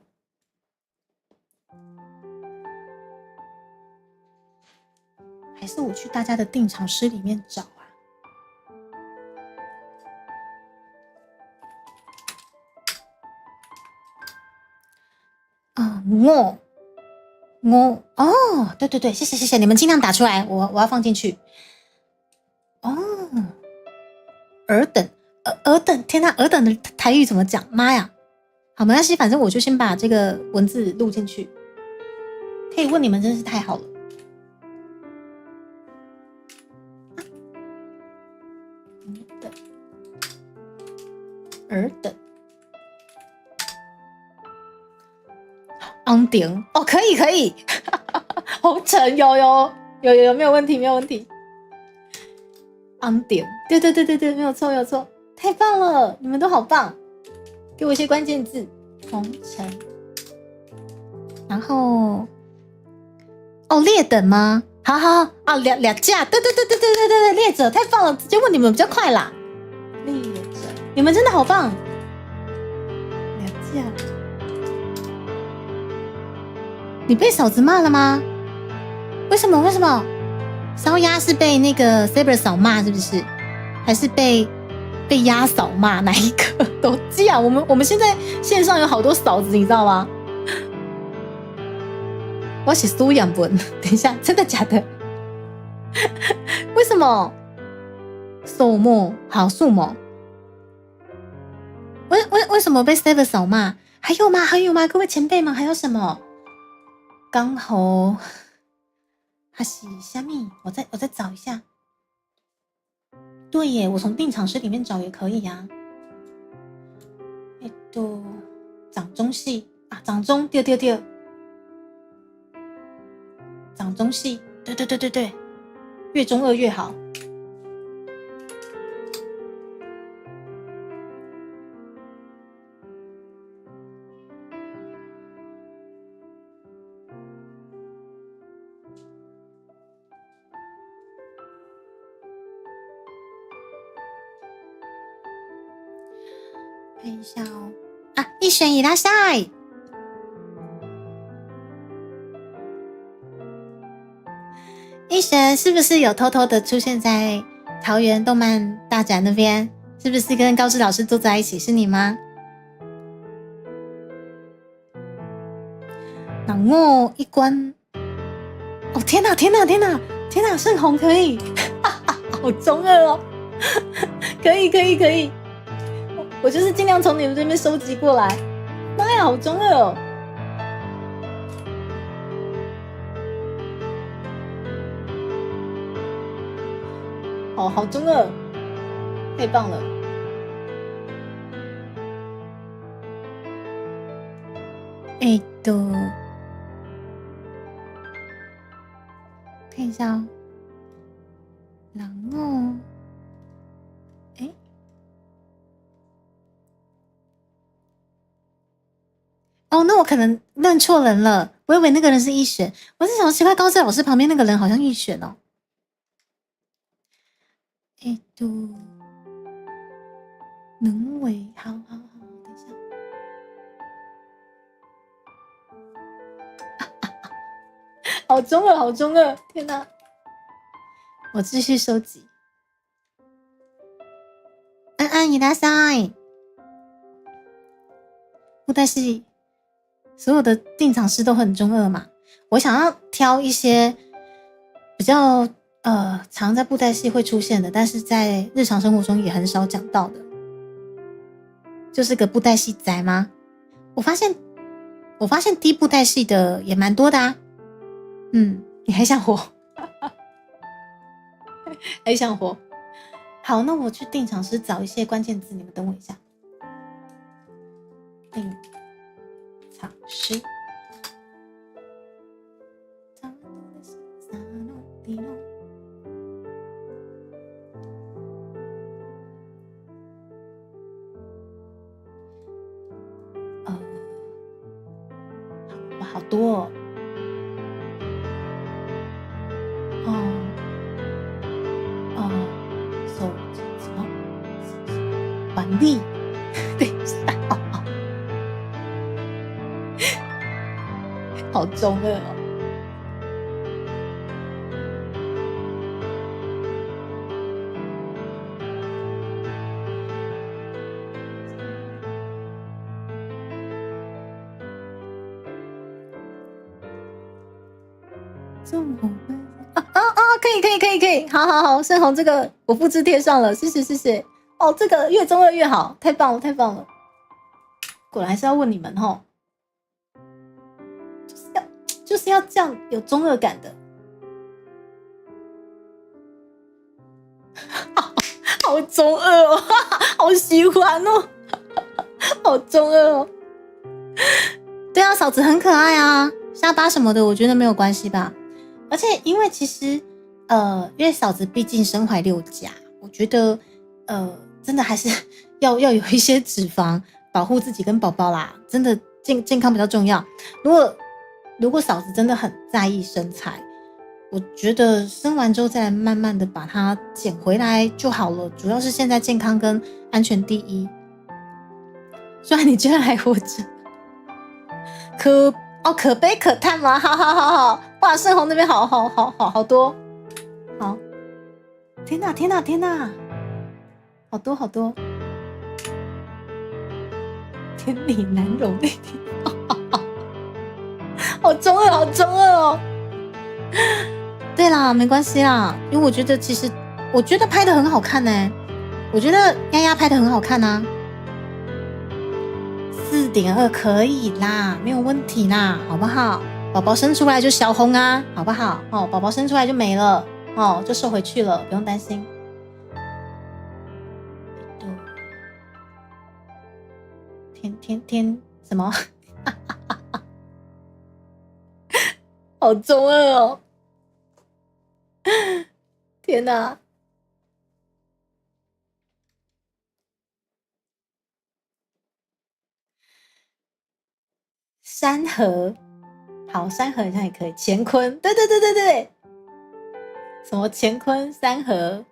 S2: 还是我去大家的定场诗里面找啊。我哦，对对对，谢谢谢谢，你们尽量打出来，我要放进去。哦，尔等尔等，天哪，尔等的台语怎么讲？妈呀！好，没关系，反正我就先把这个文字录进去。可以问你们，真是太好了。尔等。昂顶哦，可以可以，红尘有没有问题没有问题。昂顶，对对对对对，没有错没有错，太棒了，你们都好棒，给我一些关键字，红尘，然后哦列等吗？好好好啊，两架，对对对对对对对对，列者太棒了，直接问你们比较快啦，列者，你们真的好棒，两架。你被嫂子骂了吗？为什么？为什么？烧鸭是被那个 Saber 嫂骂是不是？还是被鸭嫂骂？哪一个都这样。我们现在线上有好多嫂子，你知道吗？我写苏养文，等一下，真的假的？为什么？素墨好素墨，为什么被 Saber 嫂骂？还有吗？还有吗？各位前辈们，还有什么？刚好还是虾米？我再找一下。对耶，我从定场诗里面找也可以呀。掌中戏啊，掌中对，掌中戏，对，越中二越好。看一下哦，啊，一选一拉塞，一选是不是有偷偷的出现在桃园动漫大展那边？是不是跟高志老师坐在一起？是你吗？然后一关，哦天哪，盛虹可以，好中二哦，可以。我就是尽量从你们这边收集过来。妈呀，好中二哦！好中二，太棒了！看一下哦，然后。哦，那我可能认错人了，我以为那个人是一选，我是想奇怪，高志老师旁边那个人好像一选哦。能为好，等一下，好中二，天哪！我继续收集。伊拉塞，布袋戏。所有的定场诗都很中二嘛，我想要挑一些比较常在布袋戏会出现的，但是在日常生活中也很少讲到的，就是个布袋戏宅吗？我发现低布袋戏的也蛮多的啊。你还想活？还想活？好，那我去定场诗找一些关键字，你们等我一下。定场诗。哇，好多什么板栗？等一下，好中二哦。送红可以，好，盛红这个我复制贴上了，谢谢。哦，这个越中二越好，太棒了，果然还是要问你们吼，就是要这样有中二感的，好中二哦，好喜欢哦，好中二哦。对啊，嫂子很可爱啊，下巴什么的，我觉得没有关系吧。而且因为其实，因为嫂子毕竟身怀6甲，我觉得，真的还是要有一些脂肪保护自己跟宝宝啦，真的健康比较重要。如果嫂子真的很在意身材，我觉得生完之后再来慢慢的把它减回来就好了。主要是现在健康跟安全第一。虽然你居然还活着。可悲可叹吗？好，哇，盛红那边好多，好，天哪，好多，天理难容那天，好中二哦。对啦，没关系啦，因为我觉得拍得很好看呢，我觉得丫丫拍得很好看啊。4.2可以啦，没有问题啦，好不好？宝宝生出来就小红啊，好不好？哦，宝宝生出来就没了，哦，就收回去了，不用担心。天什么？好中二哦！天哪！山河，好，山河好像也可以。乾坤，对，什么乾坤山河？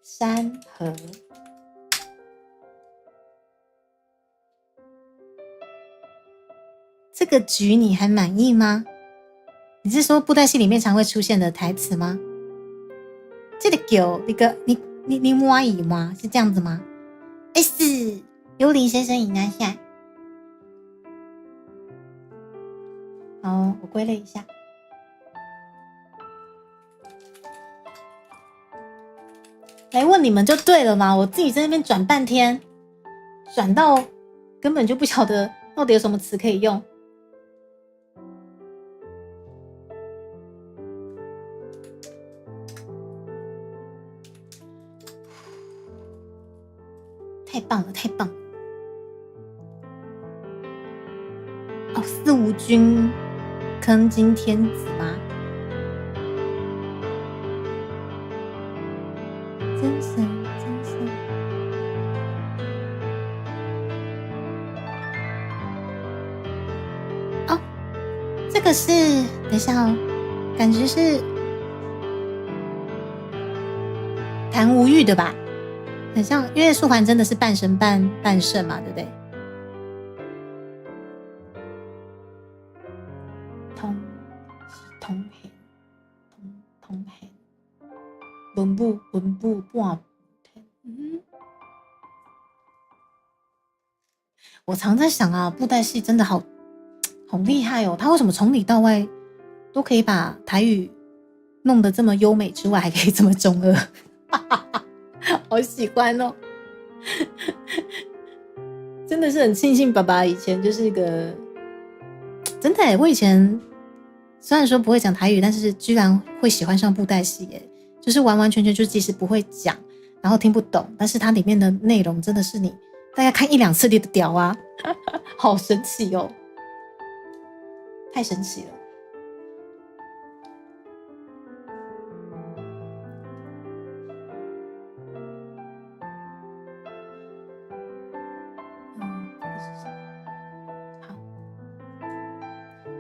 S2: 山河，这个局你还满意吗？你是说布袋戏里面常会出现的台词吗？这个狗，你满意吗？是这样子吗？是幽灵先生已拿下。好，我归类一下。来问你们就对了嘛，我自己在那边转半天，转到根本就不晓得到底有什么词可以用。太棒了！哦，四无君坑金天子吗？真神！哦，这个是，等一下哦，感觉是谭无欲的吧？很像，因为素环真的是半神半圣嘛，对不对？通黑，文部半我常在想啊，布袋戏真的好厉害哦！他为什么从里到外都可以把台语弄得这么优美之外，还可以这么中二？好喜欢哦！真的是很庆幸爸爸以前就是个真的耶，我以前虽然说不会讲台语，但是居然会喜欢上布袋戏耶，就是完完全全就即使不会讲，然后听不懂，但是它里面的内容真的是你大概看1-2次你的屌啊，好神奇哦，太神奇了。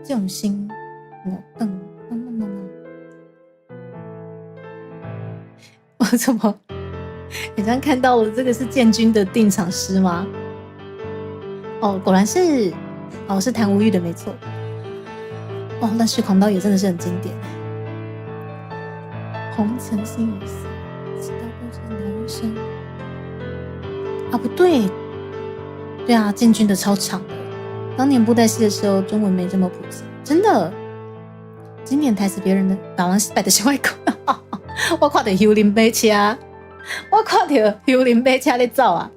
S2: 用心我怎么好像看到了这个是建军的定场诗吗？哦，果然是是谭无欲的没错。哦，那虚狂刀也真的是很经典。红尘心已死，直到过程疗愈生。啊，不对，对啊，建军的超长的。当年布袋戏的时候，中文没这么普及，真的。经典台词别人的老人摆的是外国，我看到幽灵马车，我看到幽灵马车在走啊。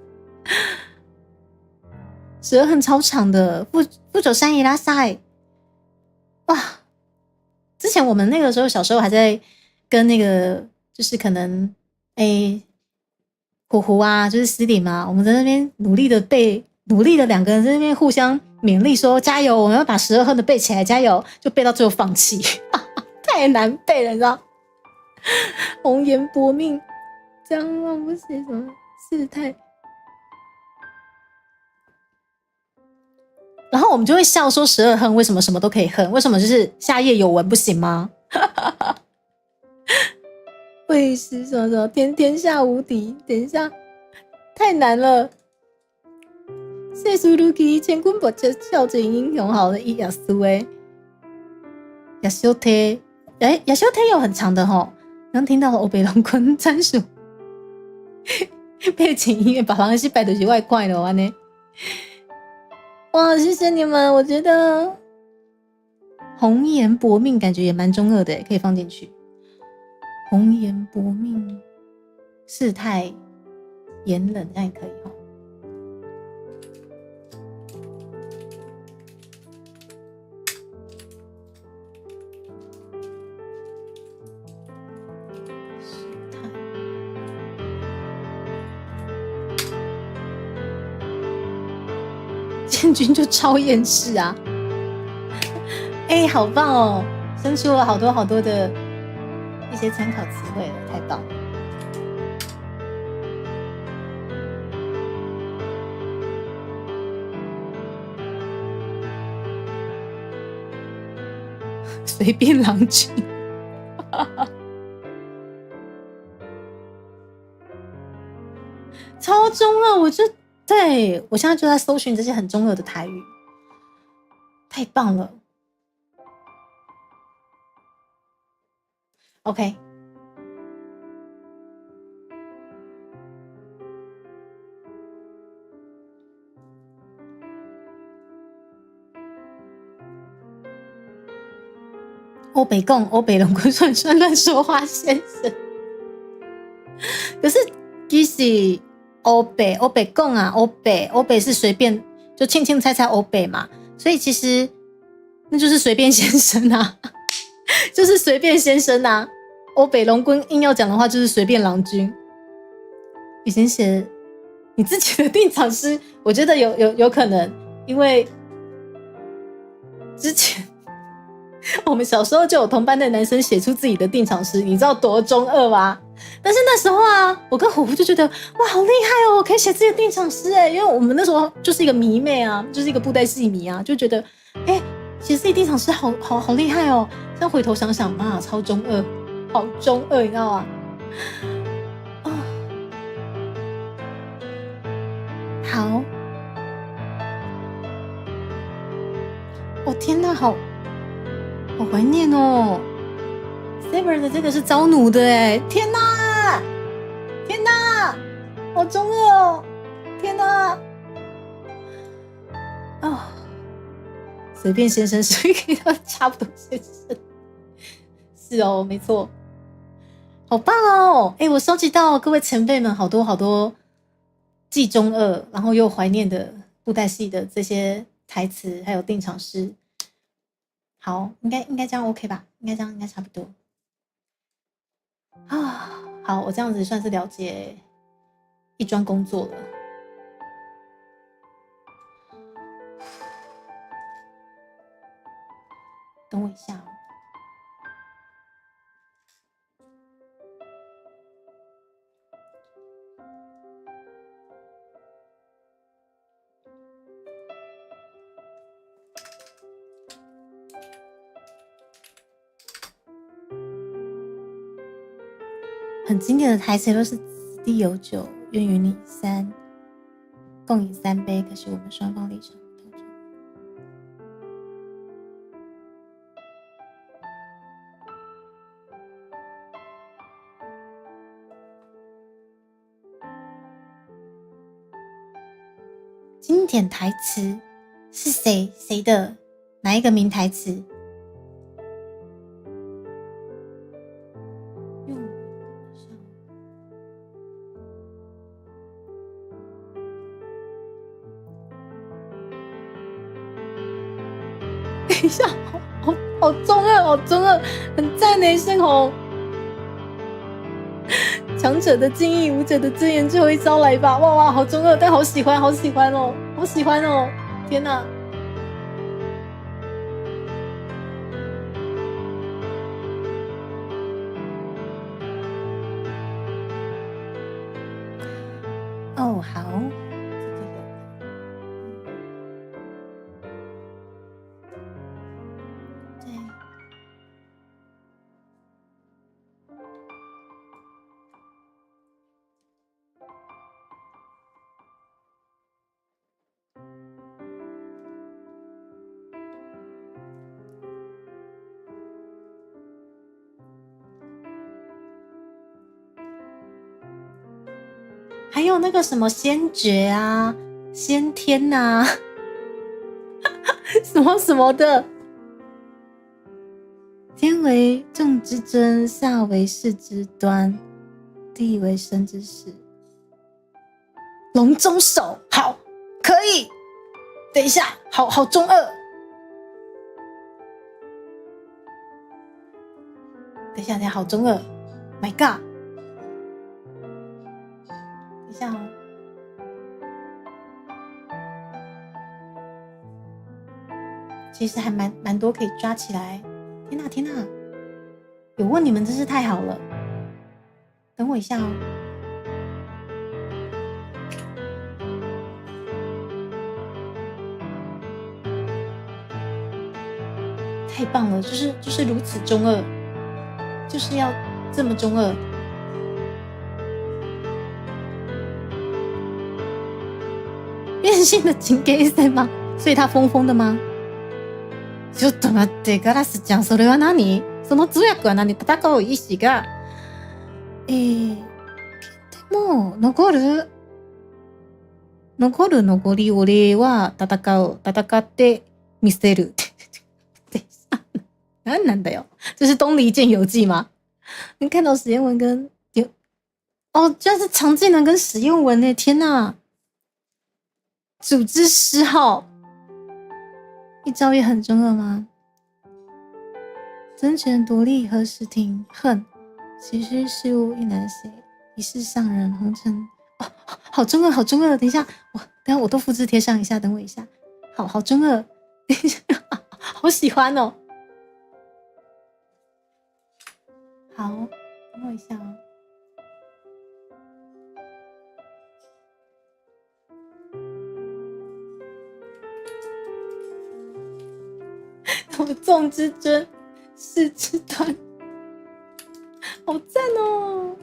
S2: 十二恨超长的，不走山伊拉塞，哇！之前我们那个时候小时候还在跟那个就是可能虎虎啊，就是司令嘛，我们在那边努力的两个人在那边互相勉励说加油，我们要把十二恨的背起来，加油！就背到最后放弃，太难背了，你知道？红颜薄命，将忘不写什么事态。然后我们就会笑说十二恨为什么什么都可以恨，为什么就是夏夜有闻不行吗？为师什么什么天下无敌，等一下太难了。世事如棋，乾坤不测，笑尽英雄好的伊亚苏诶，亚修贴亚修贴有很长的吼，刚听到欧北龙坤参数背景音乐把狼人戏摆的是外快的哇呢。哇，谢谢你们！我觉得红颜薄命感觉也蛮中二的，可以放进去。红颜薄命，世态炎冷，这样也可以哈。建军就超厌世啊！好棒哦，生出了好多好多的一些参考词汇了，太棒了！随便郎君，超中二，对，我现在就在搜寻这些很中二的台语，太棒了。OK， 欧北共欧北龙坤算乱说话先生，可是其实欧北共啊，欧北是随便就轻轻猜猜欧北嘛，所以其实那就是随便先生啊，就是随便先生啊。欧北龙坤硬要讲的话就是随便郎君。以前写你自己的定场诗，我觉得有可能，因为之前我们小时候就有同班的男生写出自己的定场诗，你知道多中二吗？但是那时候啊，我跟虎虎就觉得哇，好厉害哦，我可以写自己的定场诗哎，因为我们那时候就是一个迷妹啊，就是一个布袋戏迷啊，就觉得写自己定场诗好厉害哦。现在回头想想，妈，超中二，好中二，你知道吗？好，天哪，好怀念哦。Saber 的这个是招奴的哎，天哪，好中二哦，天哪，随便先生，所以可以到差不多先生，是哦，没错，好棒哦！我收集到各位前辈们好多既中二，然后又怀念的布袋戏的这些台词，还有定场诗。好，应该这样 OK 吧？应该差不多。好，我这样子算是了解一桩工作了。等我一下哦。很经典的台词都是此地有酒，愿与你共饮3杯，可是我们双方立场不同。经典台词是谁的？哪一个名台词？等一下，好中二，好中二，很赞呢，盛虹。强者的敬意，武者的尊严，最后一招来吧！哇哇，好中二，但好喜欢，好喜欢哦，好喜欢哦！天哪！哦，好，这个有，对。还有那个什么先觉啊、先天啊，什么什么的。天为众之尊，下为士之端，地为生之始。龙中手，好，可以。等一下，好中二。等一下，好中二 ，My God！ 等一下哦，其实还蛮多可以抓起来。天哪，天哪！有问你们真是太好了。等我一下哦。太棒了，就是如此中二，就是要这么中二。变性的请给谁吗？所以他疯疯的吗？ちょっと待って、ガラスちゃん、それは何？その通訳は何？戦う意志が、でも残り俺は戦って見せる。何なんだよ？这是东离剑游记吗？能看到实验文跟哦，居然是常技能跟实验文耶！天哪！组织10号，一招也很中二吗？争权夺利何时停？恨，其实事物一难写，一世上人红尘。哦，好中二，好中二！等一下，我都复制贴上一下，等我一下。好中二，等一下，好喜欢哦。好，等我一下哦。我众之尊，士之端，好赞哦！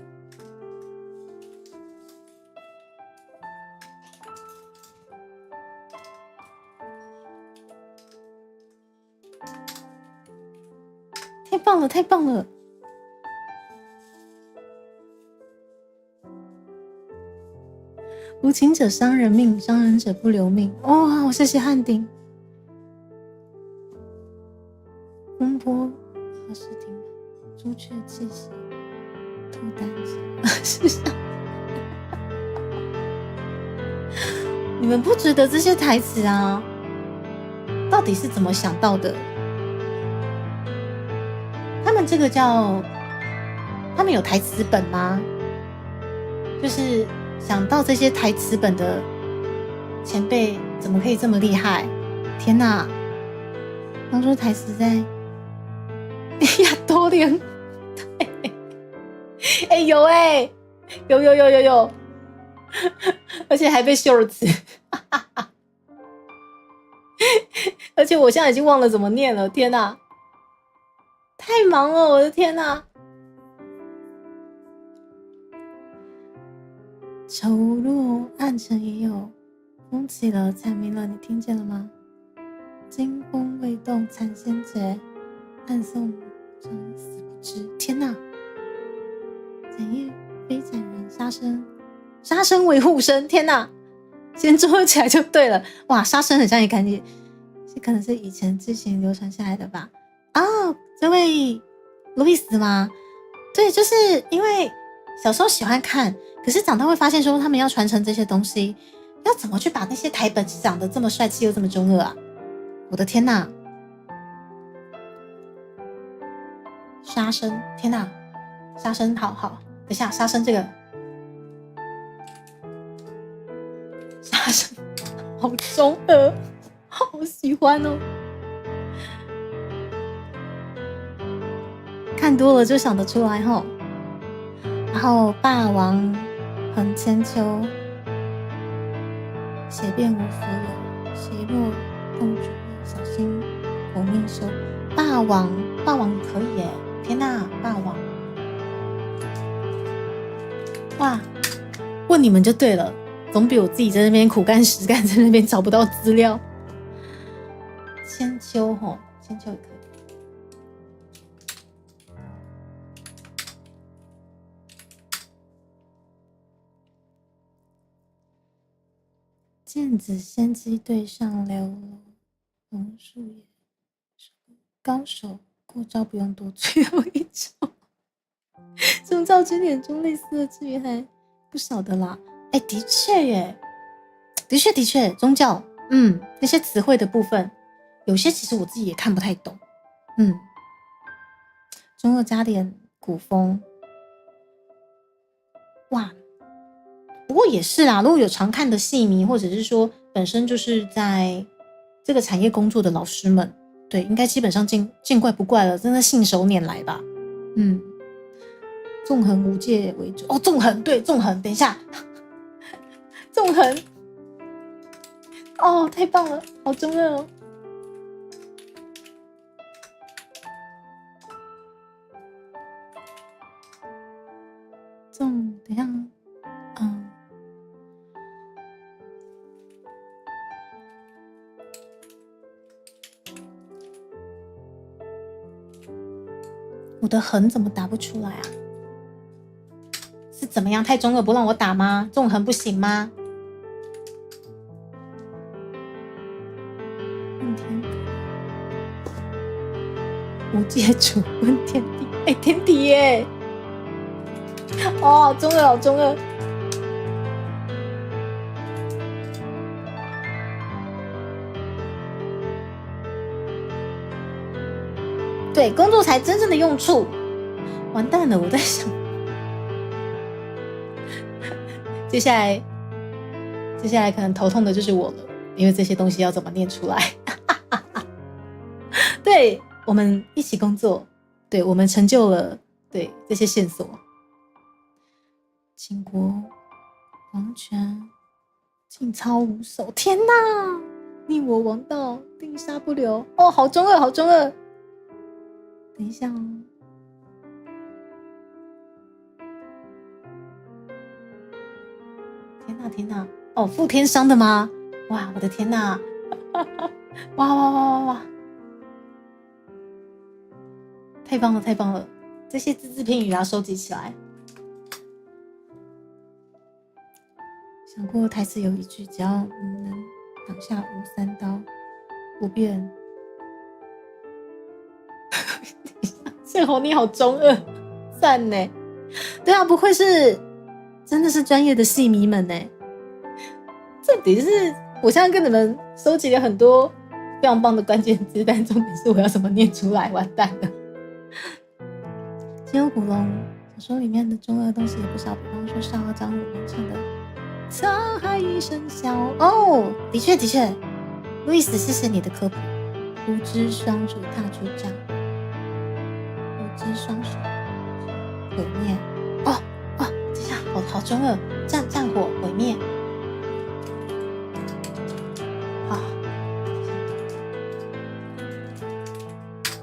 S2: 太棒了，太棒了！无情者伤人命，伤人者不留命。哇，谢谢汉鼎。风波何时停？朱雀气息，吐丹血。是啊，你们不觉得这些台词啊，到底是怎么想到的？他们这个叫，他们有台词本吗？就是想到这些台词本的前辈怎么可以这么厉害？天哪！当初台词在亚多莲，有有，而且还被秀词，而且我现在已经忘了怎么念了，天哪！太忙了，我的天哪！丑若暗沉已有，风起了，惨鸣了，你听见了吗？惊风未动，惨先觉，暗送生死不知。天哪！斩叶非斩人，杀生为护身。天哪！先中二起来就对了。哇，杀生很像一感觉，这可能是以前之前流传下来的吧？哦，这位路易斯吗？对，就是因为小时候喜欢看，可是长大会发现说他们要传承这些东西，要怎么去把那些台本长得这么帅气又这么中二啊？我的天哪！杀生，天哪！杀生，好，等一下，杀生这个，杀生好中二，好喜欢哦！看多了就想得出来吼。然后霸王横千秋，血遍无所有，谁若共主小心活命休。霸王可以耶！天哪，霸王！哇，问你们就对了，总比我自己在那边苦干实干，在那边找不到资料。千秋吼，千秋也可以。剑子仙姬对上流龙树也，高手过招不用多，最后一招。宗教经典中类似的字语还不少的啦。哎，的确耶，的确，宗教，那些词汇的部分，有些其实我自己也看不太懂。中二加点古风，哇！不过也是啦，如果有常看的戏迷，或者是说本身就是在这个产业工作的老师们，对，应该基本上见怪不怪了，真的信手拈来吧。纵横无界为主哦，纵横，对，纵横，等一下，纵横，哦，太棒了，好中二哦。等一下，我的横怎么打不出来啊？是怎么样？太中二不让我打吗？纵横不行吗？问天无界主问天地，哎，天地耶！哦，中二，好中二。对，工作才真正的用处。完蛋了，我在想，接下来可能头痛的就是我了，因为这些东西要怎么念出来？对，我们一起工作，对，我们成就了对这些线索。秦国王权尽操无手，天哪！逆我王道，定杀不留。哦，好中二，好中二。等一下哦，天哪！哦，负天伤的吗？哇，我的天哪！哇！太棒了！这些字字片语要收集起来。想过台词有一句，只要你能挡下吴三刀，不变。幸好你好中二，赞呢！对啊，不愧是真的是专业的戏迷们呢。重点是我现在跟你们收集了很多非常棒的关键字，但重点是我要怎么念出来，完蛋了。金庸古龙小说里面的中二东西也不少，比方说《笑傲江湖》里面唱的“沧海一声笑”，哦，的确，路易斯，谢谢你的科普。五只双手踏出战火，五只双手毁灭。哦，等一下，好中二，战火毁灭。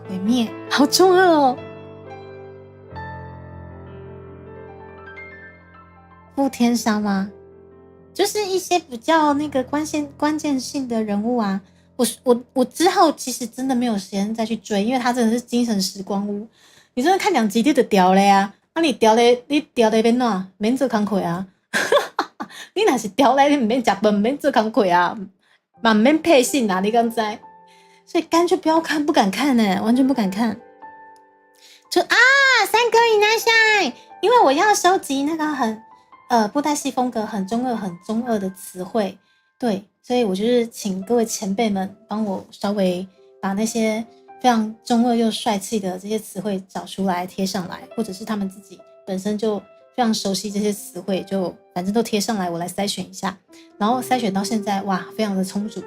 S2: 毁灭，好中二哦。负天伤吗？就是一些比较那个关键性的人物啊。我之后其实真的没有时间再去追，因为他真的是精神时光屋。你真的看2集你就掉了呀？你掉了要变哪？免做工课啊！你若是调来，你唔免食饭，唔免做工课啊，嘛唔免配信啊，你敢知？所以干脆不要看，不敢看呢，完全不敢看。就三哥以那下，因为我要收集那个很布袋戏风格很中二的词汇，对，所以我就是请各位前辈们帮我稍微把那些非常中二又帅气的这些词汇找出来贴上来，或者是他们自己本身就非常熟悉这些词汇，就反正都贴上来，我来筛选一下，然后筛选到现在，哇，非常的充足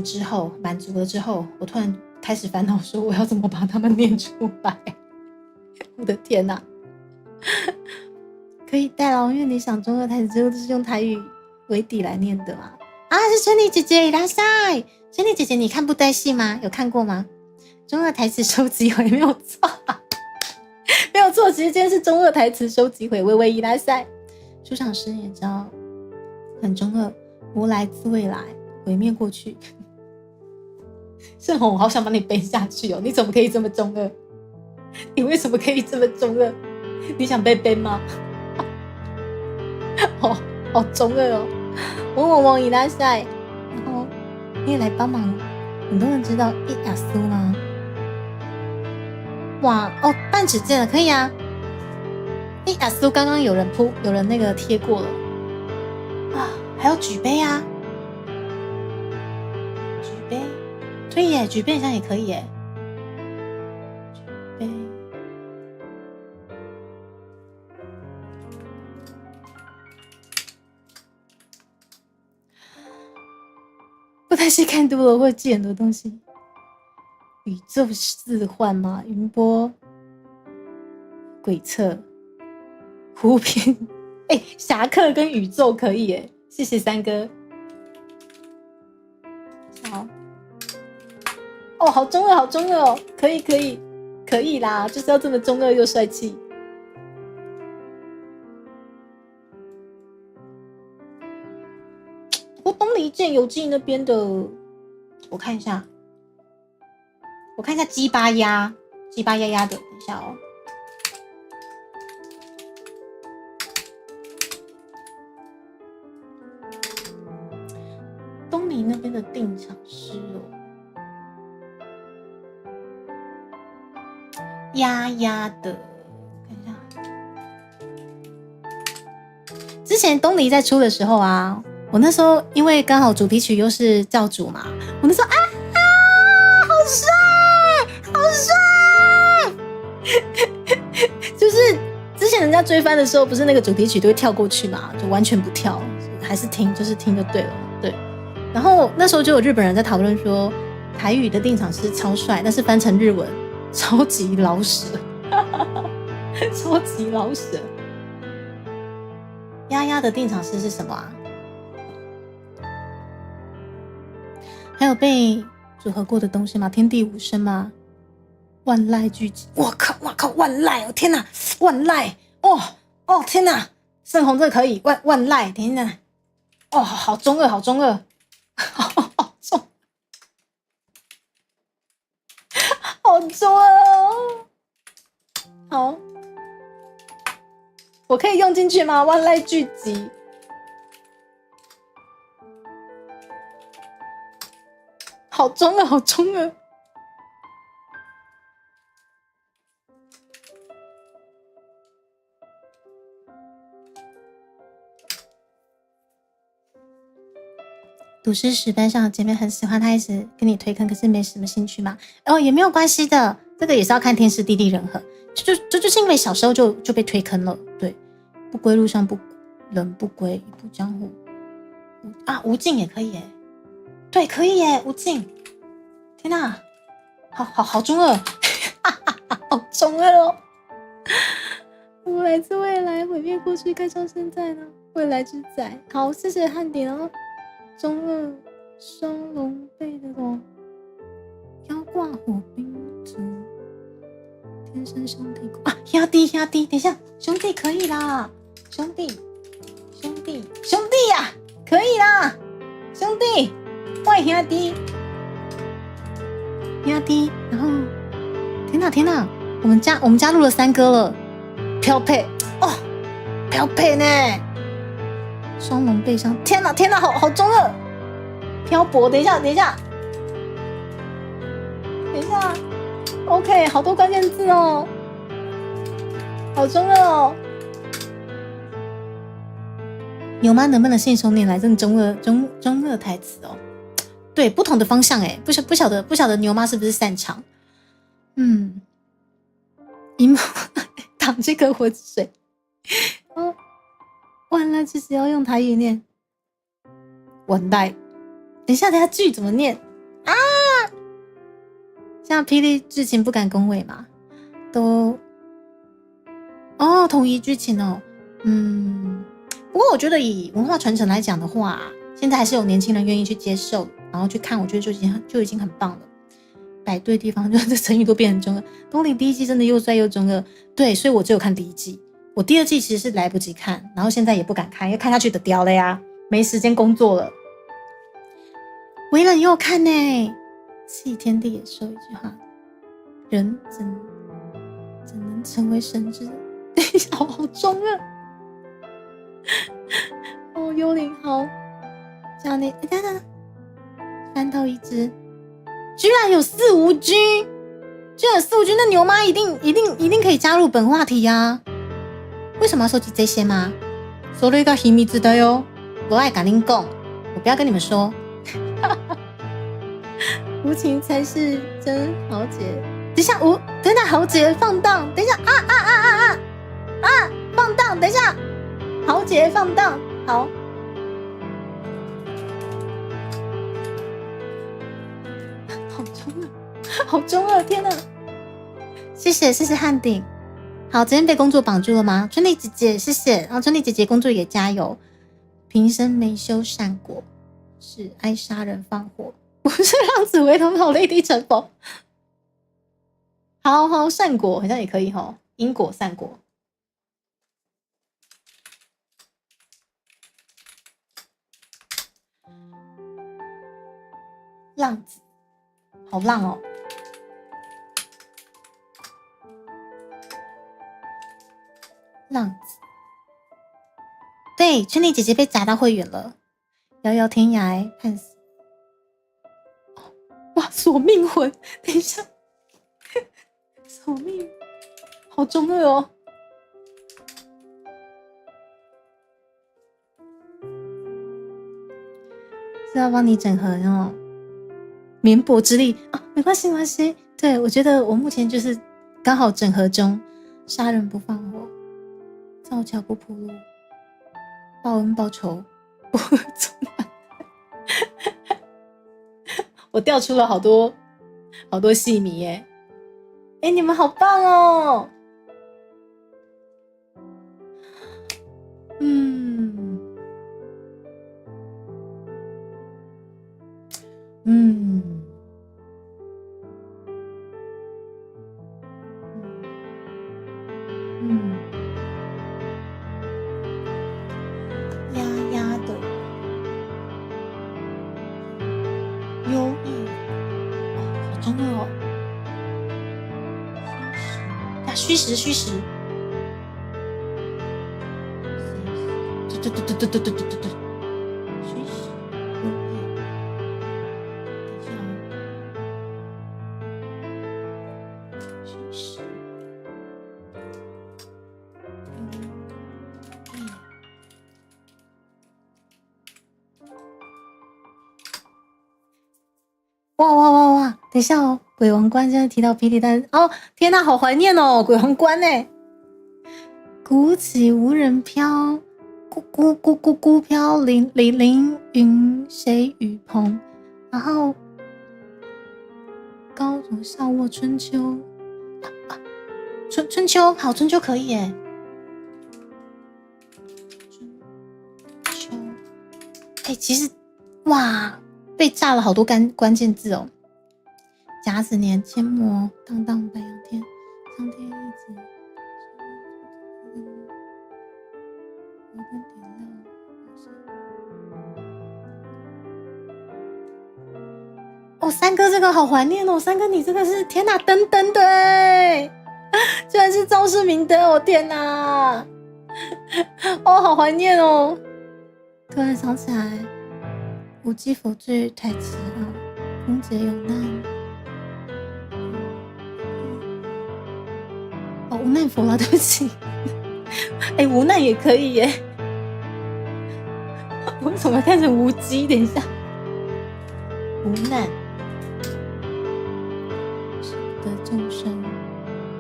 S2: 之后，满足了之后，我突然开始烦恼说，我要怎么把它们念出来？我的天哪！可以带老因为你想中二台词之后都是用台语为底来念的嘛？是春妮姐姐，拉塞！春妮姐姐，你看布袋戏吗？有看过吗？中二台词收集会没有错，没有错，其实今天是中二台词收集会，微微伊拉塞。出场诗也知道很中二，我来自未来，毁灭过去。盛虹，我好想把你背下去哦！你怎么可以这么中二？你为什么可以这么中二？你想被背吗？好中二哦！嗡伊拉塞，然后你也来帮忙。很多人知道伊亚苏吗？哇半指剑了，可以啊！伊亚苏刚刚有人那个贴过了还有举杯啊！举杯，对耶，举杯好像也可以耶。举杯。布袋戏看多了会记很多东西。宇宙四幻嘛，云波、鬼策、湖边，侠客跟宇宙可以耶，谢谢三哥。好，好中二，好中二哦，可以啦，就是要这么中二又帅气。我东离剑游记那边的，我看一下鸡巴鸭的，等一下哦。东离那边的定场诗哦，鸭鸭的，看一下。之前东离在出的时候啊，我那时候因为刚好主题曲又是教主嘛，我那时候好帅！就是之前人家追番的时候，不是那个主题曲都会跳过去嘛，就完全不跳，还是听，就是听就对了，对。然后那时候就有日本人在讨论说，台语的定场诗超帅，但是翻成日文超级老舍，超级老舍。丫丫的定场诗是什么啊？还有被组合过的东西吗？天地无声吗？万籁俱寂！我靠，万籁！哦天哪，万籁！哦天哪，盛虹这个可以，万籁！天哪，好中二，好中二，好中，好中二哦！好，我可以用进去吗？万籁俱寂。好中二，好中二！读诗史班上的姐妹很喜欢，她一直跟你推坑，可是没什么兴趣嘛。也没有关系的，这个也是要看天时地利人和。就是因为小时候就被推坑了，对。不归路上不人不归，一步江湖。吴尽也可以耶，对，可以耶，吴尽。天哪，好中二，好中二哦！我来自未来，毁灭过去，开创现在呢？未来之仔。好，谢谢汉典哦。中二双龙背的龙，腰挂火冰足，天生兄弟压低，等一下，兄弟可以啦，兄弟呀，可以啦，兄弟，喂压低，然后天哪，我们加入了三哥了，飘配呢，双龙背上，天哪天哪，好中二，漂泊，等一下，OK， 好多关键字哦，好中二哦。牛妈能不能信手拈来？真的中二台词哦。对，不同的方向哎，不晓得牛妈是不是擅长？一梦淌这个活水，哦，完了，其实要用台语念，完蛋！等一下剧怎么念啊？像霹雳剧情不敢恭维嘛，都统一剧情哦，不过我觉得以文化传承来讲的话，现在还是有年轻人愿意去接受，然后去看，我觉得就已经很棒了。摆对地方，就是这成语都变成中二。东岭第一季真的又帅又中二，对，所以我只有看第一季，我第二季其实是来不及看，然后现在也不敢看，因为看下去的掉了呀，没时间工作了。微冷也有看呢，弃天地也说一句话，人怎能成为神之？等一下，好中二。哦，幽灵好，叫你等等，翻到一只。居然有四无君，那牛妈一定可以加入本话题啊！为什么要收集这些吗？それが秘密だよ，我爱跟你讲，我不要跟你们说。无情才是真豪杰。等一下，等一下，豪杰放荡，等一下放荡，等一下，豪杰放荡，好。好中二，天哪！谢谢汉鼎。好，今天被工作绑住了吗？春丽姐姐，谢谢。然后春丽姐姐工作也加油。平生没修善果，是爱杀人放火，不是让紫薇头脑泪滴成风。好，善果好像也可以齁，因果善果。浪子，好浪哦。浪子，对，春丽姐姐被砸到会员了，遥遥天涯盼死。哇，索命魂，等一下，索命，好中二哦。是要帮你整合哦，绵薄之力啊，没关系。对，我觉得我目前就是刚好整合中，杀人不放火。造桥不铺路，报恩报仇不中断。我调出了好多戏迷耶！你们好棒哦！虚实，对，虚实有意，虚实哇！等一下哦，鬼王关现在提到霹雳弹哦，天哪，好怀念哦，鬼王关呢？鼓起无人飘，孤飘零云谁雨蓬，然后高中笑卧春秋，春秋好，春秋可以耶，春秋，其实哇，被炸了好多关键字哦。甲子年，阡陌荡荡白杨天，苍天一子，我灯点亮。三哥这个好怀念哦，三哥你这个是天哪，灯的哎，居然是昭示明灯哦，天哪，好怀念哦。突然想起来，无机否罪台词啊，空姐有难。哦，无难佛了，对不起。哎，无难也可以耶。我为什么看成无机？等一下，无难，舍不得众生，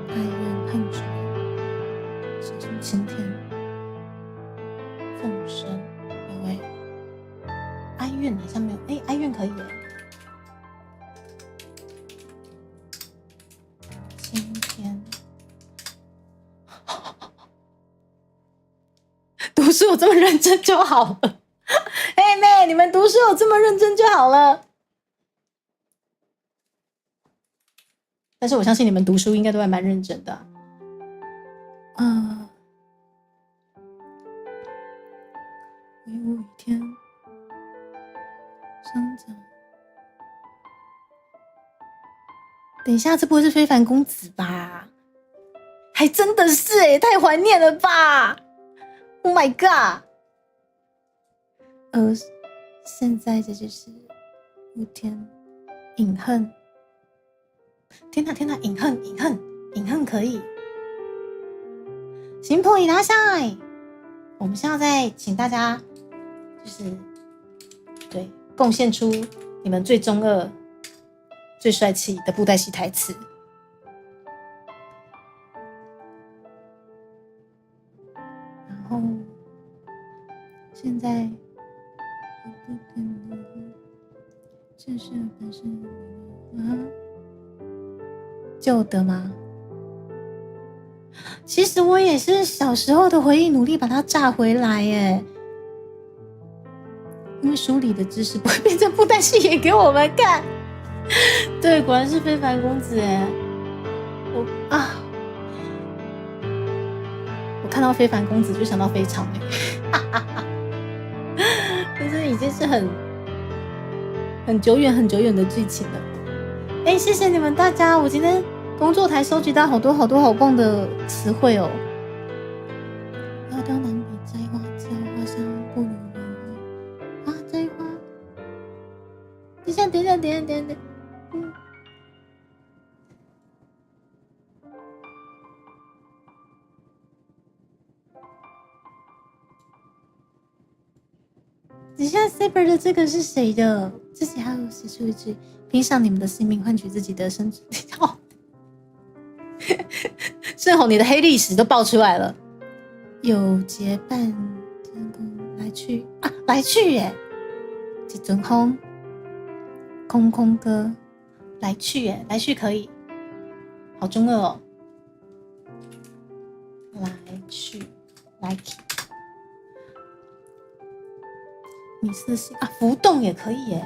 S2: 哀怨恨仇，生生青天，众生有哎，哀怨好像没有，哎，哀怨可以耶。青天，读书有这么认真就好了。嘿妹，你们读书有这么认真就好了。但是我相信你们读书应该都还蛮认真的。唯我一天，上讲。等一下，这不会是非凡公子吧？还真的是哎，太怀念了吧 ！Oh my god！现在这就是无天隐恨。天哪天哪，隐恨可以。行破伊拉塞，我们现在在请大家，就是对贡献出你们最中二、最帅气的布袋戏台词。然后现在。这是本身啊，旧的吗？其实我也是小时候的回忆，努力把它炸回来耶。因为书里的知识不会变成布袋戏演给我们看。对，果然是非凡公子耶。我看到非凡公子就想到非常美。但是已经是很久远的剧情了。哎，谢谢你们大家，我今天工作台收集到好多好棒的词汇哦。要当南比摘花娇，花香不如莲花。啊，摘花。等一下。底下 Saber 的这个是谁的？自己还有写出一句：拼上你们的性命，换取自己的生存。盛虹，你的黑历史都爆出来了。有结伴天空来去啊，来去耶！几尊空空歌，来去耶，来去可以，好中二哦。来去，来去。米色系啊，浮动也可以耶，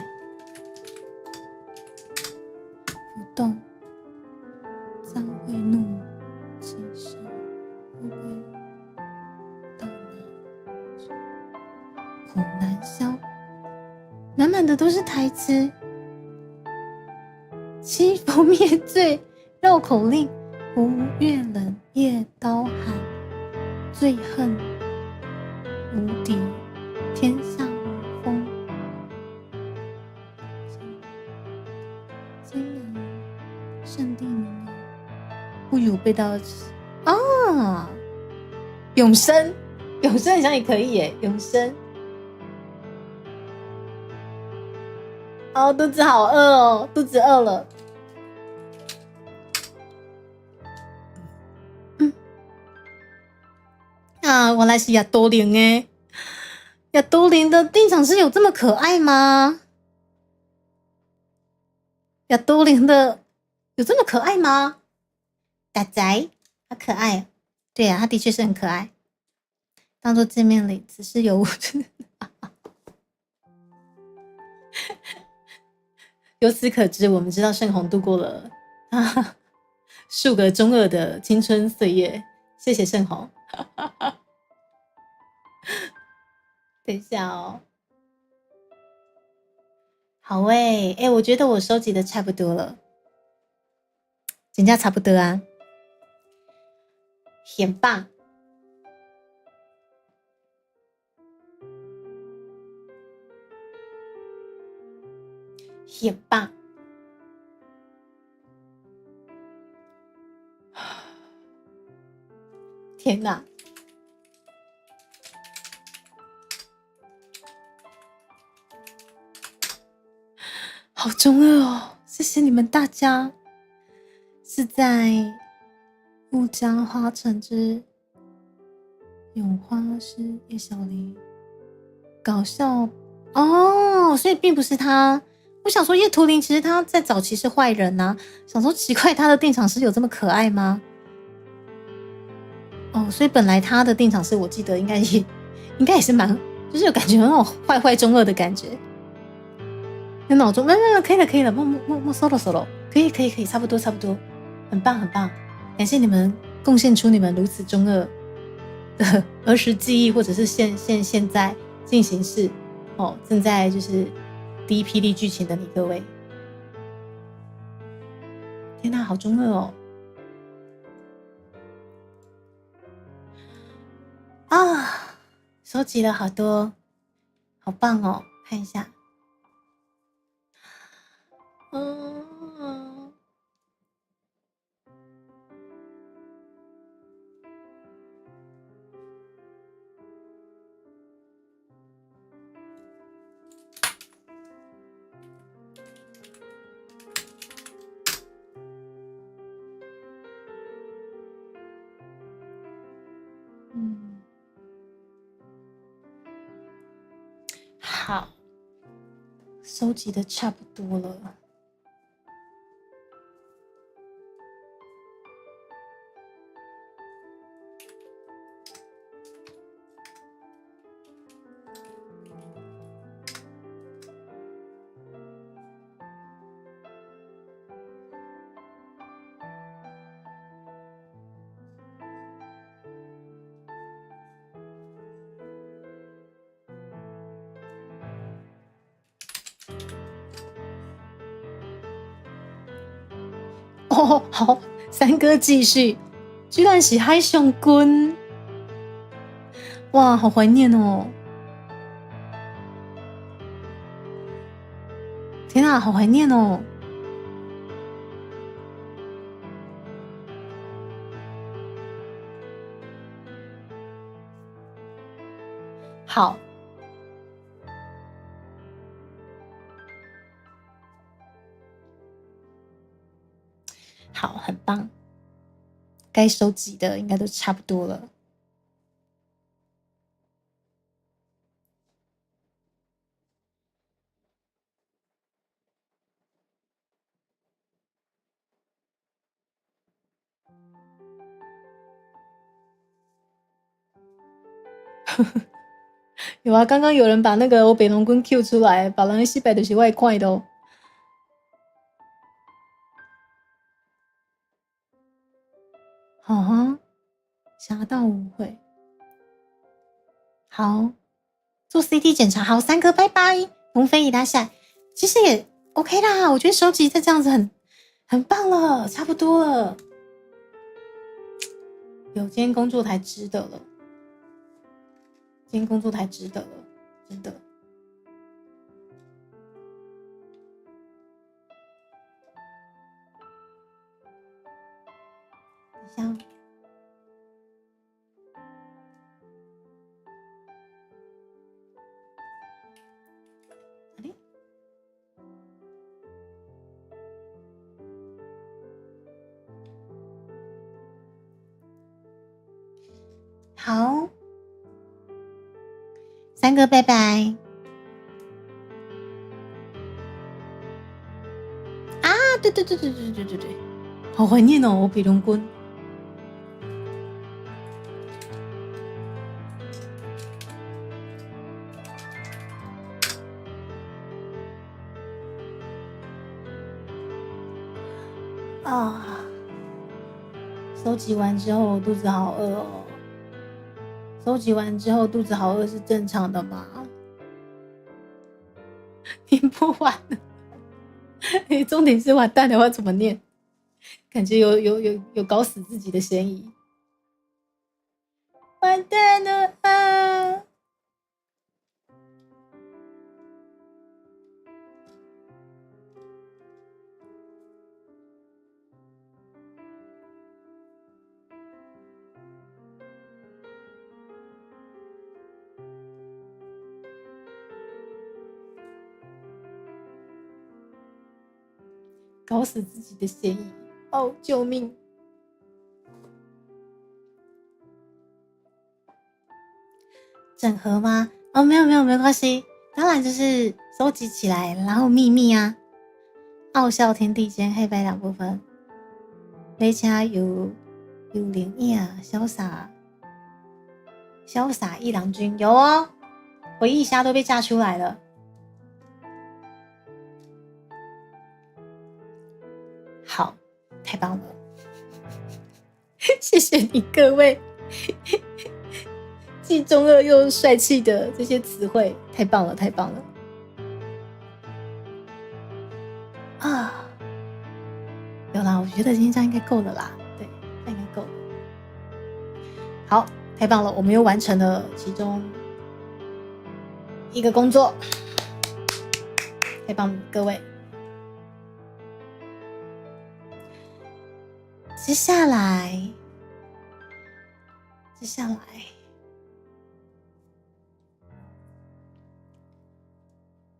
S2: 浮动，将会怒其实不会到苦难消，满满的都是台词。欺佛灭罪，绕口令，胡月冷夜刀寒，最恨无敌，天下无风。虽然圣地名言，不如被盗啊！永生好像也可以耶，永生。哦，肚子好饿哦，肚子饿了。原来是亚多林耶。亚多林的定场诗有这么可爱吗？亚多林的有这么可爱吗？仔仔，好可爱。对啊，他的确是很可爱。当做见面礼，此事有误。由此可知，我们知道盛虹度过了数个中二的青春岁月。谢谢盛虹。等一下哦。好欸，我觉得我收集的差不多了。人家差不多啊。很棒。很棒。天哪！好中二哦！谢谢你们大家。是在乌江花城之永花市叶小玲搞笑哦，所以并不是他。我想说叶图灵其实他在早期是坏人啊，想说奇怪他的定场诗有这么可爱吗？哦，所以本来他的定场诗我记得应该也是蛮，就是有感觉那种坏坏中二的感觉。有脑中，没，可以了，默 solo， 可以，差不多，很棒，感谢你们贡献出你们如此中二的儿时记忆，或者是现在进行式哦，正在就是第一霹雳剧情的你各位，天哪，好中二哦！啊，收集了好多，好棒哦！看一下，好，收集的差不多了。哦，好，三哥继续，居然是海上君，哇，好怀念哦！天啊，好怀念哦！好，好，很棒，该收集的应该都差不多了。有啊，刚刚有人把那个我北龙棍 Q 出来，把人西北的是外快的哦。好哈，侠盗舞会，好，做 CT 检查，好，三哥拜拜，龙飞一拉下，其实也 OK 啦，我觉得收集再这样子很棒了，差不多了。有，今天工作台值得了，今天工作台值得了，真的。等一下，哪里？好，三哥拜拜。啊，对，好怀念哦，我北龙棍。啊，收集完之后我肚子好饿哦。收集完之后肚子好饿是正常的吗？念不完了，重点是完蛋了，我要怎么念？感觉有搞死自己的嫌疑。完蛋了啊！搞死自己的嫌疑。哦，救命！整合吗？哦，没有，没关系。当然就是收集起来，然后秘密啊。傲笑天地间，黑白两部分。雷恰有灵异啊，潇洒一郎君有哦，回忆杀都被炸出来了。好，太棒了，谢谢你各位，既中二又帅气的这些词汇，太棒了，太棒了啊！有啦，我觉得今天这样应该够了啦，对，这样应该够了。好，太棒了，我们又完成了其中一个工作，太棒了，各位。接下来，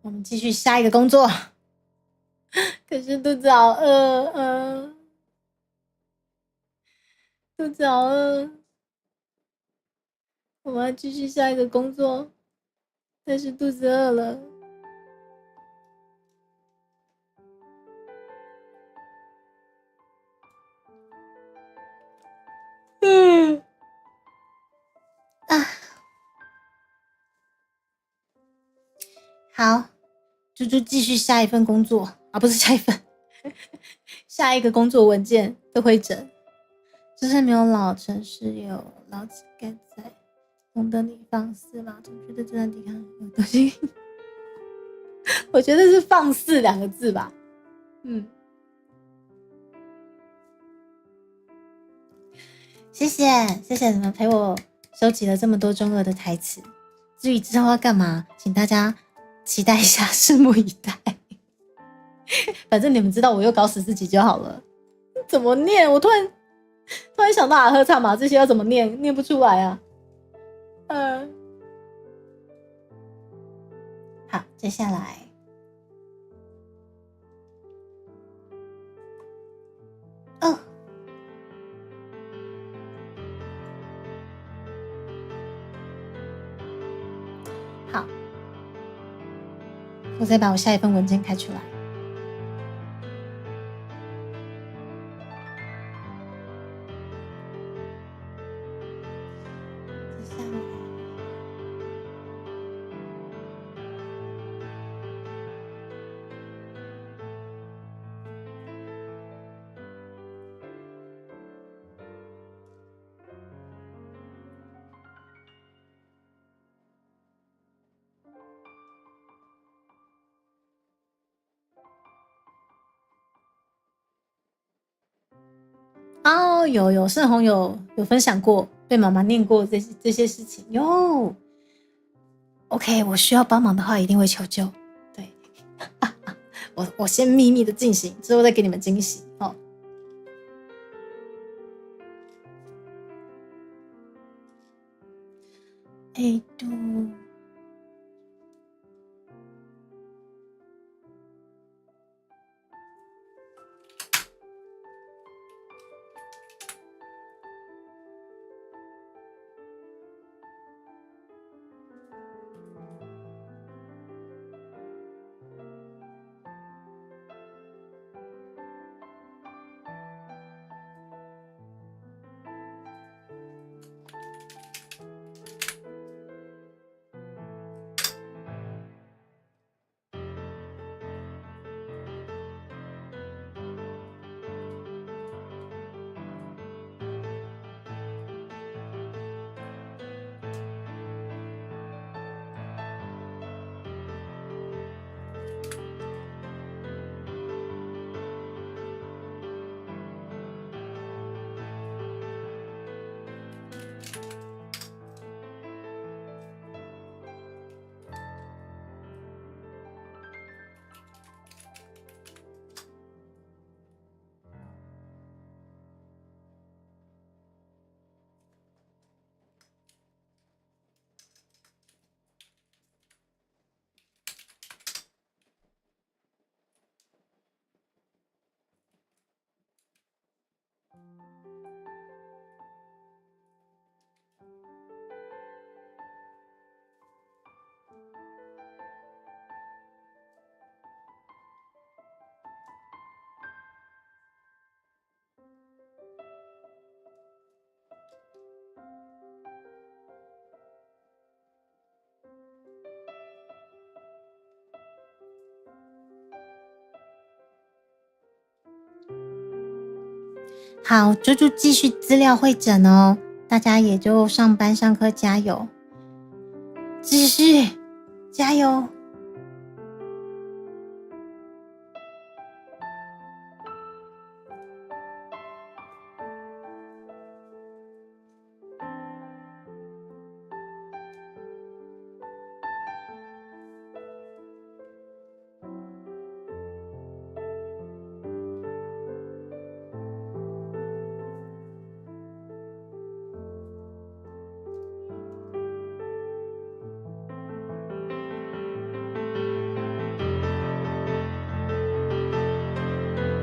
S2: 我们继续下一个工作。可是肚子好饿，肚子好饿。我们要继续下一个工作，但是肚子饿了。好，猪猪继续下一份工作啊，不是下一份，下一个工作文件的会诊。就是没有老城市有老乞丐在，懂得你放肆吗？总觉得这段抵抗有东西，我觉得是放肆两个字吧。谢谢你们陪我收集了这么多中二的台词。至于之后要干嘛，请大家期待一下，拭目以待。反正你们知道我又搞死自己就好了。怎么念？我突然想到阿赫差嘛，这些要怎么念？念不出来啊。好，接下来，好，我再把我下一份文件开出来。哦，有盛虹有分享过，被妈妈念过这些事情。有 ，OK， 我需要帮忙的话一定会求救。对，我先秘密的进行，之后再给你们惊喜哦。都。好，猪猪继续资料会诊哦，大家也就上班上课加油，继续加油。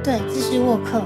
S2: 对，姿势握课。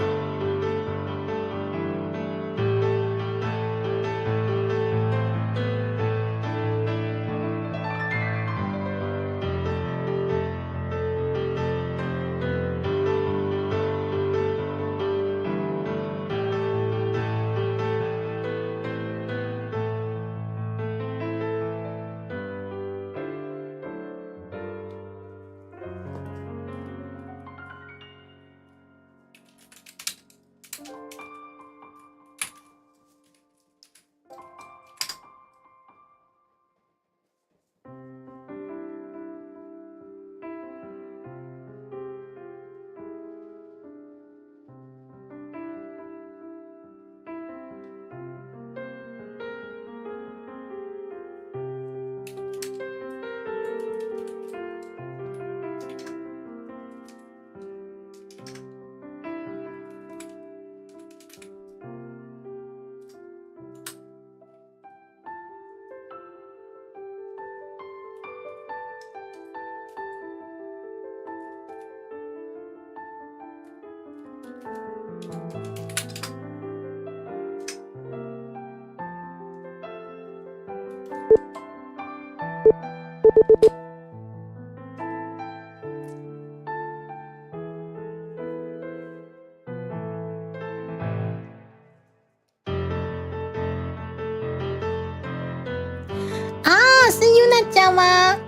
S2: 是 Yuna 酱吗？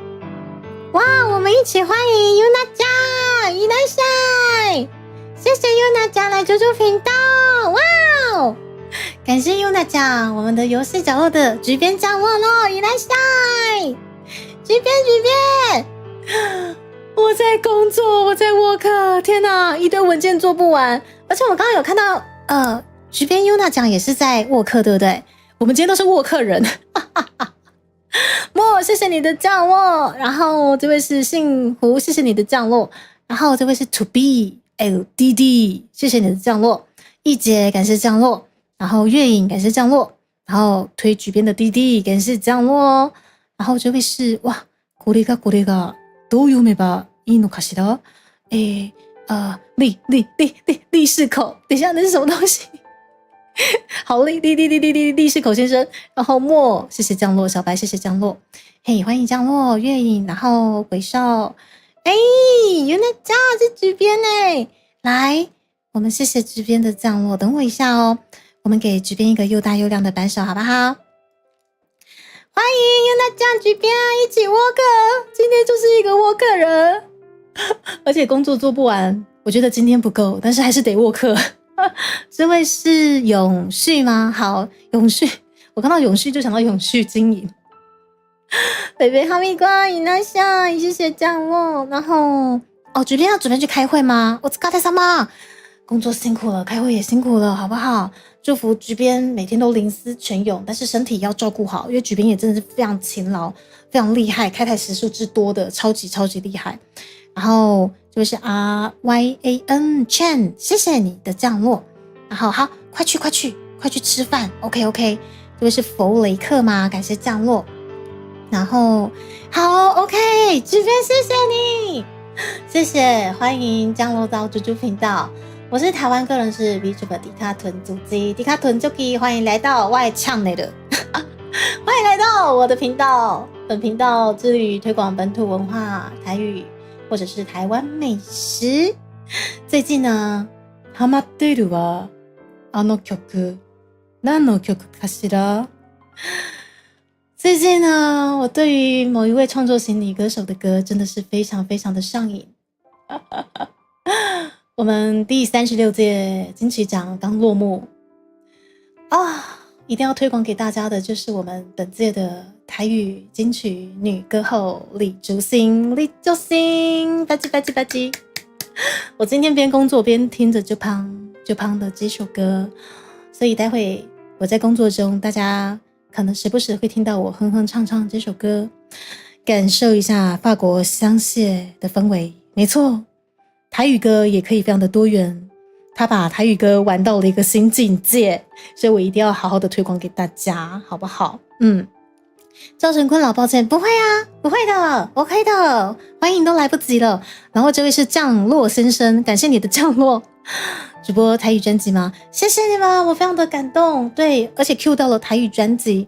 S2: 哇，我们一起欢迎 Yuna 酱，いらっしゃい！谢谢 Yuna 酱来猪猪频道，哇哦！感谢 Yuna 酱，我们的游戏角落的局边降落咯，いらっしゃい！局边，我在工作，我在work，天哪，一堆文件做不完，而且我刚刚有看到，局边 Yuna 酱也是在work，对不对？我们今天都是work人，哈哈哈。莫，谢谢你的降落。然后这位是幸福，谢谢你的降落。然后这位是 To Be LDD， 谢谢你的降落。一姐感谢降落。然后月影感谢降落。然后推举边的弟弟感谢降落哦。然后这位是哇，これがどう読めばいいのかしら？利氏口，等一下那是什么东西？好利氏口先生，然后莫谢谢降落，小白谢谢降落，嘿欢迎降落月影，然后鬼少，原来这是局边哎，来我们谢谢局边的降落，等我一下哦，我们给局边一个又大又亮的扳手好不好？欢迎原来这样局边一起 work， 今天就是一个 work 人，而且工作做不完，我觉得今天不够，但是还是得 work。这位是永续吗？好，永续，我看到永续就想到永续经营。北北哈密瓜，伊那夏，谢谢降落。然后局边要准备去开会吗？我疲れ様，工作辛苦了，开会也辛苦了，好不好？祝福局边每天都灵思泉涌，但是身体要照顾好，因为局边也真的是非常勤劳，非常厉害，开台时数之多的，超级厉害。然后这位是 RYAN Chen， 谢谢你的降落。然后好，快去吃饭。OK， 这位是弗雷克吗？感谢降落。然后好 OK， 这边谢谢你，谢谢，欢迎降落到猪猪频道。我是台湾个人是 VTuber 迪卡屯主机，迪卡屯就可以欢迎来到我的唱内的，欢迎来到我的频道。本频道致力于推广本土文化、台语或者是台湾美食。最近呢，ハマってるわあの曲、何の曲かしら？最近呢，我对于某一位创作型女歌手的歌真的是非常非常的上瘾。我们第36届金曲奖刚落幕啊，一定要推广给大家的就是我们本届的台语金曲女歌后李竹星，李竹星，吧唧吧唧吧唧。我今天边工作边听着就胖的这首歌，所以待会我在工作中，大家可能时不时会听到我哼哼唱唱这首歌，感受一下法国香榭的氛围。没错，台语歌也可以非常的多元，他把台语歌玩到了一个新境界，所以我一定要好好的推广给大家，好不好？赵成坤老抱歉，不会啊，不会的 ，OK 的，欢迎都来不及了。然后这位是降落先生，感谢你的降落。主播台语专辑吗？谢谢你们，我非常的感动。对，而且 Q 到了台语专辑，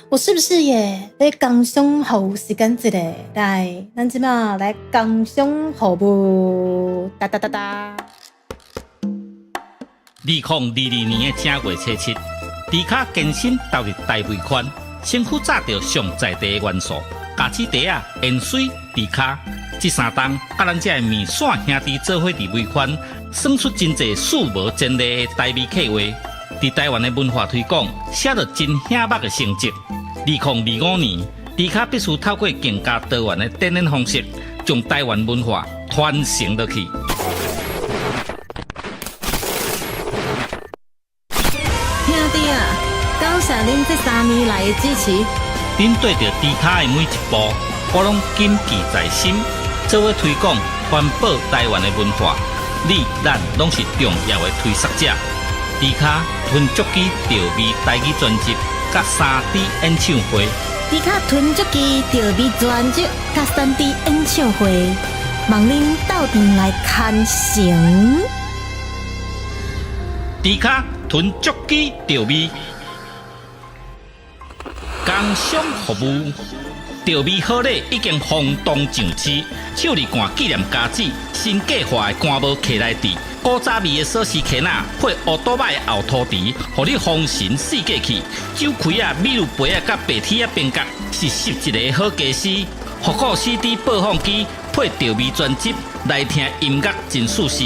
S2: 我是不是也在刚胸后时间一个来，咱今嘛来刚胸后不？哒哒哒哒。
S1: 2022年的正月初七，迪卡健身投入大尾款，身躯炸着上在地的元素，咖喱茶啊、盐水、迪卡，这3档甲咱这面线兄弟做伙伫尾款，算出真侪数无前例的台味客话。伫台湾的文化推广，写着真显目的成绩。2025年，迪卡必须透过更加多元的展演方式，将台湾文化传承落去。
S2: 兄弟啊，感谢恁这3年来的支持。
S1: 恁对着迪卡的每一步，我拢谨记在心，做伙推广环保台湾的文化。你咱拢是重要的推广者。迪卡囤足机调味台语专辑，甲3D 演唱会。
S2: 迪卡囤足机调味专辑，甲3D 演唱会，望恁到店来看成。
S1: 迪卡囤足机调味，工商服务。调味好礼已经轰动上市，手里干纪念家子，新计划的干帽徛来底，古早味的锁匙徛仔配乌多摆的后涂池，互你风神四过去。酒开啊、米露杯啊、甲白铁啊边角，是11个好家私。复古 CD 播放机配调味专辑，来听音乐真舒适。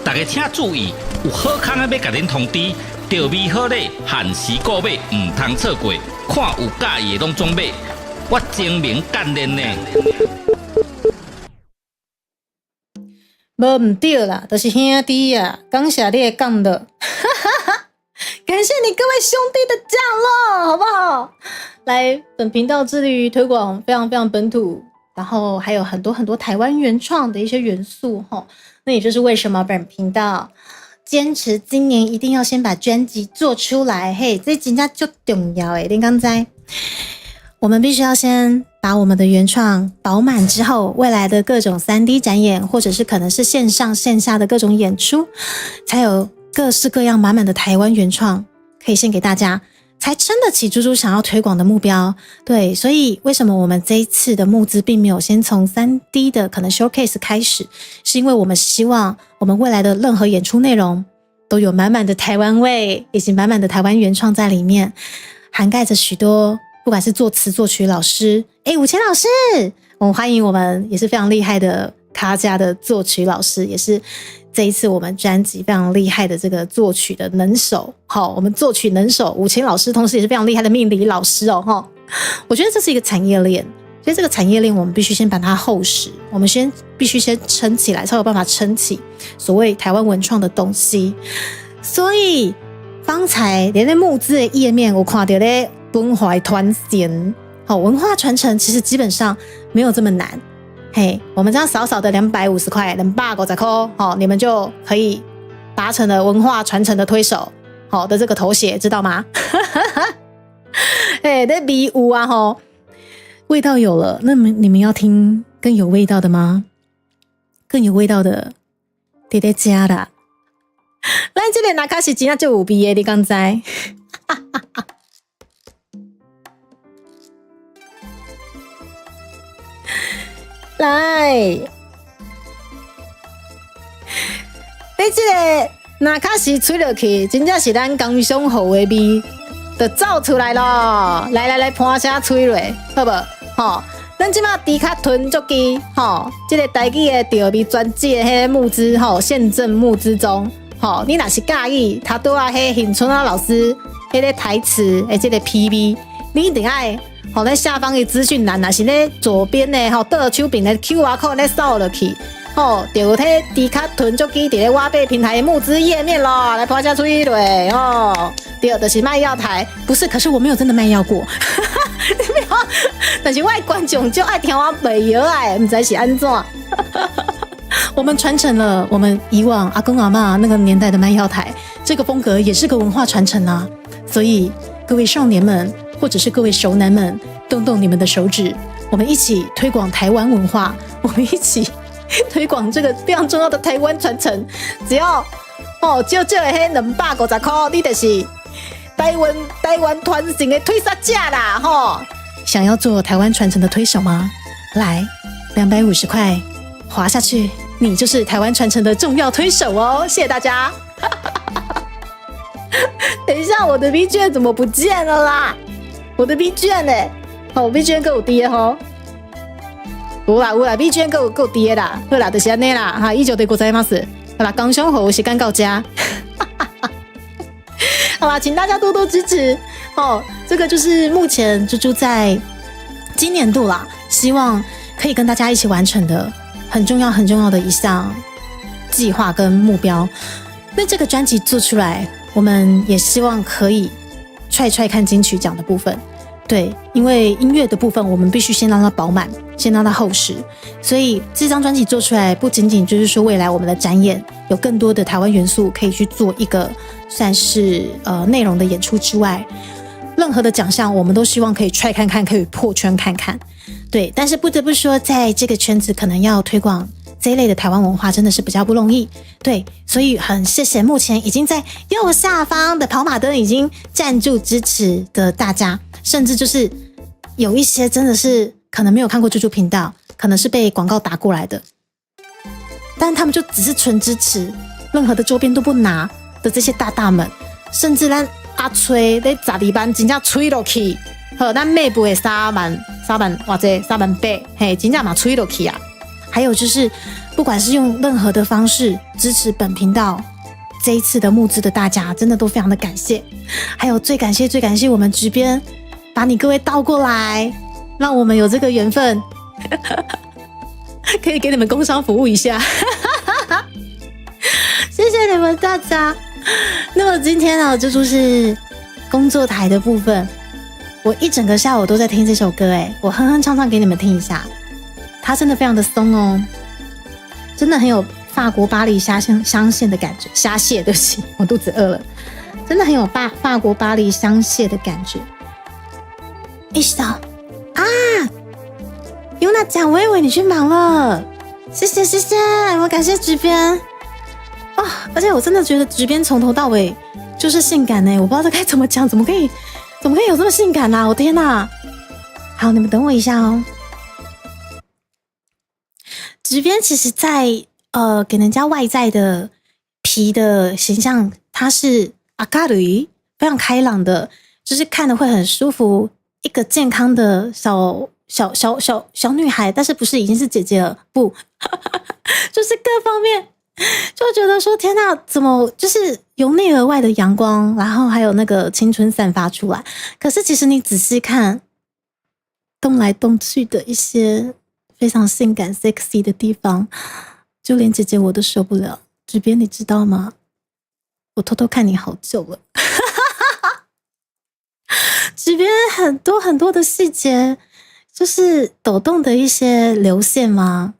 S1: 大家请注意，有好康的要甲恁通知，调味好礼限时购买，唔通错过。看有介意的拢总买。我精明干练呢，
S2: 无唔对啦，就是兄弟啊，感谢你的降落，感谢你各位兄弟的降落，好不好？来，本频道致力于推广非常非常本土，然后还有很多很多台湾原创的一些元素齁。那也就是为什么本频道坚持今年一定要先把专辑做出来，嘿，这真的就重要诶，你刚才。我们必须要先把我们的原创饱满之后，未来的各种 3D 展演，或者是可能是线上线下的各种演出，才有各式各样满满的台湾原创可以献给大家，才撑得起猪猪想要推广的目标。对，所以为什么我们这一次的募资并没有先从 3D 的可能 showcase 开始，是因为我们希望我们未来的任何演出内容都有满满的台湾味，以及满满的台湾原创在里面，涵盖着许多不管是作词作曲老师武谦老师，我们欢迎我们也是非常厉害的卡家的作曲老师，也是这一次我们专辑非常厉害的这个作曲的能手。好，我们作曲能手武谦老师，同时也是非常厉害的命理老师哦。我觉得这是一个产业链，所以这个产业链我们必须先把它厚实，我们必须先撑起来，才有办法撑起所谓台湾文创的东西。所以方才连在募资的页面我看到咧文化传承，文化传承其实基本上没有这么难。嘿，我们这样少少的250块，250块，你们就可以达成了文化传承的推手，好的这个头衔，知道吗？哎，那礼物啊，味道有了，那么你们要听更有味道的吗？更有味道的，爹爹加啦，咱这个那卡是真正就有味的，你敢知？来，你这个那卡是吹落去，真正是咱刚上好的味，就走出来咯。来，盘声吹落，好不好？吼，咱即马迪卡囤足机，吼，这个台语的调味专辑的迄个募资，吼，现正募资中，吼，你若是介意，他都啊迄邢春啊老师迄个台词的这个 PV， 你一定爱。好，在下方的资讯栏，若是咧左边的吼，倒手边的 QR code 咧扫落去，吼，就有迄迪卡囤足机伫咧挖贝平台的募资页面咯，来抛下出一对哦。第二就是卖药台，不是，可是我没有真的卖药过，没有，但是我的观众就爱听我卖药哎，不知是安怎。我们传承了我们以往阿公阿嬷那个年代的卖药台，这个风格也是个文化传承啊，所以各位少年们。或者是各位熟男们，动动你们的手指，我们一起推广台湾文化，我们一起推广这个非常重要的台湾传承。只要少少的迄250块，你就是台湾传承的推杀价啦！吼，想要做台湾传承的推手吗？来，250块滑下去，你就是台湾传承的重要推手哦！谢谢大家。等一下，我的 B 卷怎么不见了啦？我的 B 卷呢？好，B 卷够低吼。有啦 ，B 卷够低啦。好啦，就是安尼啦。哈，以上でございます。好啦，刚上好时间到家。好啦，请大家多多支持哦。这个就是目前猪猪在今年度啦，希望可以跟大家一起完成的很重要的一项计划跟目标。那这个专辑做出来，我们也希望可以踹看金曲奖的部分。对，因为音乐的部分我们必须先让它饱满，先让它厚实，所以这张专辑做出来不仅仅就是说未来我们的展演有更多的台湾元素可以去做一个算是内容的演出之外，任何的奖项我们都希望可以踹看看，可以破圈看看。对，但是不得不说在这个圈子可能要推广这一类的台湾文化真的是比较不容易。对，所以很谢谢目前已经在右下方的跑马灯已经赞助支持的大家，甚至就是有一些真的是可能没有看过猪猪频道，可能是被广告打过来的，但他们就只是纯支持，任何的周边都不拿的这些大们，甚至咱阿吹在12班真正吹落去，好，咱内部的3万或者3万8，嘿，真正嘛吹落去啊！还有就是，不管是用任何的方式支持本频道这一次的募资的大家，真的都非常的感谢。还有最感谢我们直编把你各位倒过来，让我们有这个缘分，可以给你们工商服务一下。谢谢你们大家。那么今天呢，这就是工作台的部分。我一整个下午都在听这首歌，我哼哼唱唱给你们听一下。它真的非常的松哦，真的很有法国巴黎香榭的感觉。虾蟹，对不起，我肚子饿了。真的很有法国巴黎香榭的感觉。一首啊，尤娜讲，我以为你去忙了，谢谢，我感谢直编哦。而且我真的觉得直编从头到尾就是性感我不知道这该怎么讲，怎么可以有这么性感啊？我天哪！好，你们等我一下哦。直编其实在给人家外在的皮的形象，它是明るい非常开朗的，就是看了会很舒服，一个健康的小女孩，但是不是已经是姐姐了，不就是各方面就觉得说天哪，怎么就是由内而外的阳光，然后还有那个青春散发出来。可是其实你仔细看动来动去的一些非常性感 sexy 的地方，就连姐姐我都受不了。直编你知道吗？我偷偷看你好久了。直编很多的细节，就是抖动的一些流线吗？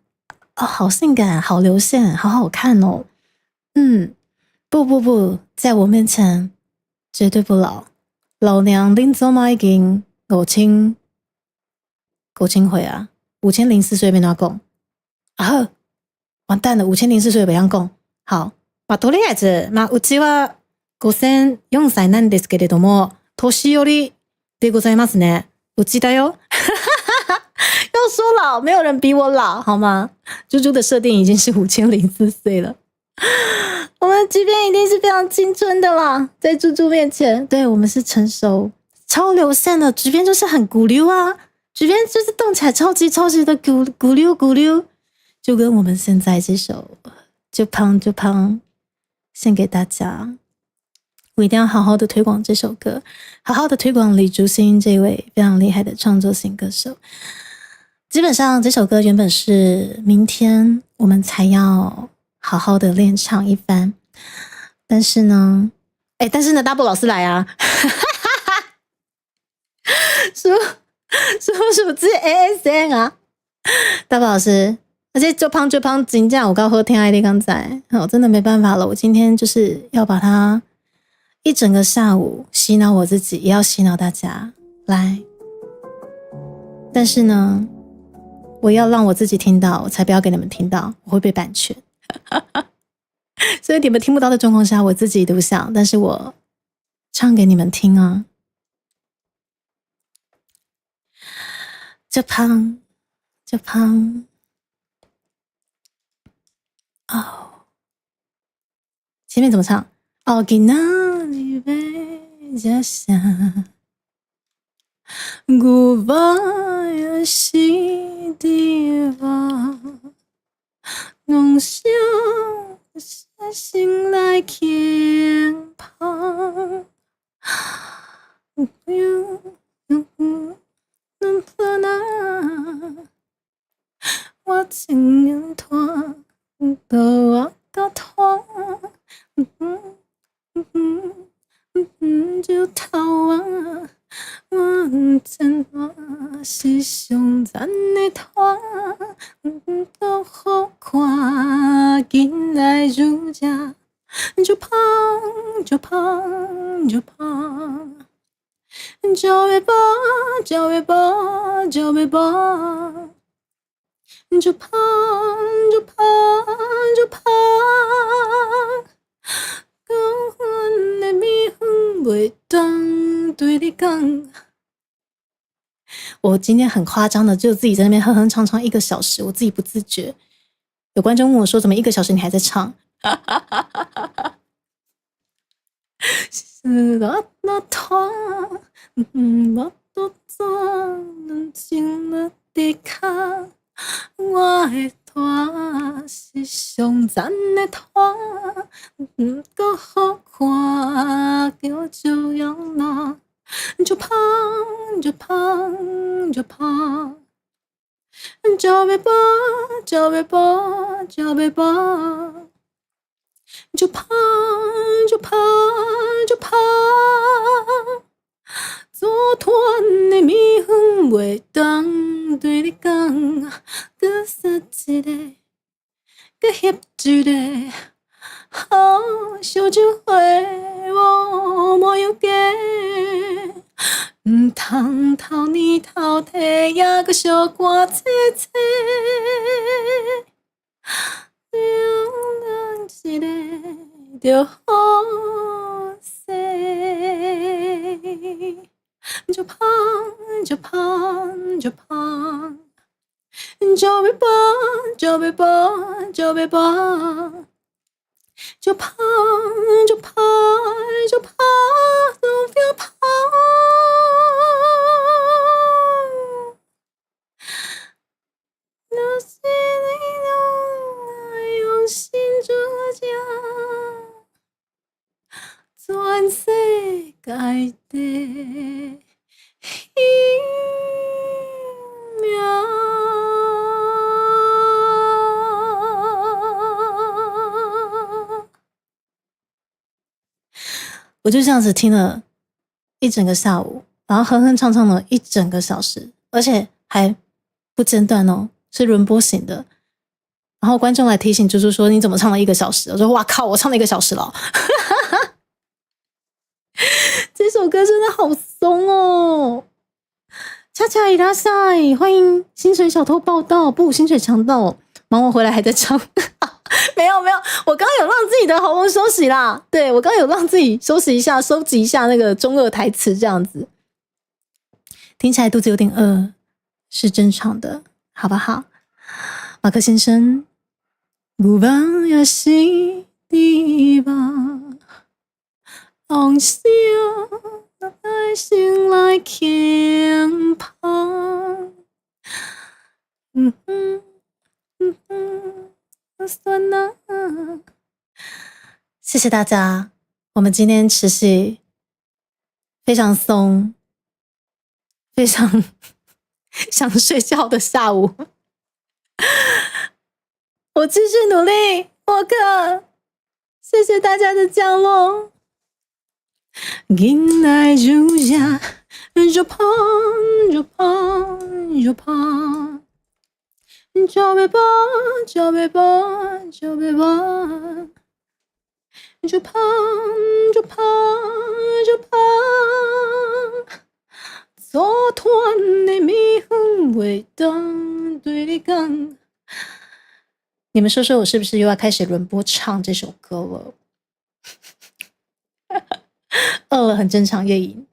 S2: 哦，好性感，好流线，好好看哦。不，在我面前绝对不老。老娘恁祖妈已经5000岁啊，5004岁被哪讲？啊呵，完蛋了，5004岁不要讲。好，とりあえず、うちは5004歳なんですけれども、年寄りでございますね。うちだよ。要说老，没有人比我老，好吗？猪猪的设定已经是5004岁了。我们即便一定是非常青春的啦，在猪猪面前，对我们是成熟、超流线的。即便就是很咕溜啊，即便就是动起来超级的咕溜咕溜，就跟我们现在这首就胖就胖献给大家。我一定要好好的推广这首歌，好好的推广李竹新这位非常厉害的创作型歌手。基本上这首歌原本是明天我们才要好好的练唱一番，但是呢 Double 老师来啊是不是 ASN 啊 Double 老师，而且就胖真的有够好听的，你刚才我真的没办法了，我今天就是要把它一整个下午洗脑我自己，也要洗脑大家来，但是呢我要让我自己听到，我才不要给你们听到，我会被版权所以你们听不到的状况下，我自己独享，但是我唱给你们听啊。就胖哦，前面怎么唱？哦，今仔日要吃啥？牛肉也是地方，弄上心来轻胖，我情愿拖到我到拖，就头啊。我真我是上赞的拖，都好看，紧来如家，就胖，就胖，就胖，就越胖，就越胖，就越胖，就胖，就胖，就胖。高阮的米粉袂当对你讲。我今天很夸张的，就自己在那边哼哼唱唱1个小时，我自己不自觉。有观众问我说：“怎么1个小时你还在唱？”是那拖，我都做能情了抵抗。我的拖是上赞的拖，够好看，叫这样啦。就胖，就胖，就胖，就越胖，就越胖，就越胖，就胖，就胖，就胖。做团的米粉袂当对你讲，搁撒一个，搁翕一个，好烧酒花无莫要加。唔通头年头体也搁小歌切切，两人一个就好势，就胖就胖就胖，就越胖就越胖就越胖，就胖就胖就胖，都要胖。那是你用心做家，全世界的苗。我就这样子听了一整个下午，然后哼哼唱唱了一整个小时，而且还不间断哦，是轮播型的。然后观众来提醒猪猪说：“你怎么唱了1个小时？”我说：“哇靠，我唱了1个小时了。”这首歌真的好松哦！恰恰伊拉塞，欢迎薪水小偷报道，不，薪水强盗，忙完回来还在唱。没有，我刚刚有让自己的喉咙休息啦。对，我刚刚有让自己休息一下，收集一下那个中二台词，这样子听起来肚子有点饿，是正常的，好不好？马克先生，有梦也是伫梦，往事爱醒来轻捧。算了，谢谢大家。我们今天持续非常松，非常想睡觉的下午，我继续努力，沃克。谢谢大家的降落。今来就下，就碰，就碰，就碰。就别碰，就别碰，就别碰，就碰，就碰，就碰。昨天的蜜粉味道对你讲，你们说说我是不是又要开始轮播唱这首歌了？饿了很正常，叶颖。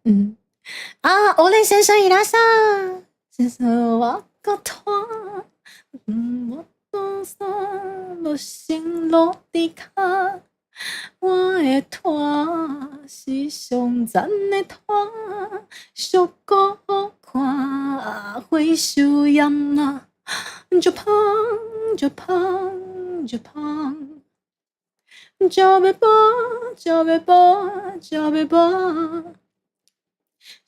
S2: 欧雷先生伊拉莎，先生我个团。我多山落成落地卡，我的团是上赞的团，俗歌好看，花手盐啦，就碰就碰就碰，就别碰就别碰就别碰，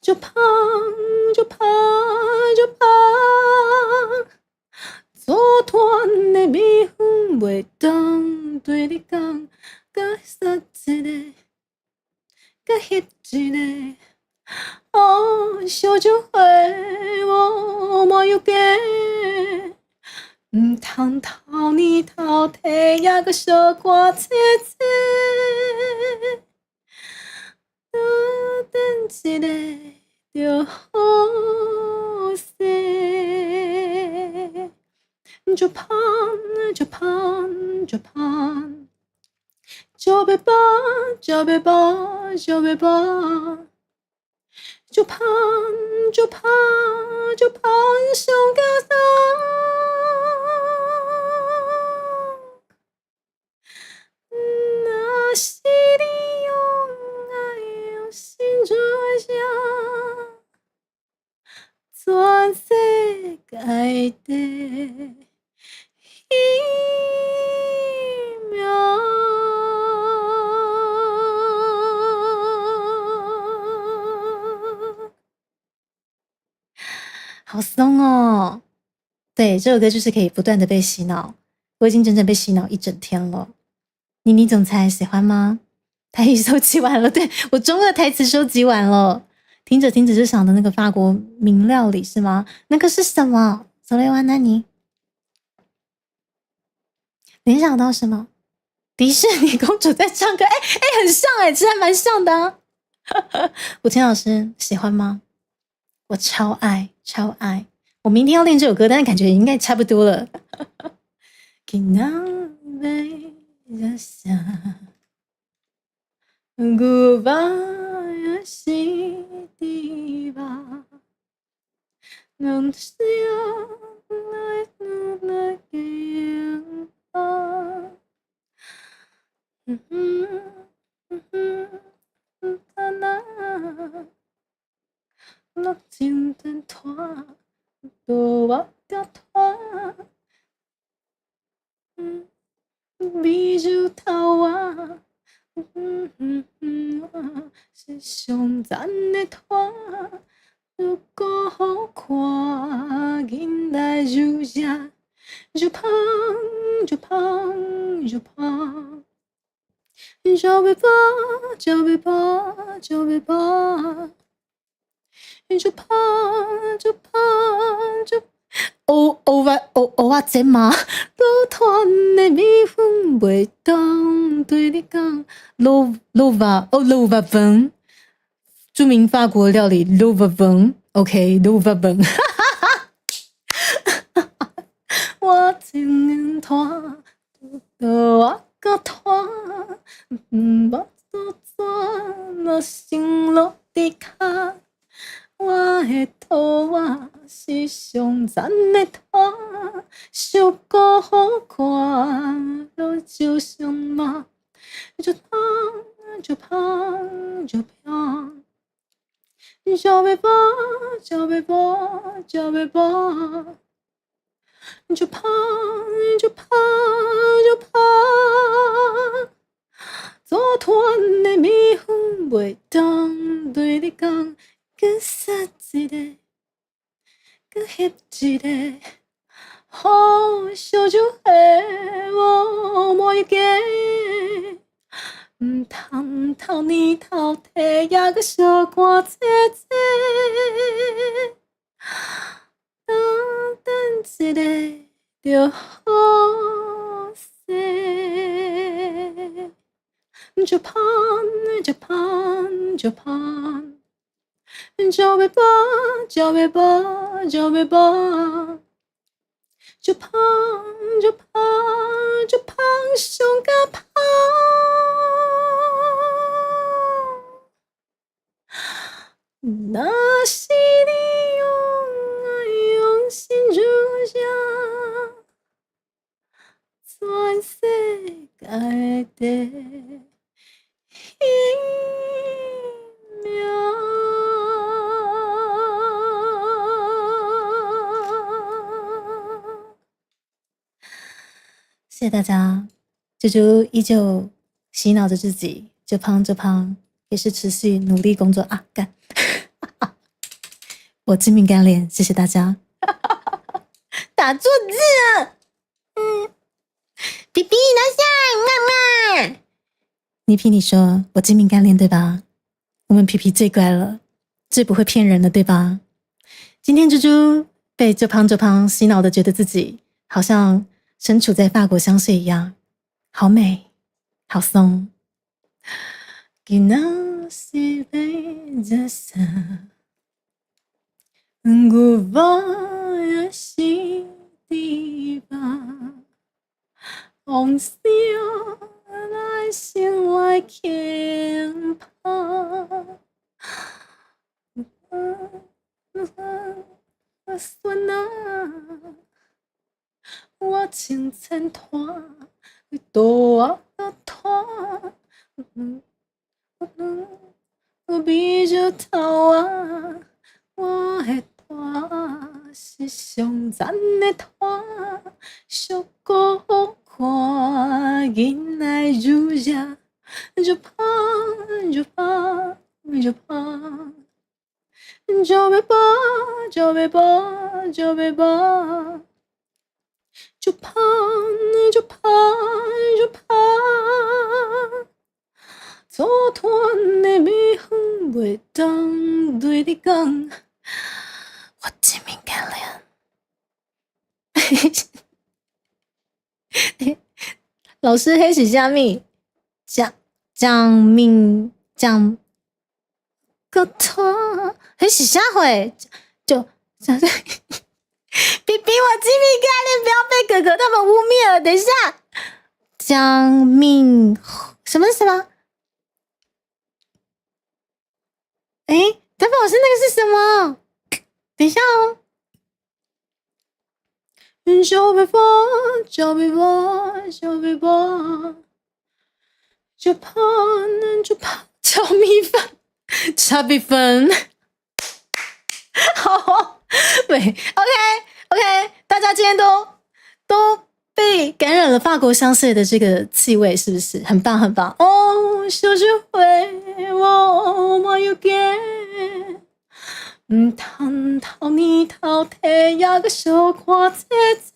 S2: 就碰就碰就碰。昨天的蜜粉袂当对你讲，甲迄一个，甲迄一个，哦，烧酒花无莫有假，毋通偷你偷摕，也阁小看切切，多等一个就好势。就碰，就碰，就碰，就别碰，就别碰，就别碰，就碰，就碰，就碰上加上。若是你用爱用心做啥，全世界的。好松哦！对，这首歌就是可以不断的被洗脑，我已经整整被洗脑一整天了。妮妮总裁喜欢吗？台语收集完了，对，我中二台词收集完了。听着听着就想的那个法国名料理是吗？那个是什么？索雷瓦那尼？联想到什么？迪士尼公主在唱歌，很像其实还蛮像的啊。武清老师喜欢吗？我超爱超爱，我明天要练这首歌，但是感觉应该差不多了。落情灯团，多我条团，比如头啊，是上赞的团，如果好看，紧来就下，就碰就碰就碰，就别碰就别碰就别碰。就碰就碰就，我这嘛，老团的蜜粉袂当对你讲，罗瓦粉，著名法国料理罗瓦粉 ，OK， 罗瓦粉，我情团我个拖，无做怎若心落伫骹。我的图啊是上赞的图，小姑好看，路就上马，就胖就胖就胖，就要跑就要跑就要跑，就胖就胖就胖。做团的米粉袂当对你讲。搁杀一个，搁翕一个，好烧酒的我莫记，毋通偷年偷地，也搁小看姐姐。等一个就好势，就胖就胖就胖。就要跑，就要跑，就要跑，就胖，就胖，就胖，上甲胖。若是你用爱用心如这，全世界的谢谢大家，啾啾依旧洗脑着自己，就胖就胖，也是持续努力工作啊！干，我精明干练，谢谢大家。打错字了，比比拿下，妈妈。你皮，你说我精明干练对吧？我们皮皮最乖了，最不会骗人了对吧？今天猪猪被就胖就胖洗脑的，觉得自己好像身处在法国香水一样，好美，好松。今仔是要做啥？我也是地方，往事来心来轻拍。酸啊！我清浅团，大团，我比着头啊，我的团是上赞的团，小姑好看，囡仔如热，就胖就胖就胖。就要跑，就要跑，就要跑，就胖，就胖，就胖。做团的米粉袂当对你讲，我精明干练。老师，迄是啥物？讲明讲个错。很是下回就比比我精明干练，不要被哥哥他们污蔑了。等一下，江明什么？代表老师那个是什么？等一下哦。就被放，就被放，就被放，就怕炒米饭，炒米粉。好，对 ，OK， 大家今天都被感染了法国香水的这个气味，是不是很棒很棒？哦，小酒会我莫要惊，唔通偷年偷地也个小看姐姐，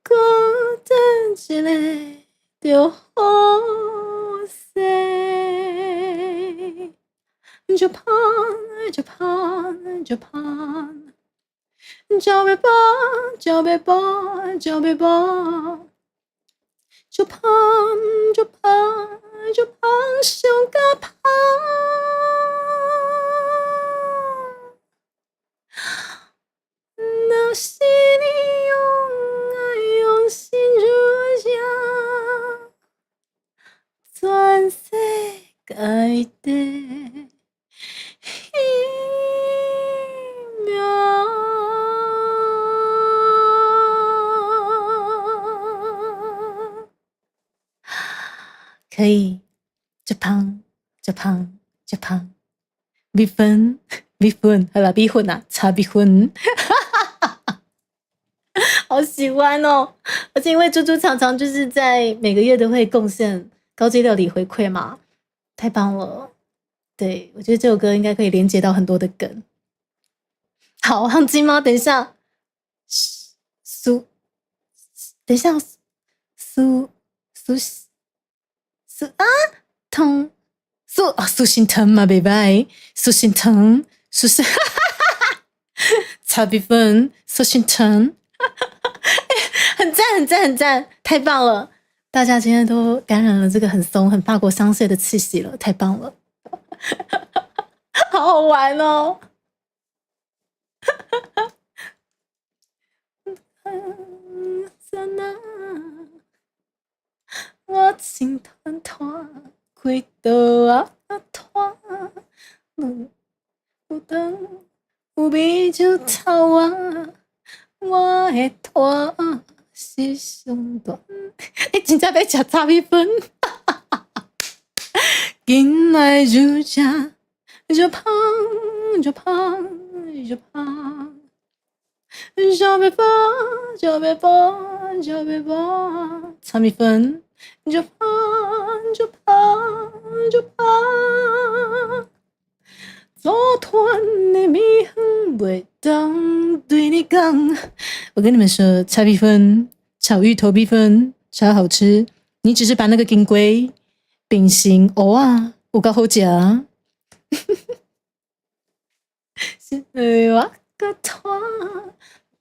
S2: 搁等一个就好势。就胖，就胖，就胖，就要跑，就要跑，就要跑，就胖，就胖，就胖，上甲胖。若是你用爱可以，就胖，就胖，就胖，米粉，米粉，好了，米粉啊，差米粉，好喜欢哦！而且因为猪猪常常就是在每个月都会贡献高阶料理回馈嘛，太棒了！对，我觉得这首歌应该可以连接到很多的梗。好，忘记吗？等一下，苏，等一下，苏啊，苏心疼嘛，拜拜，苏心疼，苏是差比分，苏心疼，很赞，很赞，很赞，太棒了！大家今天都感染了这个很松、很法国香榭的气息了，太棒了，好好玩哦！我心团团，开刀啊团，有灯有美酒头啊，我的团是上短。真正要吃炒米粉，进来就吃，就胖就胖就胖。小北方，小北方，小北方，炒米粉，就胖，就胖，就胖。组团的米粉袂当对你讲。我跟你们说，炒米粉、炒芋头米粉超好吃，你只是把那个金龟变成蚵仔，有够好食。是我个团。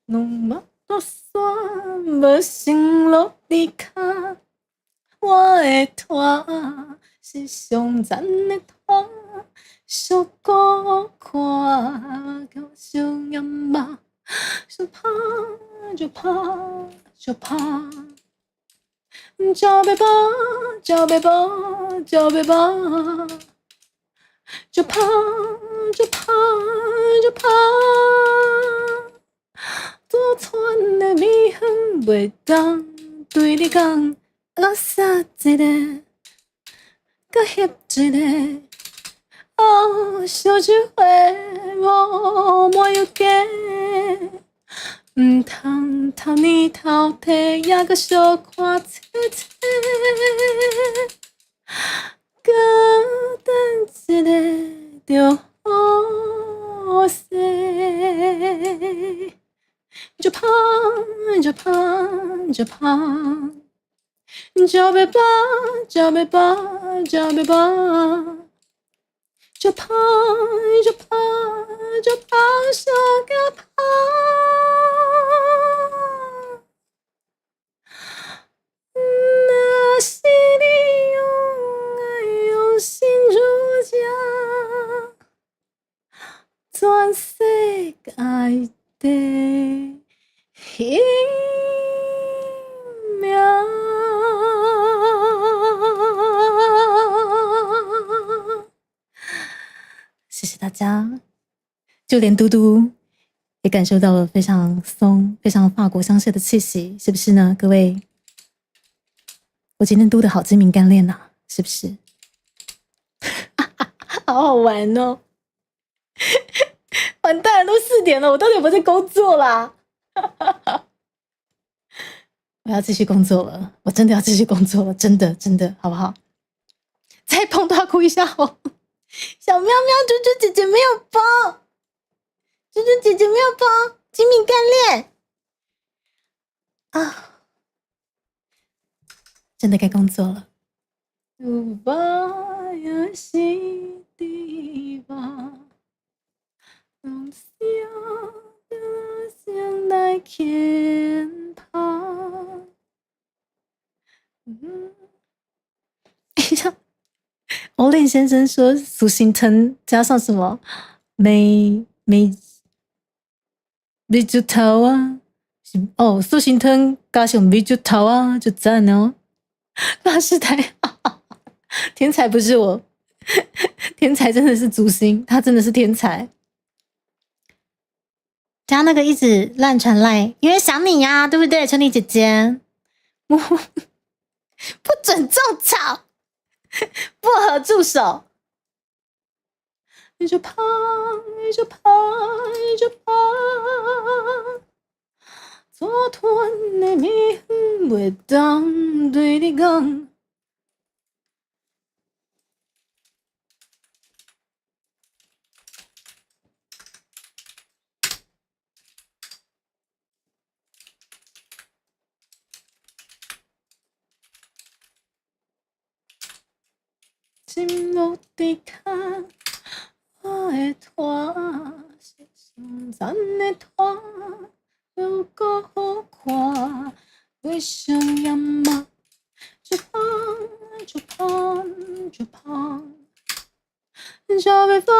S2: 拢冇多山，无成路离开。我的团是上赞的团，小可看，叫上眼目，说胖就胖就胖，叫别胖，叫别胖，叫别胖，就胖就胖就胖。组团的米粉袂当对你讲，我杀一个，搁翕一个，哦，烧酒花无满油加，唔通偷你偷摕，也搁小看切切，搁等一个就好势。就胖就胖就胖，就别胖就别胖就别胖，就胖就胖就胖上个胖。那是你用爱用心如家，全世界的。一秒，谢谢大家。就连嘟嘟也感受到了非常松、非常法国香榭的气息，是不是呢？各位，我今天嘟的好精明干练呐、啊，是不是？好好玩哦！完蛋了，都4点了，我到底有没有在工作啦？我要继续工作了，我真的要继续工作了，真的，好不好？再碰都要哭一下哦！小喵喵，猪猪姐姐没有包，猪猪姐姐没有包，精明干练啊！真的该工作了。有把也是地方，拢想着先来牵跑。欧令先生说苏心疼加上什么美酒头啊，哦，苏心疼加上美酒头啊，就赞哦。巴士台，天才不是我，天才真的是竹心，他真的是天才。加那个一直乱传赖，因为想你呀、对不对，春妮姐姐？不准种草，薄荷助手。就怕，就怕，就怕，做团的蜜袂当对你讲。心落地卡。我的拖是上赞的拖，如果好看，为什么就胖就胖就胖？就被拔，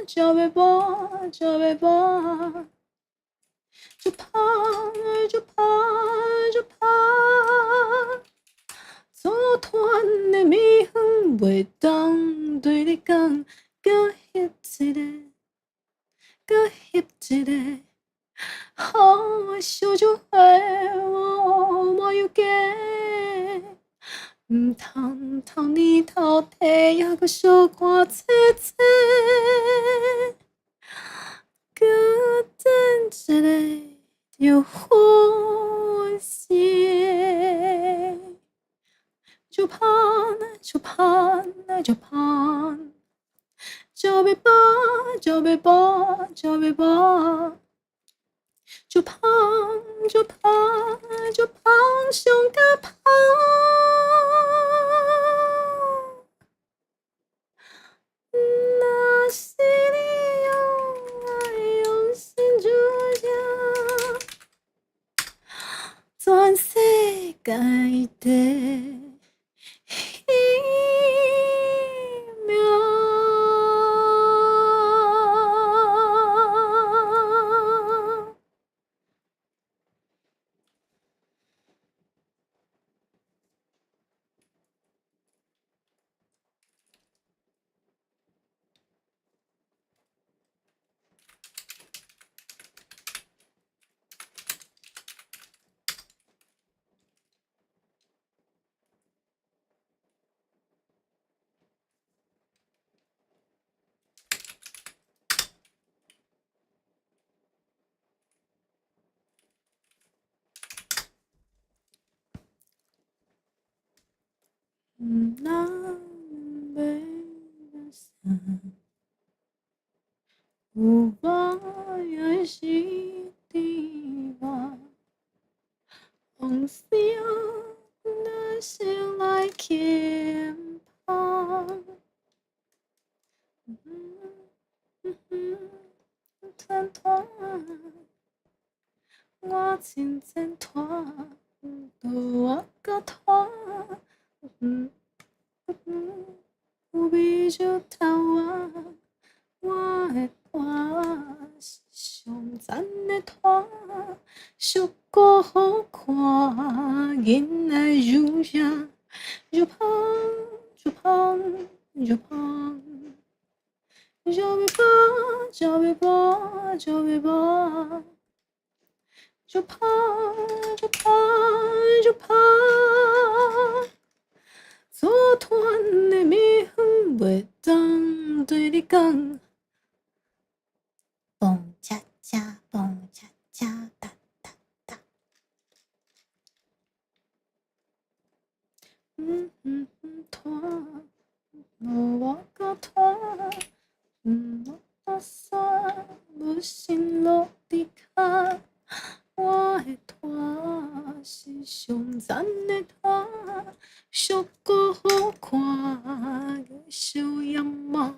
S2: 就被拔，就被拔，就胖就胖就胖。组团的蜜粉袂当对你讲。搁翕一个，搁翕一个，好烧酒花，我无有假，毋通偷你偷摕，还搁小看切切，搁等一个就好些，就怕就怕就怕。就被拔，就被拔，就被拔，就胖，就胖，就胖，上加胖。若是你用爱用心主张，全世界的。南北山，有我也是伫我，往事若是来牵绊，团团，我真真团，都我个团。有美就透啊！我的拖是上赞的拖，俗过好看，囡仔如啥？就胖就胖就胖，就被拔就被拔就被拔，就胖就胖就胖。组团的蜜粉袂当对你讲，蹦恰恰，蹦恰恰，哒哒哒。团，我个团，我伞无心落地卡。我的拖是上赞的拖，俗过好看的小样貌，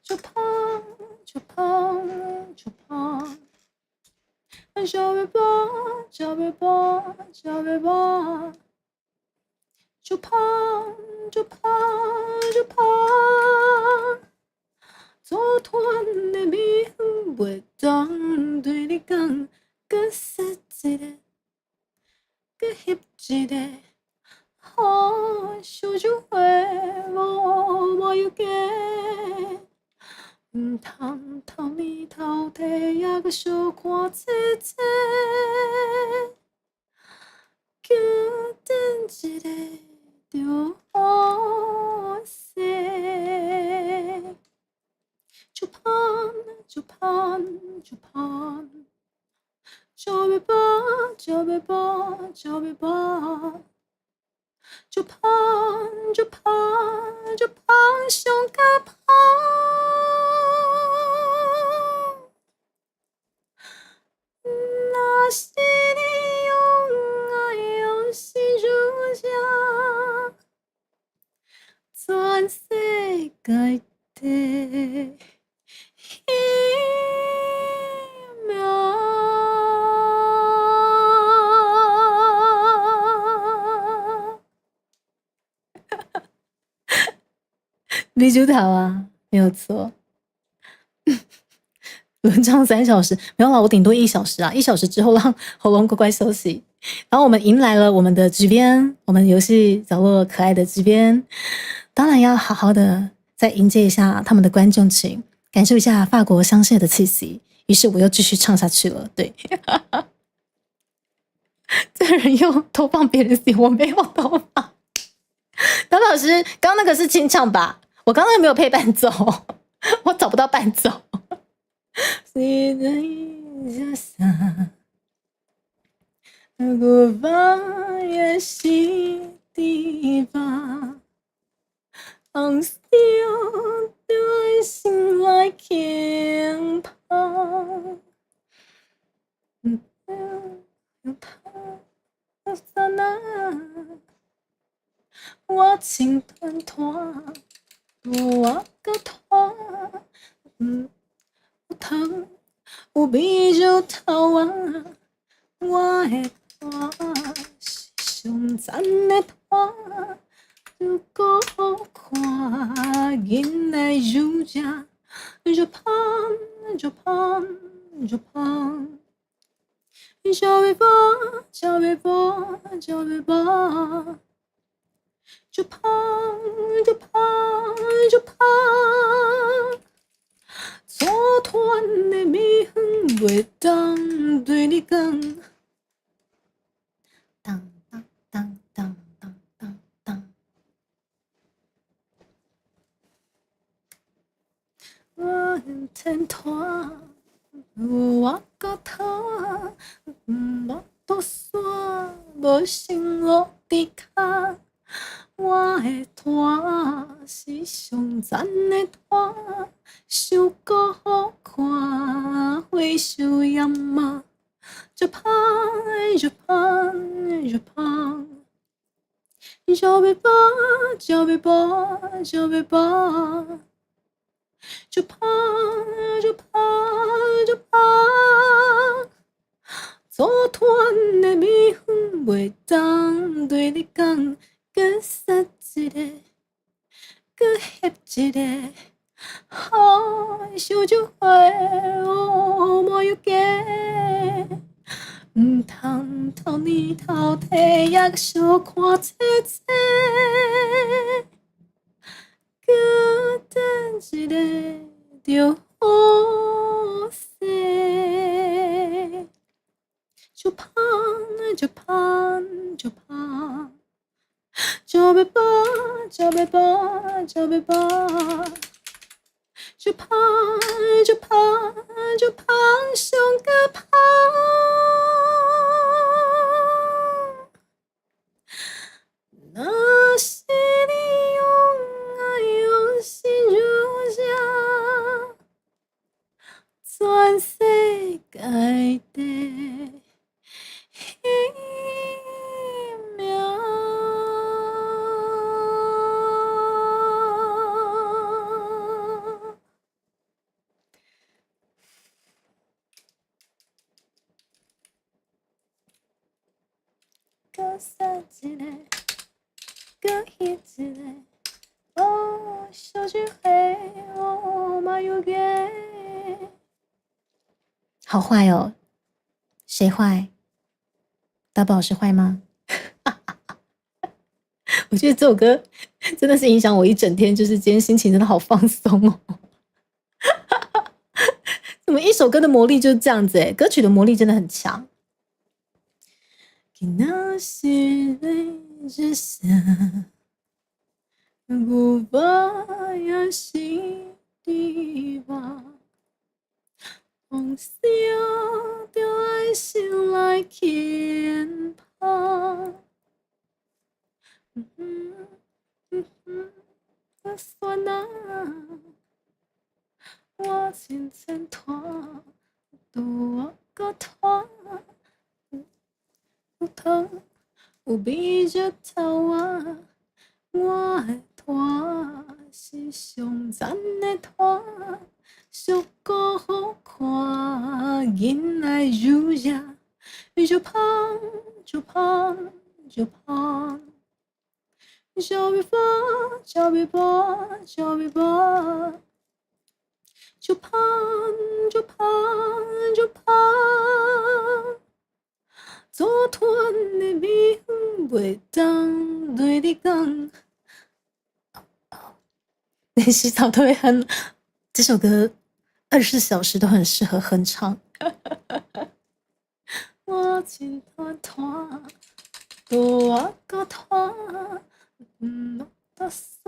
S2: 就胖就胖就胖，就被拔就被拔就被拔，就胖就胖就胖。组团的蜜粉袂当对你讲。搁说一个，搁翕一个，好烧酒花，无有假，毋通偷你偷摕，还搁小看切切，叫等一个就好就怕，就别怕，就别怕，就别怕，就怕，就怕，就怕上加怕。那是你用爱用心如下，全世界的奇妙。啤酒桃啊，没有错。轮唱3小时，没有啦，我顶多1小时啊，1小时之后让喉咙乖乖休息。然后我们迎来了我们的直编，我们游戏角落可爱的直编，当然要好好的再迎接一下他们的观众群，感受一下法国香榭的气息。于是我又继续唱下去了。对，这人又偷放别人戏，我没有偷放。达老师，刚刚那个是清唱吧？我刚刚没有配伴奏，我找不到伴奏。Goodbye, Shiva. I'm still dancing like king pop.我情团团，我个团，有糖有啤酒头啊，我的团是上赞的团。如果好看，人来如家，就胖就胖就胖，就别怕就别怕就别怕，就胖就胖就胖。组团的蜜粉袂当对你讲，当当当当当当当。我天团，我个头，无多山，无心落地卡。我的团是上赞的团，伤够好看，会受炎嘛，就胖就胖就胖，就别怕就别怕就别怕，就胖就胖就胖。组团的蜜粉袂当对你讲。搁杀一个，搁翕一个，好烧酒花哦，莫要假，唔通偷你偷摕也小看切切，搁等一个就好势，就胖就胖就胖。就别怕，就别怕，就别怕，就胖就胖就胖上个胖。那是你用爱用心如下，全世界的奇妙。搁杀一个，搁翕一个，哦，烧酒花哦，莫要假。好坏哦，谁坏？大宝是坏吗？我觉得这首歌真的是影响我一整天，就是今天心情真的好放松哦。怎么一首歌的魔力就是这样子歌曲的魔力真的很强。那是你之下，古巴呀西地吧，风声就爱心来牵绊。算啊，我真前拖，拄我搁拖，有糖有味就透啊，我的拖是上赞的拖，俗个好看，囡仔柔软，就胖就胖就胖。小尾巴，小尾巴，小尾巴，就胖就胖就胖。做团的面袂当对你讲，连洗澡都会哼。这首歌24小时都很适合哼唱。我真团团，多个团。无打算，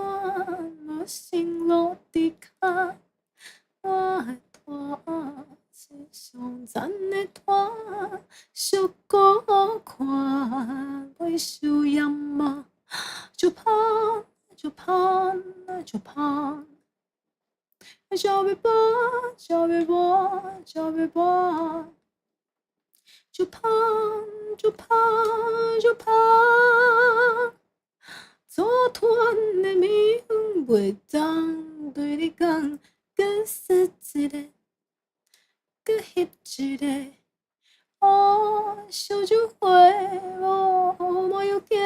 S2: 无心落地卡，我的拖是上赞的拖，俗个好看，袂受厌嘛，就胖就胖就胖，小尾巴小尾巴小尾巴，就胖就胖就胖。做团的面袂当对你讲，更是一个，更翕一个。哦，烧酒花无要紧，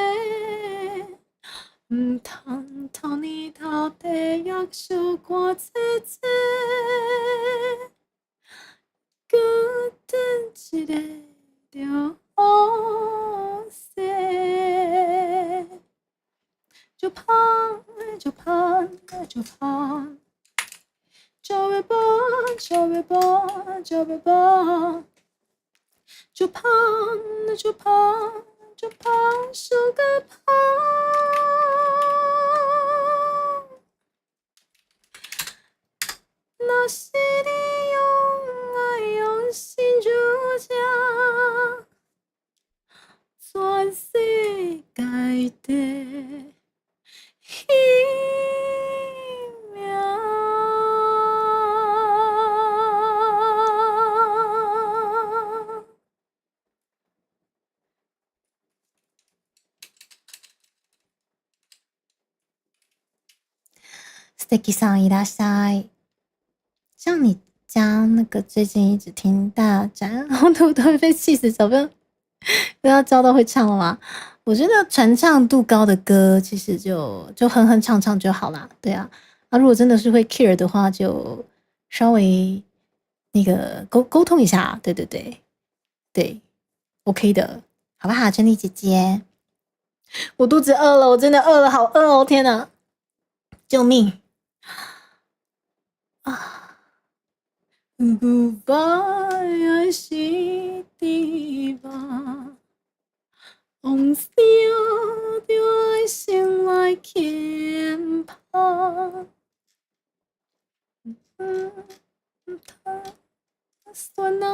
S2: 唔通头年头地约束看切切，搁等一个就好势。就胖就胖就胖，小尾巴小尾巴小尾巴，就胖就胖就胖，是个胖。若是你用爱用心主讲，全世界的。素敵さんいらっしゃい。像你家那个最近一直听大展，然后都会被气死，小朋友不要教到会唱了吗？我觉得传唱度高的歌，其实就哼哼唱唱就好啦。对啊，如果真的是会 care 的话，就稍微那个沟通一下。对对对对 ，OK 的，好不好？珍妮姐姐，我肚子饿了，我真的饿了，好饿哦！天哪，救命啊！Goodbye， 爱是地吧。风声就爱心来牵绊，算啊，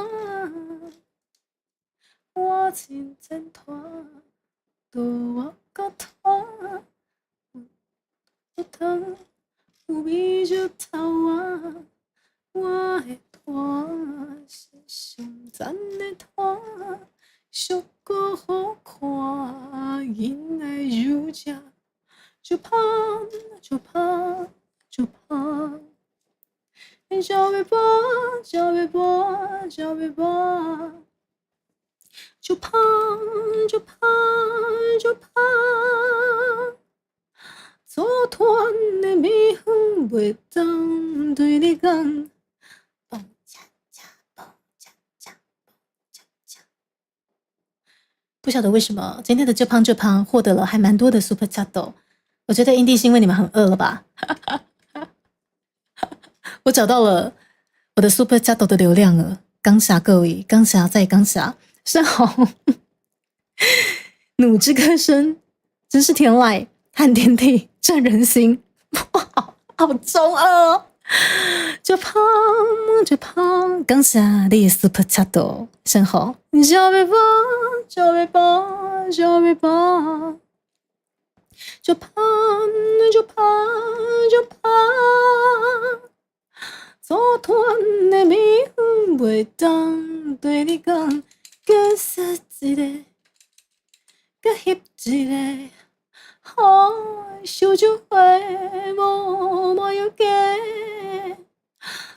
S2: 我真前拖，拄我搁拖，有糖有味就透啊，我的拖是上赞的拖。俗个好看，囡仔柔软，就胖就胖就胖。小尾巴小尾巴小尾巴，就胖就胖就胖。做团的面袂当对你讲。不晓得为什么今天的这胖获得了还蛮多的 Super Chat， 我觉得一定是因为你们很饿了吧。我找到了我的 Super Chat 的流量了，感谢各位，感谢再感谢，盛豪弩之歌声真是天籁，撼天地震人心。哇，好中二哦，就胖就胖，感谢你的 Super Chat， 身后小背包小背包小背包，就胖就胖就胖，做团的面袂当对你讲，搁说一个，搁翕一个。烧酒花无要价，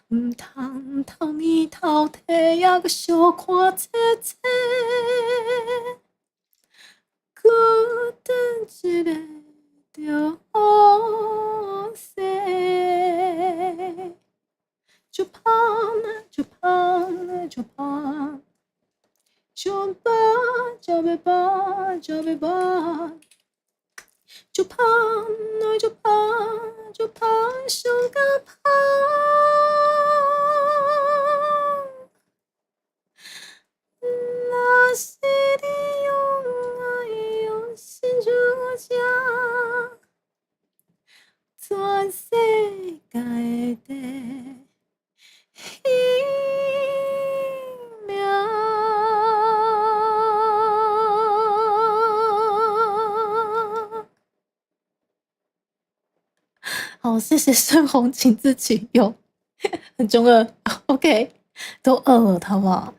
S2: 毋通偷你偷摕，还阁小看切切，搁等一个就好势。就胖就胖就胖，就胖就别胖就别胖。就胖就胖就胖，上甲胖。若是你用爱用心如这，全世界的彼名。好，谢谢深红请自己用，很中二。OK， 都饿了，好不好？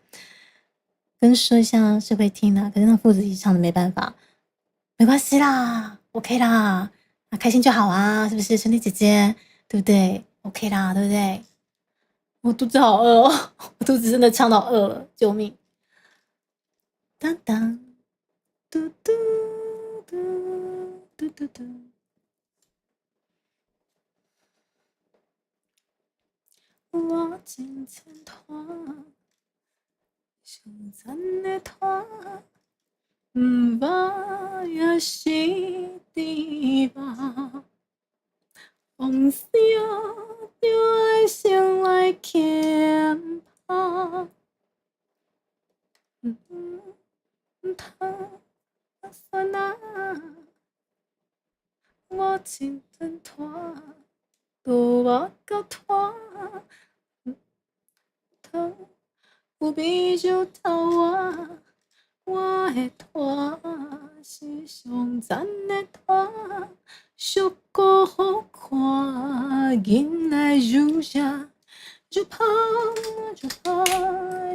S2: 跟说一下是会听的，可是那父子一唱的没办法，没关系啦 ，OK 啦，开心就好啊，是不是？春丽姐姐，对不对 ？OK 啦，对不对？我肚子好饿哦，我肚子真的呛到饿了，救命！当当，嘟嘟嘟嘟嘟嘟。我真前团，上赞的团，毋捌也是甜吧。往事就爱先来牵怕，毋通算啊，我真前团，都无够团。有比就偷我的拖是上赞的拖，俗过好看，人来如这，就胖就胖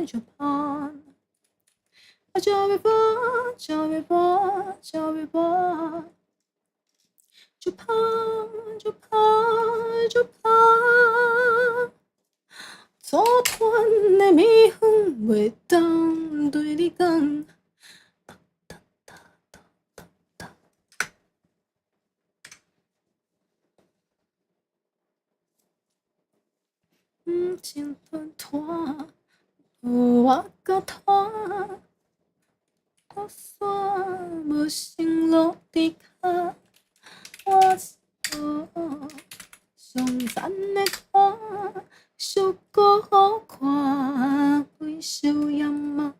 S2: 就胖，就别胖就别胖就别胖，就胖就胖就胖。做团的蜜粉袂当对你讲，情团团，我甲团，我煞无心落地卡，我上赞的团。俗过好看，为小样嘛，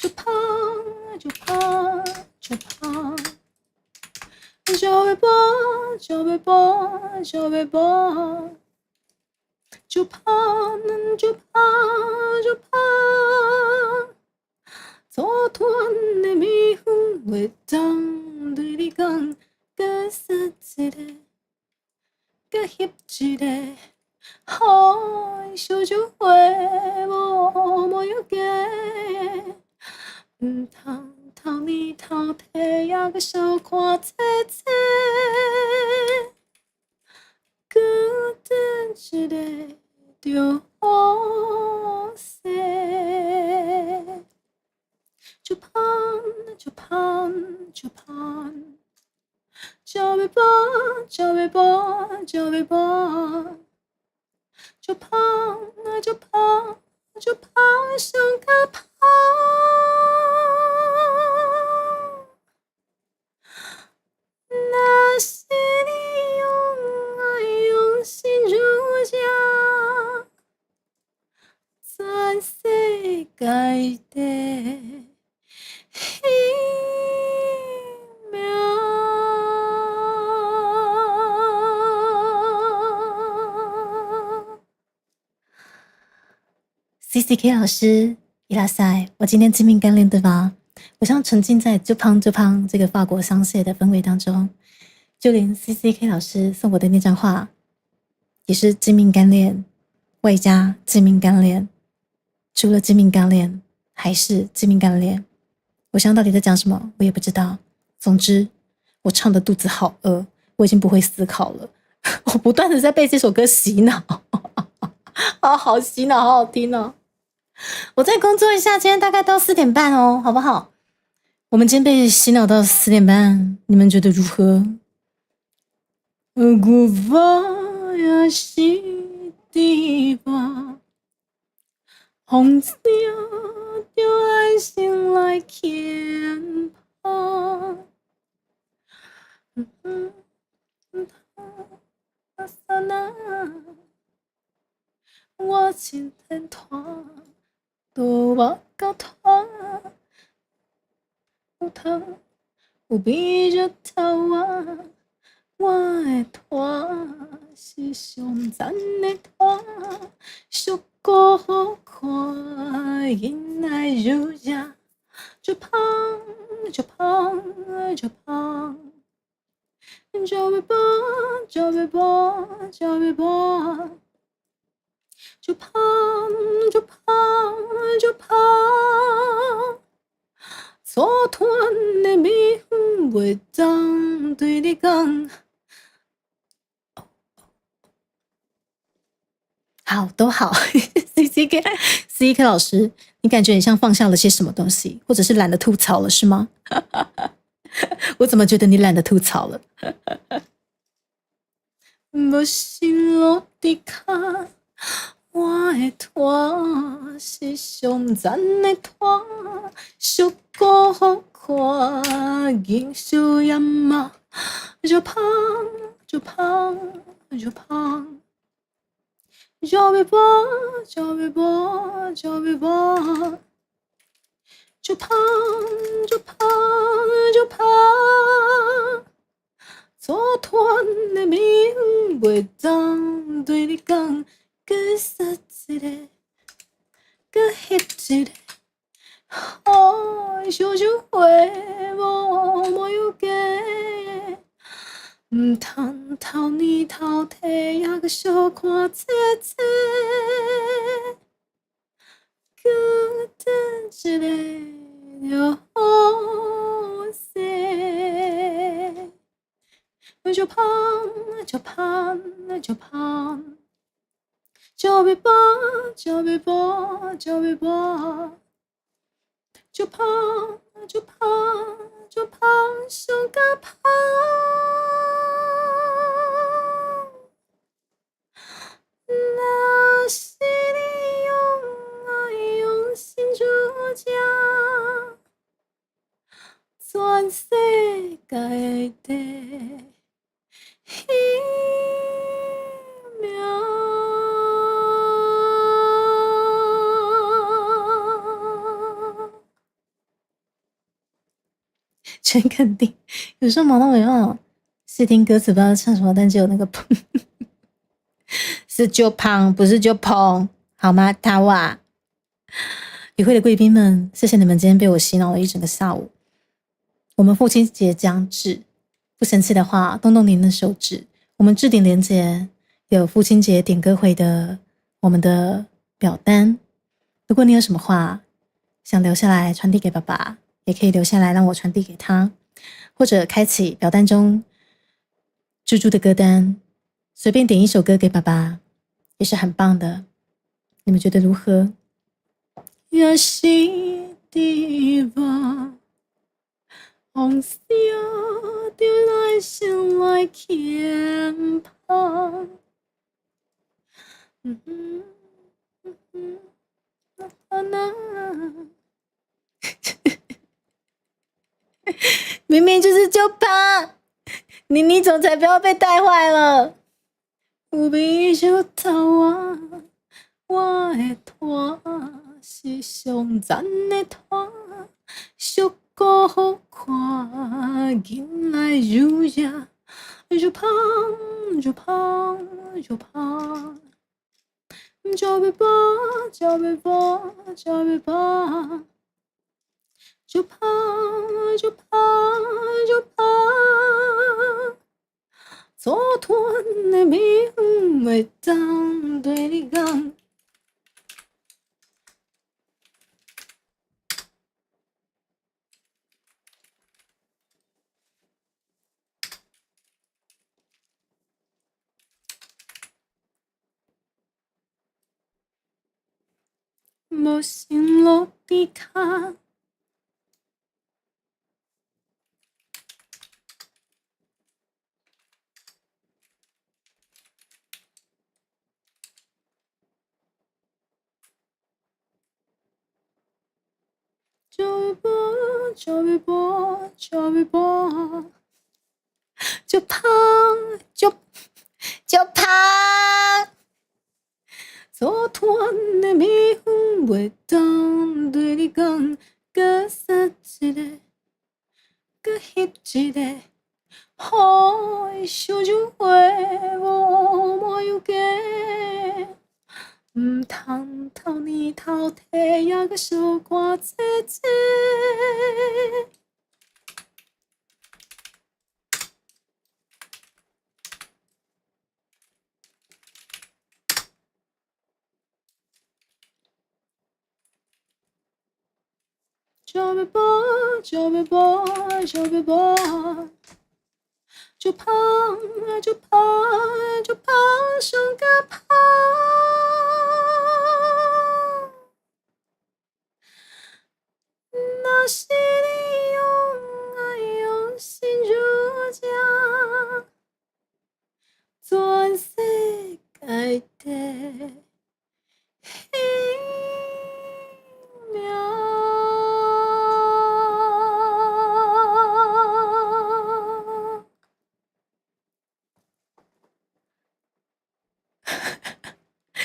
S2: 就胖就胖就胖，就别胖就别胖就别胖，就胖就胖就胖，做团的蜜粉袂当对你讲，搁说一个，搁翕一个。好，烧酒花无要价，毋通偷你偷摕，还阁小看切切，搁等一个就好势。就胖就胖就胖，就别胖就别胖就别胖。就胖就胖就胖，上甲胖。若是你用爱用心如这，全世界的彼名。CCK 老师，伊拉塞，我今天精明干练对吧？我像沉浸在就胖这个法国香榭的氛围当中，就连 CCK 老师送我的那张画，也是精明干练，外加精明干练，除了精明干练，还是精明干练。我想到底在讲什么，我也不知道。总之，我唱的肚子好饿，我已经不会思考了。我不断的在被这首歌洗脑，好洗脑，好好听哦。我再工作一下，今天大概到4点半哦，好不好？我们今天被洗脑到4点半，你们觉得如何？古巴呀西地方，红色就爱心来牵跑。我今天团都我搞团，有头有比着头啊，我的团是上赞的团，小哥好看，因爱如呀，就胖就胖就胖。就别bỏ就别bỏ就别bỏ就胖就胖就胖，错团的命袂当对你讲。好，都好。CCK 老师，你感觉你像放下了些什么东西，或者是懒得吐槽了，是吗？我怎么觉得你懒得吐槽了？无心落地卡，我的团是上赞的团，小哥好看，ยิ่ง修养嘛，就胖就胖就胖，就别bỏ就别bỏ就别bỏ。就胖就胖就胖，错团的命袂当对你讲，搁杀一个，搁迄一个，爱烧酒花无有假，唔通偷你偷摕，也搁小看切切。搁等一个就好势，就胖就胖就胖，就别bỏ就别bỏ就别bỏ，就胖就胖就胖，上个胖。那是你用爱用心主讲，全世界的一秒。全肯定，有时候忙到没办法试听歌词，不知道唱什么，但只有那个砰。是就胖，不是就砰，好吗？他哇！与会的贵宾们，谢谢你们今天被我洗脑了一整个下午。我们父亲节将至，不生气的话，动动您的手指，我们置顶连结有父亲节点歌会的我们的表单。如果你有什么话想留下来传递给爸爸，也可以留下来让我传递给他，或者开启表单中猪猪的歌单，随便点一首歌给爸爸，也是很棒的。你们觉得如何？也是地方，红色就来心来牵跑。明明就是就怕你总裁不要被带坏了。有比就头啊，我的团是上赞的团，小哥好看，引来如呀，就胖就胖就胖，就别怕，就别怕，就别怕，就怕，就怕，就怕，昨天的美梦袂当对你讲。无心落地卡，就别怕，就别怕，就别怕，就怕，就怕。昨天的美梦袂当对你讲，搁杀一个，搁翕一个，好的烧酒话无莫有假，毋通偷年偷地也搁小看姐姐。就别怕，就别怕，就别怕，就怕，就怕，就怕上个怕。那是你用爱用心如这，全世界的命。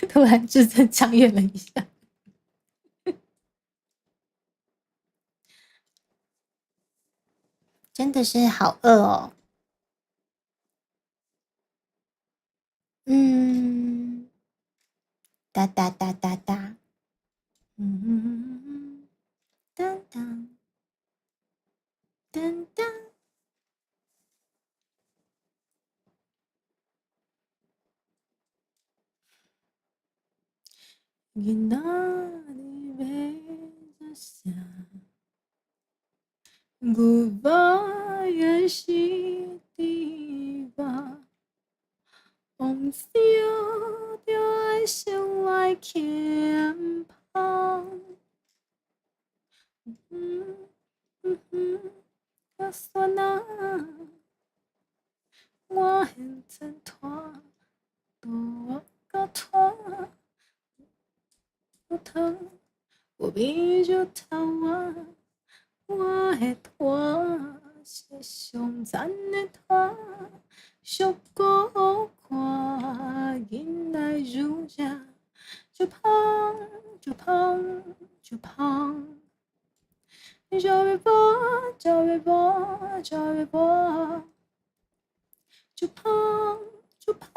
S2: 突然字正腔圆了一下，真的是好饿哦。哒哒哒哒哒，当当当当。囡仔你要做啥？牛排也是猪肉，往少就爱先来欠芳。我算啊，我现真拖，多我个拖，我拖，我比就拖我。我的拖是上赞的拖，俗过好看，囡仔如这，就胖就胖就胖，就别怕就别怕就别怕，就胖就胖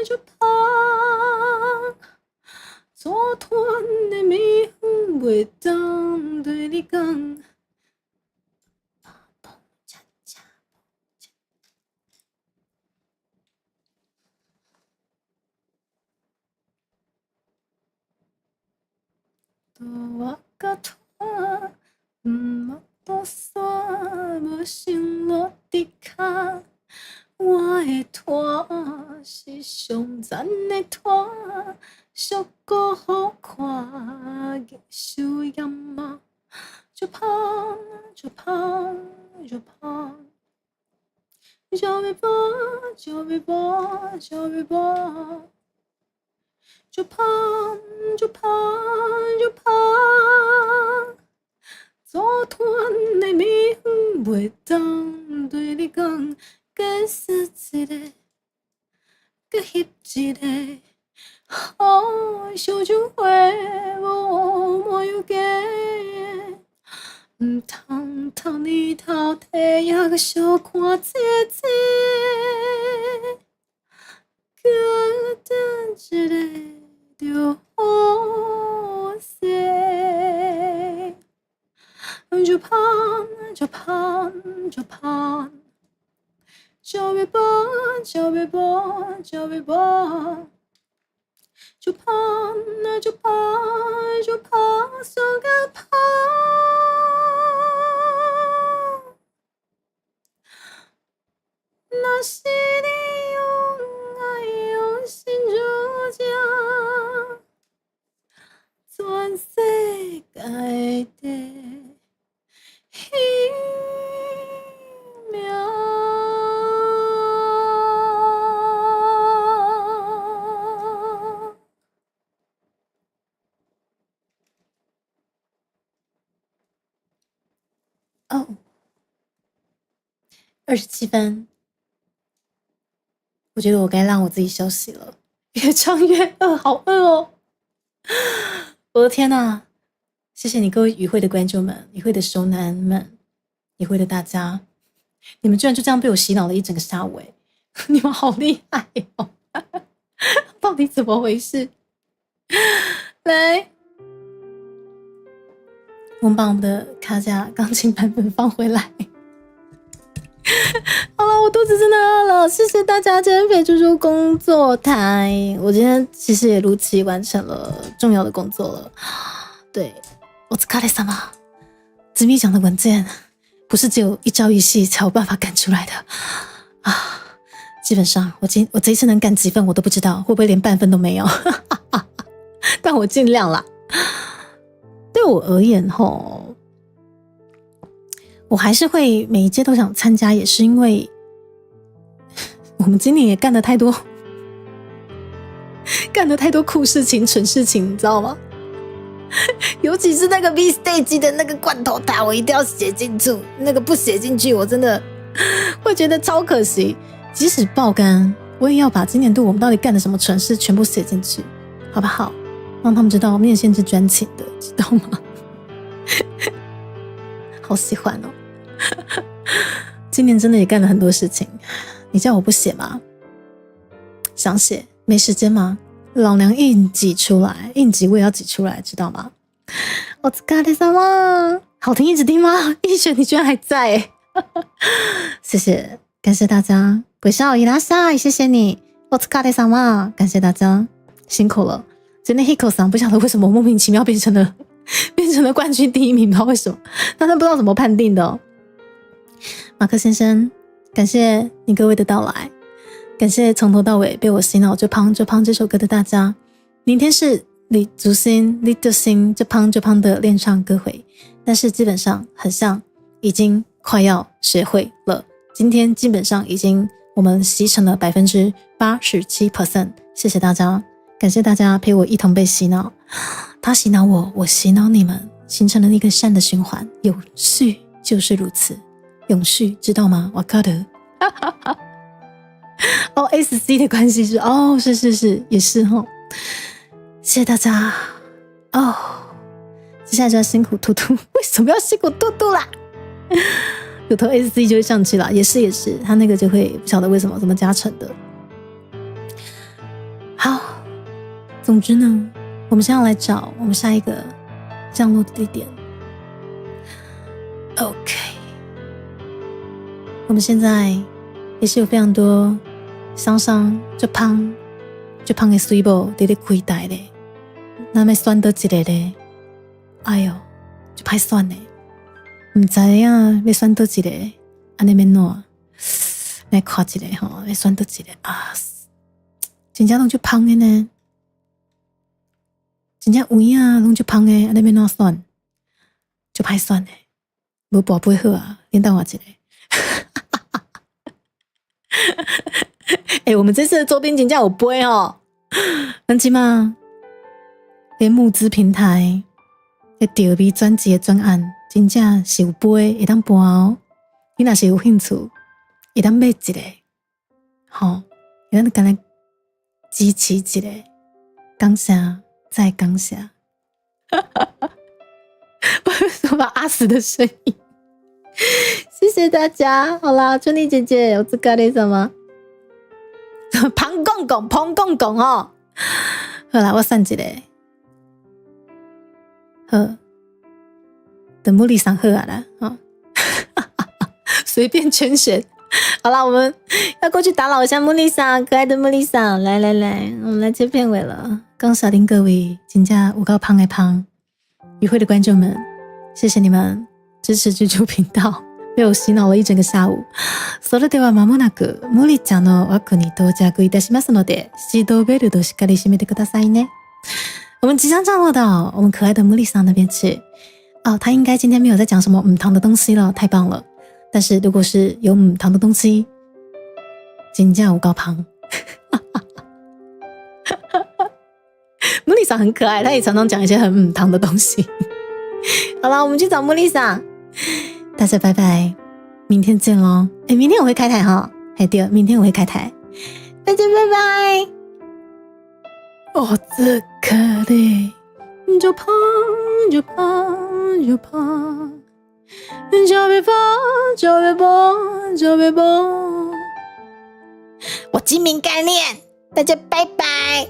S2: 就胖。昨天的美梦袂当对你讲。多我个拖，毋莫多煞，无心落地卡。我的拖是上赞的拖，俗过好看，艺术样貌就胖就胖就胖，就别怕就别怕就别怕。就胖就胖就胖，昨天的美梦袂当对你讲，搁杀一个，搁翕一个，好的烧酒话无莫有假，毋通偷年偷地也搁小看姐姐，搁等一个。就就别播，就别播，就怕那就怕就怕so个怕，那是你用爱用心主角，全世界的奇妙。哦，27分，我觉得我该让我自己休息了。越唱越饿，好饿哦！我的天哪！谢谢你各位与会的观众们，与会的熟男们，与会的大家，你们居然就这样被我洗脑了一整个下午，你们好厉害哦！到底怎么回事？来，我们把我们的卡甲钢琴版本放回来。好了，我肚子真的饿了，谢谢大家今天陪猪猪工作台。我今天其实也如期完成了重要的工作了。对，お疲れ様。紫米奖的文件不是只有一朝一夕才有办法赶出来的啊！基本上我这一次能赶几分我都不知道，会不会连半分都没有？但我尽量啦。对我而言吼，我还是会每一届都想参加，也是因为我们今年也干了太多酷事情、蠢事情，你知道吗？尤其是那个 V Stage 的那个罐头塔，我一定要写进去，那个不写进去我真的会觉得超可惜。即使爆肝，我也要把今年度我们到底干了什么蠢事全部写进去，好不好？让他们知道面线是专情的，知道吗？好喜欢哦！今年真的也干了很多事情，你叫我不写吗？想写，没时间吗？老娘硬挤出来，硬挤我也要挤出来，知道吗？お疲れ様，好听一直听吗？逸璇你居然还在耶谢谢，感谢大家，微笑いらっしゃい，谢谢你，お疲れ様，感谢大家，辛苦了。今天 Hiko 桑不晓得为什么莫名其妙变成了冠军第1名，不知道为什么，但他不知道怎么判定的哦。马克先生，感谢你各位的到来，感谢从头到尾被我洗脑就胖这首歌的大家。明天是李竹心李德心就胖的练唱歌会，但是基本上很像已经快要学会了。今天基本上已经我们习成了 87%， 谢谢大家，感谢大家陪我一同被洗脑，他洗脑我，我洗脑你们，形成了一个善的循环，永续就是如此，永续知道吗？わかる？哦 ，SC 的关系是哦，是也是齁，谢谢大家哦。接下来就要辛苦兔兔，为什么要辛苦兔兔啦？有头 SC 就会上去啦，也是，他那个就会不晓得为什么怎么加成的。好，总之呢，我们现在要来找我们下一个降落的地点。OK， 我们现在也是有非常多桑就胖的水某在咧开台咧，那么选到一个咧，哎呦，就歹选咧，唔知影要选到一个，安尼要怎？来看一个吼，要选到一个啊，真正拢就胖的呢，真正有影拢就胖的，安尼要怎选？就歹选咧，无跋杯好啊，连等我一个。我们这次的周边真的有杯哦，但是嘛，连募资平台的钓鱼专辑的专案，真的是有杯会当搬哦。你若是有兴趣，会当买一个，好，会当跟咱支持一个，感谢再感谢。为什么阿死的声音？谢谢大家，好啦，春丽姐姐，有这个什么？彭公公哦，好啦，我选一个，好，等茉莉上好啊啦，哦，随便圈选，好啦，我们要过去打扰一下茉莉桑，可爱的茉莉桑，来，我们来接片尾了。刚傻丁各位，请假我告胖爱胖，与会的观众们，谢谢你们支持居住频道，被我洗脑了一整个下午。それでは間もなくモリちゃんの枠に到着いたしますので、シートベルトしっかり締めてくださいね。我们即将降落到我们可爱的茉莉桑那边去。哦，他应该今天没有在讲什么糖的东西了，太棒了。但是如果是有糖的东西，请假我告胖。茉莉桑很可爱，她也常常讲一些很糖的东西。好了，我们去找茉莉桑，大家拜拜，明天见咯。明天我会开台哈，对，明天我会开台，大家拜拜。お疲れ。就胖，就胖，就胖，就别胖，就别胖，就别胖。我精明干练，大家拜拜。